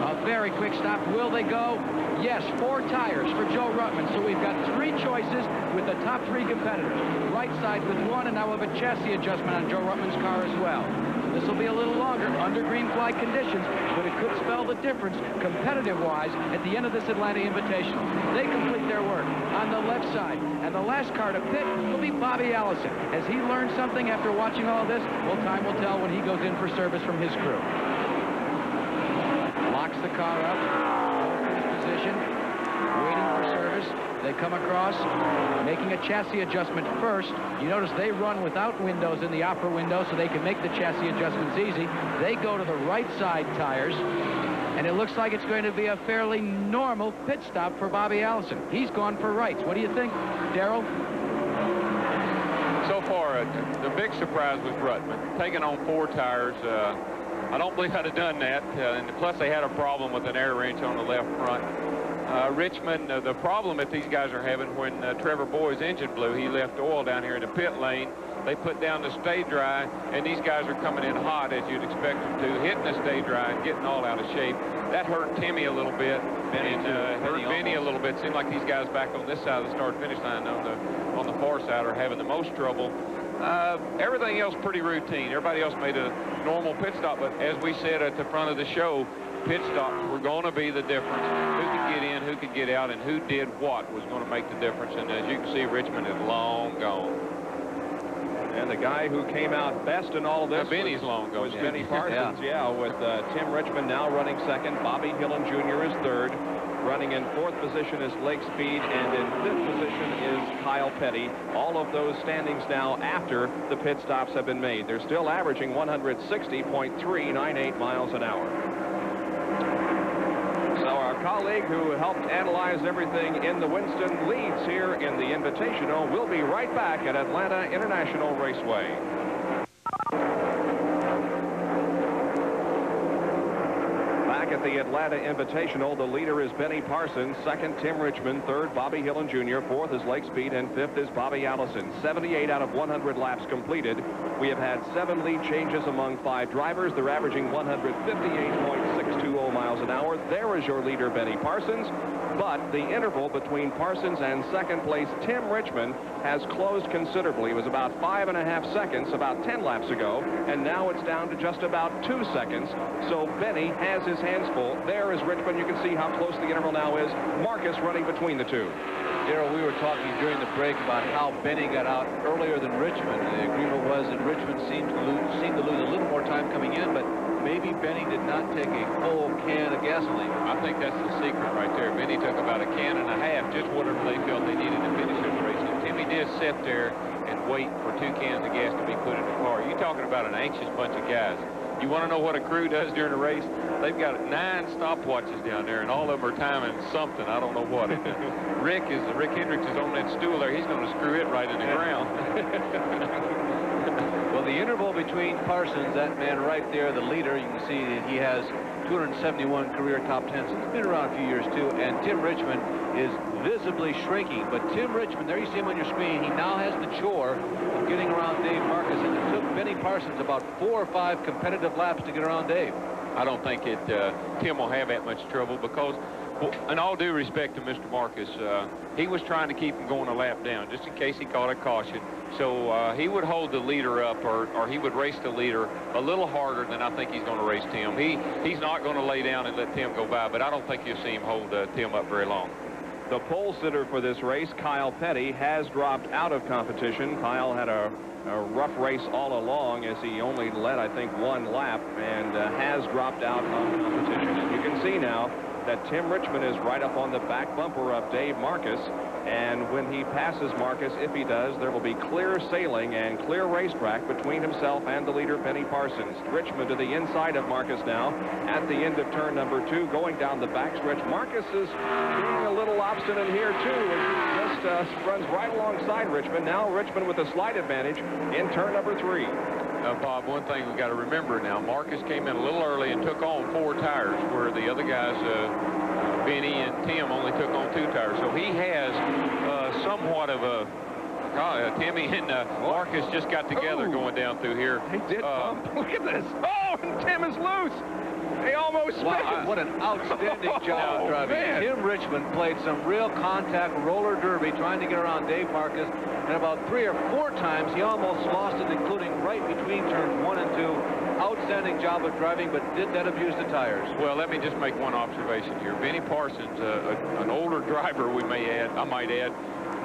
A very quick stop. Will they go? Yes, 4 tires for Joe Ruttman. So we've got 3 choices with the top 3 competitors. Right side with 1, and now we have a chassis adjustment on Joe Ruttman's car as well. This will be a little longer under green flag conditions, but it could spell the difference competitive-wise at the end of this Atlanta Invitational. They complete their work on the left side, and the last car to pit will be Bobby Allison. Has he learned something after watching all this? Well, time will tell when he goes in for service from his crew. Locks the car up, position, waiting for service. They come across, making a chassis adjustment first. You notice they run without windows in the upper window so they can make the chassis adjustments easy. They go to the right side tires, and it looks like it's going to be a fairly normal pit stop for Bobby Allison. He's gone for rights. What do you think, Darrell? So far, the big surprise was Ruttman, taking on 4 tires. I don't believe I'd have done that, and plus they had a problem with an air wrench on the left front. Richmond, the problem that these guys are having when Trevor Boyd's engine blew, he left oil down here in the pit lane. They put down the stay dry, and these guys are coming in hot, as you'd expect them to, hitting the stay dry and getting all out of shape. That hurt Timmy a little bit, and hurt Benny a little bit. Seemed like these guys back on this side of the start-finish line on the far side are having the most trouble. Everything else pretty routine. Everybody else made a normal pit stop, but as we said at the front of the show, pit stops were going to be the difference. Who could get in, who could get out, and who did what was going to make the difference. And as you can see, Richmond is long gone. And the guy who came out best in all of this Benny's long gone. Was Benny Parsons, with Tim Richmond now running second. Bobby Hillin Jr. is third. Running in 4th position is Lake Speed, and in 5th position is Kyle Petty. All of those standings now after the pit stops have been made. They're still averaging 160.398 miles an hour. So our colleague who helped analyze everything in the Winston leads here in the Invitational. We'll be right back at Atlanta International Raceway. At the Atlanta Invitational, the leader is Benny Parsons, second Tim Richmond, third Bobby Hillin Jr., 4th is Lake Speed, and 5th is Bobby Allison. 78 out of 100 laps completed. We have had 7 lead changes among 5 drivers. They're averaging 158.620 miles an hour. There is your leader, Benny Parsons. But the interval between Parsons and second place Tim Richmond has closed considerably. It was about 5.5 seconds about 10 laps ago, and now it's down to just about 2 seconds. So Benny has his hands full. There is Richmond. You can see how close the interval now is. Marcus running between the 2. Darrell, we were talking during the break about how Benny got out earlier than Richmond. The agreement was that Richmond seemed to lose a little more time coming in, but maybe Benny did not take a full can of gasoline. I think that's the secret right there. Benny took about a can and a half, just whatever they felt they needed to finish this race. And Timmy did sit there and wait for 2 cans of gas to be put in the car. You're talking about an anxious bunch of guys. You want to know what a crew does during a race? They've got 9 stopwatches down there, and all of them are timing something. I don't know what. Rick Hendricks is on that stool there. He's going to screw it right in the ground. Well, the interval between Parsons, that man right there, the leader, you can see that he has 271 career top 10s. He's been around a few years, too. And Tim Richmond is visibly shrinking. But Tim Richmond, there you see him on your screen, he now has the chore of getting around Dave Marcus. And it took Benny Parsons about 4 or 5 competitive laps to get around Dave. I don't think Tim will have that much trouble because, well, in all due respect to Mr. Marcus, he was trying to keep him going a lap down just in case he caught a caution. So he would hold the leader up, or he would race the leader a little harder than I think he's going to race Tim. He's not going to lay down and let Tim go by, but I don't think you'll see him hold Tim up very long. The pole sitter for this race, Kyle Petty, has dropped out of competition. Kyle had a rough race all along as he only led, I think, 1 lap and has dropped out of competition. And you can see now that Tim Richmond is right up on the back bumper of Dave Marcus. And when he passes Marcus, if he does, there will be clear sailing and clear racetrack between himself and the leader, Benny Parsons. Richmond to the inside of Marcus now at the end of turn number 2, going down the backstretch. Marcus is being a little obstinate here, too. It just runs right alongside Richmond. Now Richmond with a slight advantage in turn number 3. Bob, one thing we got to remember now, Marcus came in a little early and took on 4 tires, where the other guys, Benny and Tim, only took on 2 tires. So he has somewhat of a Timmy and Marcus just got together going down through here. He did bump. Look at this. Oh, and Tim is loose. He almost missed. What an outstanding job of driving. Man. Tim Richmond played some real contact roller derby trying to get around Dave Marcus, and about 3 or 4 times he almost lost it, including right between turns 1 and 2. Outstanding job of driving, but did that abuse the tires? Well, let me just make one observation here. Benny Parsons, an older driver, I might add,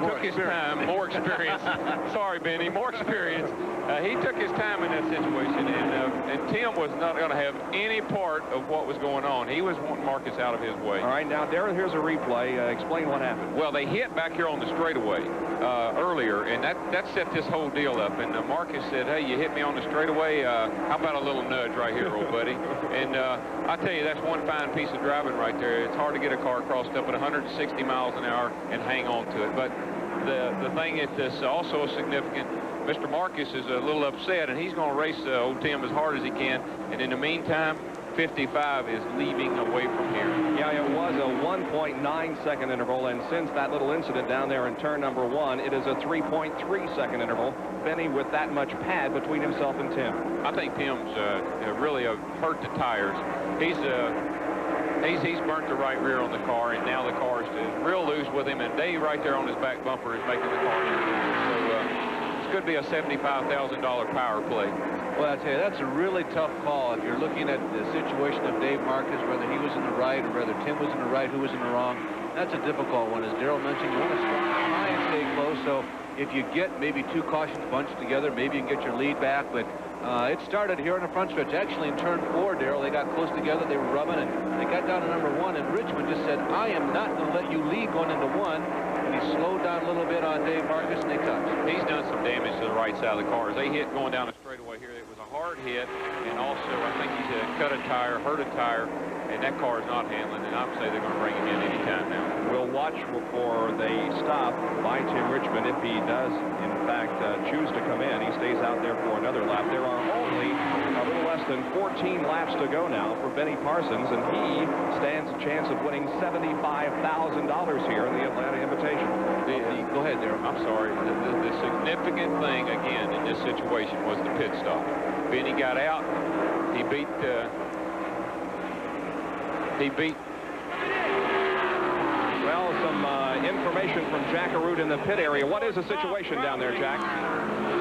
took his time, more experience. Sorry, Benny, more experience. He took his time in that situation, and Tim was not going to have any part of what was going on. He was wanting Marcus out of his way. All right, now, Darren, here's a replay. Explain what happened. Well, they hit back here on the straightaway earlier, and that set this whole deal up. And Marcus said, hey, you hit me on the straightaway. How about a little nudge right here, old buddy? And I tell you, that's one fine piece of driving right there. It's hard to get a car crossed up at 160 miles an hour and hang on to it. But the thing that's also significant, Mr. Marcus is a little upset, and he's going to race old Tim as hard as he can. And in the meantime, 55 is leaving away from here. Yeah, it was a 1.9-second interval, and since that little incident down there in turn number 1, it is a 3.3-second interval. Benny with that much pad between himself and Tim. I think Tim's really hurt the tires. He's burnt the right rear on the car, and now the car is real loose with him, and Dave right there on his back bumper is making the car in. So this could be a $75,000 power play. Well, I tell you, that's a really tough call. If you're looking at the situation of Dave Marcus, whether he was in the right or whether Tim was in the right, who was in the wrong, that's a difficult one. As Darrell mentioned, you want to try and stay close. So if you get maybe 2 cautions bunched together, maybe you can get your lead back. But it started here in the front stretch. Actually, in turn 4, Darrell, they got close together. They were rubbing, and they got down to number 1. And Richmond just said, I am not going to let you lead going into 1. And he slowed down a little bit on Dave Marcus, and they touched. He's done some damage to the right side of the car. As they hit going down the straightaway here, it was a hard hit, and also I think he's cut a tire, hurt a tire, and that car is not handling, and I'm saying they're going to bring him in any time now. We'll watch for the stop by Tim Richmond. If he does, in fact, choose to come in, he stays out there for another lap. There are only a little less than 14 laps to go now for Benny Parsons, and he stands a chance of winning $75,000 here in the Atlanta Invitation. Go ahead, Darrell. I'm sorry. The significant thing, again, in this situation was the pit stop. Benny got out. He beat... Well, some information from Jack Arute in the pit area. What is the situation down there, Jack?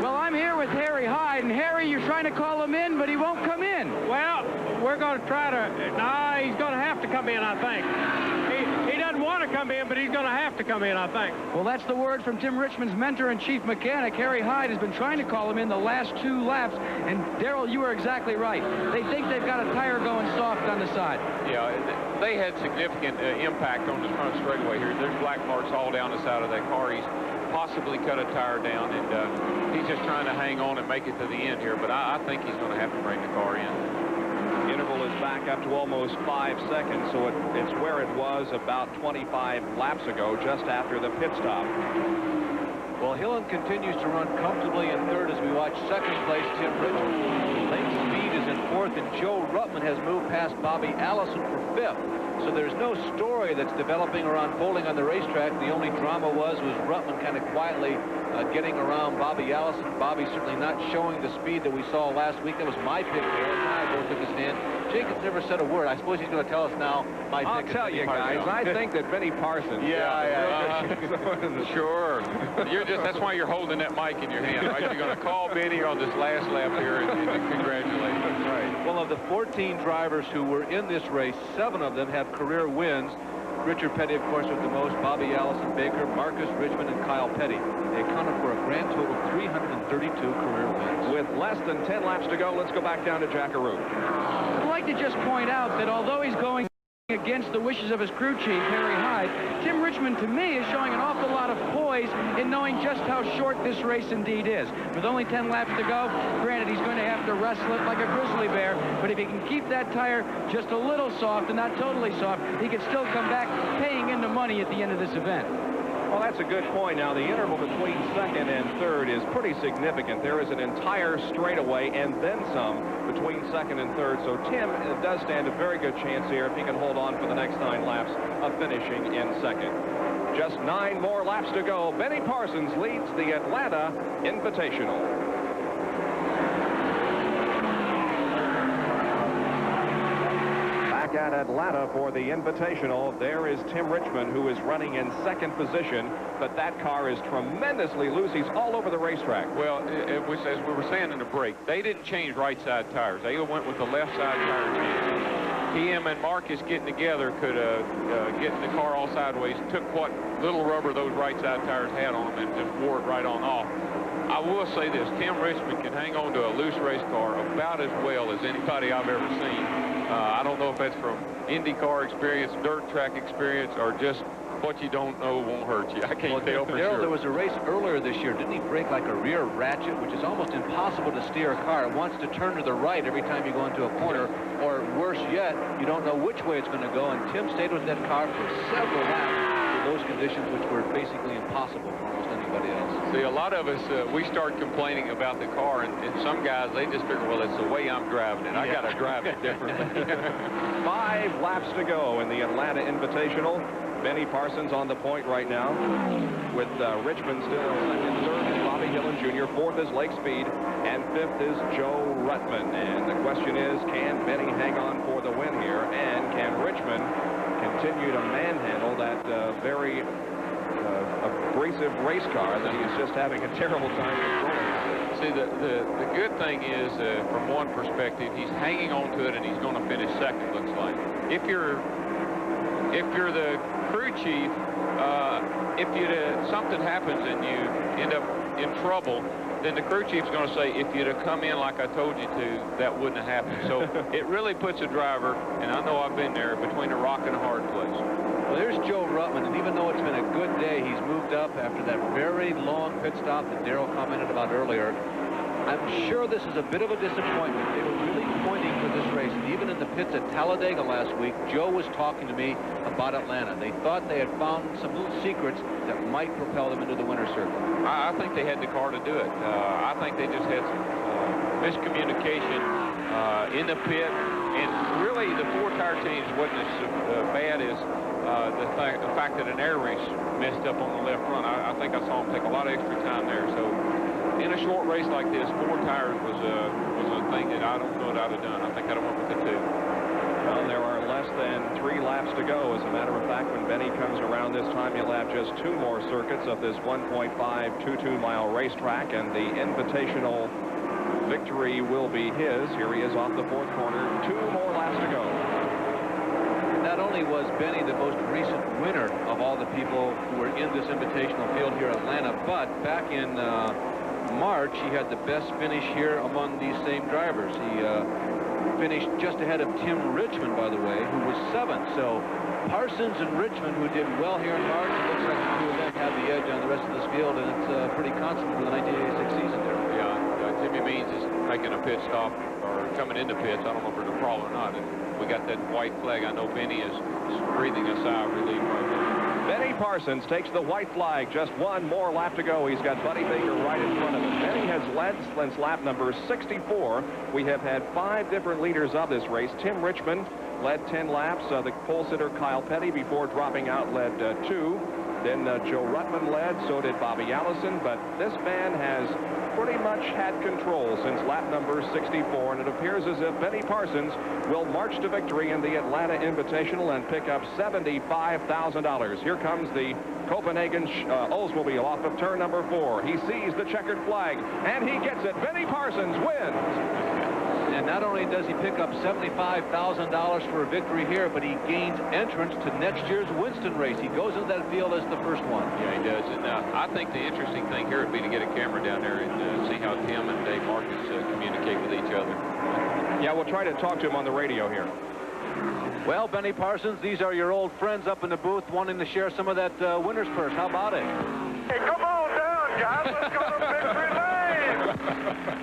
Well, I'm here with Harry Hyde, and Harry, you're trying to call him in, but he won't come in. Well, we're going to try to... No, he's going to have to come in, I think. He doesn't want to come in, but he's going to have to come in, I think. Well, that's the word from Tim Richmond's mentor and chief mechanic. Harry Hyde has been trying to call him in the last 2 laps, and Darrell, you were exactly right. They think they've got a tire going soft on the side. Yeah, they had significant impact on the front straightaway here. There's black marks all down the side of that car. He's possibly cut a tire down, and he's just trying to hang on and make it to the end here, but I think he's going to have to bring the car in. The interval is back up to almost 5 seconds, so it's where it was about 25 laps ago, just after the pit stop. Well, Hillen continues to run comfortably in 3rd as we watch 2nd place Tim Richmond. Lane Speed is in 4th, and Joe Ruttman has moved past Bobby Allison for 5th. So there's no story that's developing or unfolding on the racetrack. The only drama was Ruttman kind of quietly getting around Bobby Allison. Bobby certainly not showing the speed that we saw last week. That was my pick there, and I both took a stand. Jacobs never said a word. I suppose he's going to tell us now my pick. I'll tell you guys, I think that Benny Parsons. Sure. That's why you're holding that mic in your hand, right? You're going to call Benny on this last lap here and congratulate him. Right. Well, of the 14 drivers who were in this race, 7 of them have career wins. Richard Petty, of course, with the most, Bobby Allison, Baker, Marcus Richmond, and Kyle Petty. They accounted for a grand total of 332 career wins. With less than 10 laps to go, let's go back down to Jackaroo. I'd like to just point out that although he's going against the wishes of his crew chief, Harry Hyde, Tim Richmond, to me, is showing an awful lot of poise in knowing just how short this race indeed is. With only 10 laps to go, granted, he's going to have to wrestle it like a grizzly bear, but if he can keep that tire just a little soft and not totally soft, he can still come back paying in the money at the end of this event. Well, that's a good point. Now, the interval between second and third is pretty significant. There is an entire straightaway and then some between second and third. So Tim does stand a very good chance here if he can hold on for the next 9 laps of finishing in second. Just 9 more laps to go. Benny Parsons leads the Atlanta Invitational. At Atlanta for the Invitational, there is Tim Richmond, who is running in second position, but that car is tremendously loose. He's all over the racetrack. Well, as we were saying in the break, they didn't change right side tires. They went with the left side tire change. Him and Marcus getting together could get the car all sideways, took what little rubber those right side tires had on them and just wore it right on off. I will say this, Tim Richmond can hang on to a loose race car about as well as anybody I've ever seen. I don't know if that's from IndyCar experience, dirt track experience, or just what you don't know won't hurt you. I can't tell for sure. There was a race earlier this year. Didn't he break like a rear ratchet, which is almost impossible to steer a car? It wants to turn to the right every time you go into a corner, or worse yet, you don't know which way it's going to go. And Tim stayed with that car for several laps in those conditions, which were basically impossible for almost anybody else. See, a lot of us, we start complaining about the car, and some guys, they just figure, well, it's the way I'm driving it. I got to drive it differently. 5 laps to go in the Atlanta Invitational. Benny Parsons on the point right now, with Richmond still in second. Third is Bobby Hillin Jr. Fourth is Lake Speed, and fifth is Joe Ruttman. And the question is, can Benny hang on for the win here, and can Richmond continue to manhandle that very abrasive race car that he's just having a terrible time controlling? See, the good thing is, from one perspective, he's hanging on to it, and he's going to finish second, looks like. If you're the crew chief, if something happens and you end up in trouble, then the crew chief's going to say, if you'd have come in like I told you to, that wouldn't have happened. So it really puts a driver, and I know I've been there, between a rock and a hard place. Well, there's Joe Ruttman, and even though it's been a good day, he's moved up after that very long pit stop that Darrell commented about earlier. I'm sure this is a bit of a disappointment. They were really pointing for this race, and even in the pits at Talladega last week, Joe was talking to me about Atlanta. They thought they had found some little secrets that might propel them into the winner's circle. I think they had the car to do it. I think they just had some miscommunication in the pit, and really the 4-tire change wasn't as bad as the fact that an air race messed up on the left front. I think I saw him take a lot of extra time there. So in a short race like this, 4 tires was a thing that I don't know what I'd have done. I think I'd have went with the 2. Well, there are less than 3 laps to go. As a matter of fact, when Benny comes around this time, you'll have just 2 more circuits of this 1.522-mile racetrack, and the Invitational victory will be his. Here he is off the 4th corner. 2 more laps to go. Not only was Benny the most recent winner of all the people who were in this invitational field here in Atlanta, but back in March, he had the best finish here among these same drivers. He finished just ahead of Tim Richmond, by the way, who was 7th. So Parsons and Richmond, who did well here in March, it looks like the 2 of them have the edge on the rest of this field, and it's pretty constant for the 1986 season there. Yeah, Jimmy Means is making a pit stop, or coming into pits. I don't know if there's a problem or not. And we got that white flag. I know Benny is breathing a sigh of relief right now. Benny Parsons takes the white flag. Just 1 more lap to go. He's got Buddy Baker right in front of him. Benny has led since lap number 64. We have had 5 different leaders of this race. Tim Richmond led 10 laps. The pole sitter Kyle Petty, before dropping out, led 2. Then Joe Ruttman led. So did Bobby Allison. But this man has pretty much had control since lap number 64, and it appears as if Benny Parsons will march to victory in the Atlanta Invitational and pick up $75,000. Here comes the Copenhagen Oldsmobile off of turn number 4. He sees the checkered flag, and he gets it. Benny Parsons wins. And not only does he pick up $75,000 for a victory here, but he gains entrance to next year's Winston race. He goes into that field as the first one. Yeah, he does. And I think the interesting thing here would be to get a camera down there and see how Tim and Dave Marcus communicate with each other. Yeah, we'll try to talk to him on the radio here. Well, Benny Parsons, these are your old friends up in the booth wanting to share some of that winner's purse. How about it? Hey, come on down, guys. Let's go to victory lane.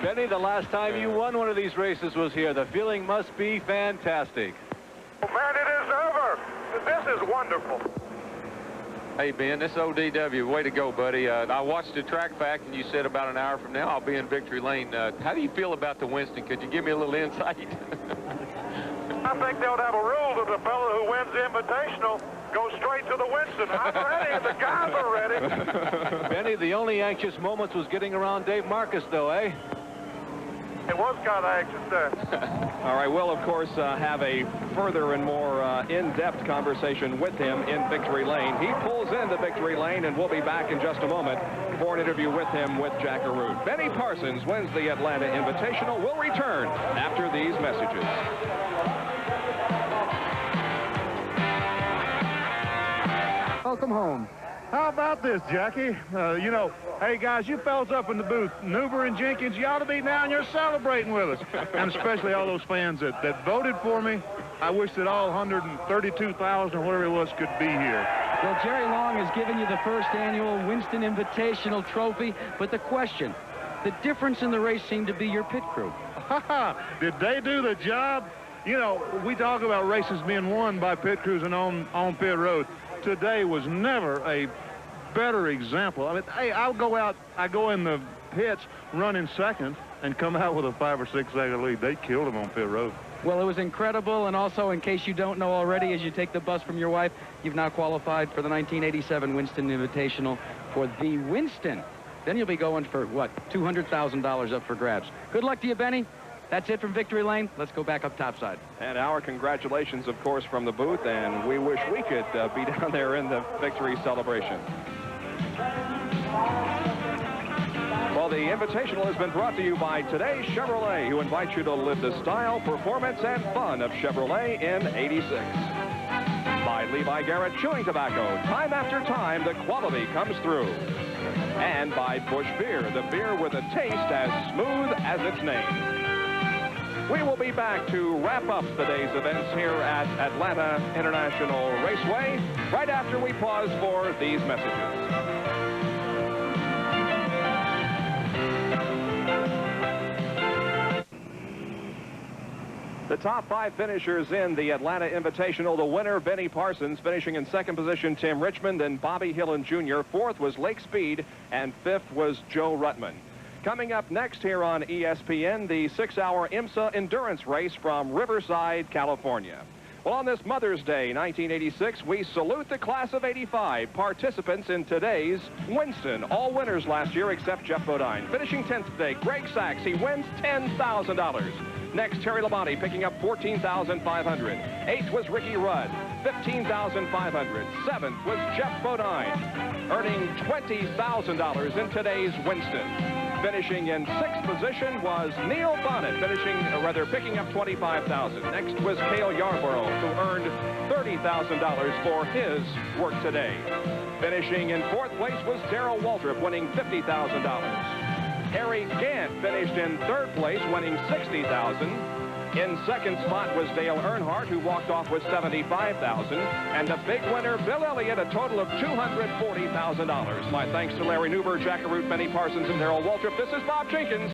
Benny, the last time you won one of these races was here. The feeling must be fantastic. Oh, man, it is over. This is wonderful. Hey, Ben, this ODW, way to go, buddy. I watched the track back, and you said about an hour from now I'll be in victory lane. How do you feel about the Winston? Could you give me a little insight? I think they'll have a rule that the fellow who wins the Invitational goes straight to the Winston. I'm ready. The guys are ready. Benny, the only anxious moments was getting around Dave Marcus, though, eh? It was kind of anxious there. All right, we'll, of course, have a further and more in-depth conversation with him in victory lane. He pulls into victory lane, and we'll be back in just a moment for an interview with him with Jack Arute. Benny Parsons wins the Atlanta Invitational. We'll return after these messages. Welcome home. How about this, Jackie? You know, hey, guys, you fellas up in the booth, Newber and Jenkins, you ought to be down here celebrating with us. And especially all those fans that voted for me. I wish that all 132,000 or whatever it was could be here. Well, Jerry Long has given you the first annual Winston Invitational trophy, but the question, the difference in the race seemed to be your pit crew. Did they do the job? You know, we talk about races being won by pit crews and on pit road. Today was never a better example. I mean, hey, I go in the pits running second and come out with a 5 or 6 second lead. They killed him on pit road. Well, it was incredible, and also, in case you don't know already, as you take the bus from your wife, you've now qualified for the 1987 Winston Invitational for the Winston. Then you'll be going for, what, $200,000 up for grabs. Good luck to you, Benny. That's it from victory lane. Let's go back up topside. And our congratulations, of course, from the booth, and we wish we could be down there in the victory celebration. Well, the Invitational has been brought to you by today's Chevrolet, who invites you to live the style, performance, and fun of Chevrolet in '86. By Levi Garrett Chewing Tobacco. Time after time, the quality comes through. And by Busch Beer, the beer with a taste as smooth as its name. We will be back to wrap up the day's events here at Atlanta International Raceway right after we pause for these messages. The top 5 finishers in the Atlanta Invitational. The winner, Benny Parsons, finishing in 2nd position, Tim Richmond, and Bobby Hillen Jr. 4th was Lake Speed, and 5th was Joe Ruttman. Coming up next here on ESPN, the 6-hour IMSA endurance race from Riverside, California. Well, on this Mother's Day, 1986, we salute the class of '85 participants in today's Winston. All winners last year except Jeff Bodine. Finishing 10th today, Greg Sachs. He wins $10,000. Next, Terry Labonte picking up $14,500. 8th was Ricky Rudd, $15,500. 7th was Jeff Bodine, earning $20,000 in today's Winston. Finishing in 6th position was Neil Bonnet, picking up $25,000. Next was Cale Yarborough, who earned $30,000 for his work today. Finishing in 4th place was Darrell Waltrip, winning $50,000. Harry Gant finished in 3rd place, winning $60,000. In 2nd spot was Dale Earnhardt, who walked off with $75,000. And the big winner, Bill Elliott, a total of $240,000. My thanks to Larry Newber, Jack Arute, Benny Parsons, and Darrell Waltrip. This is Bob Jenkins.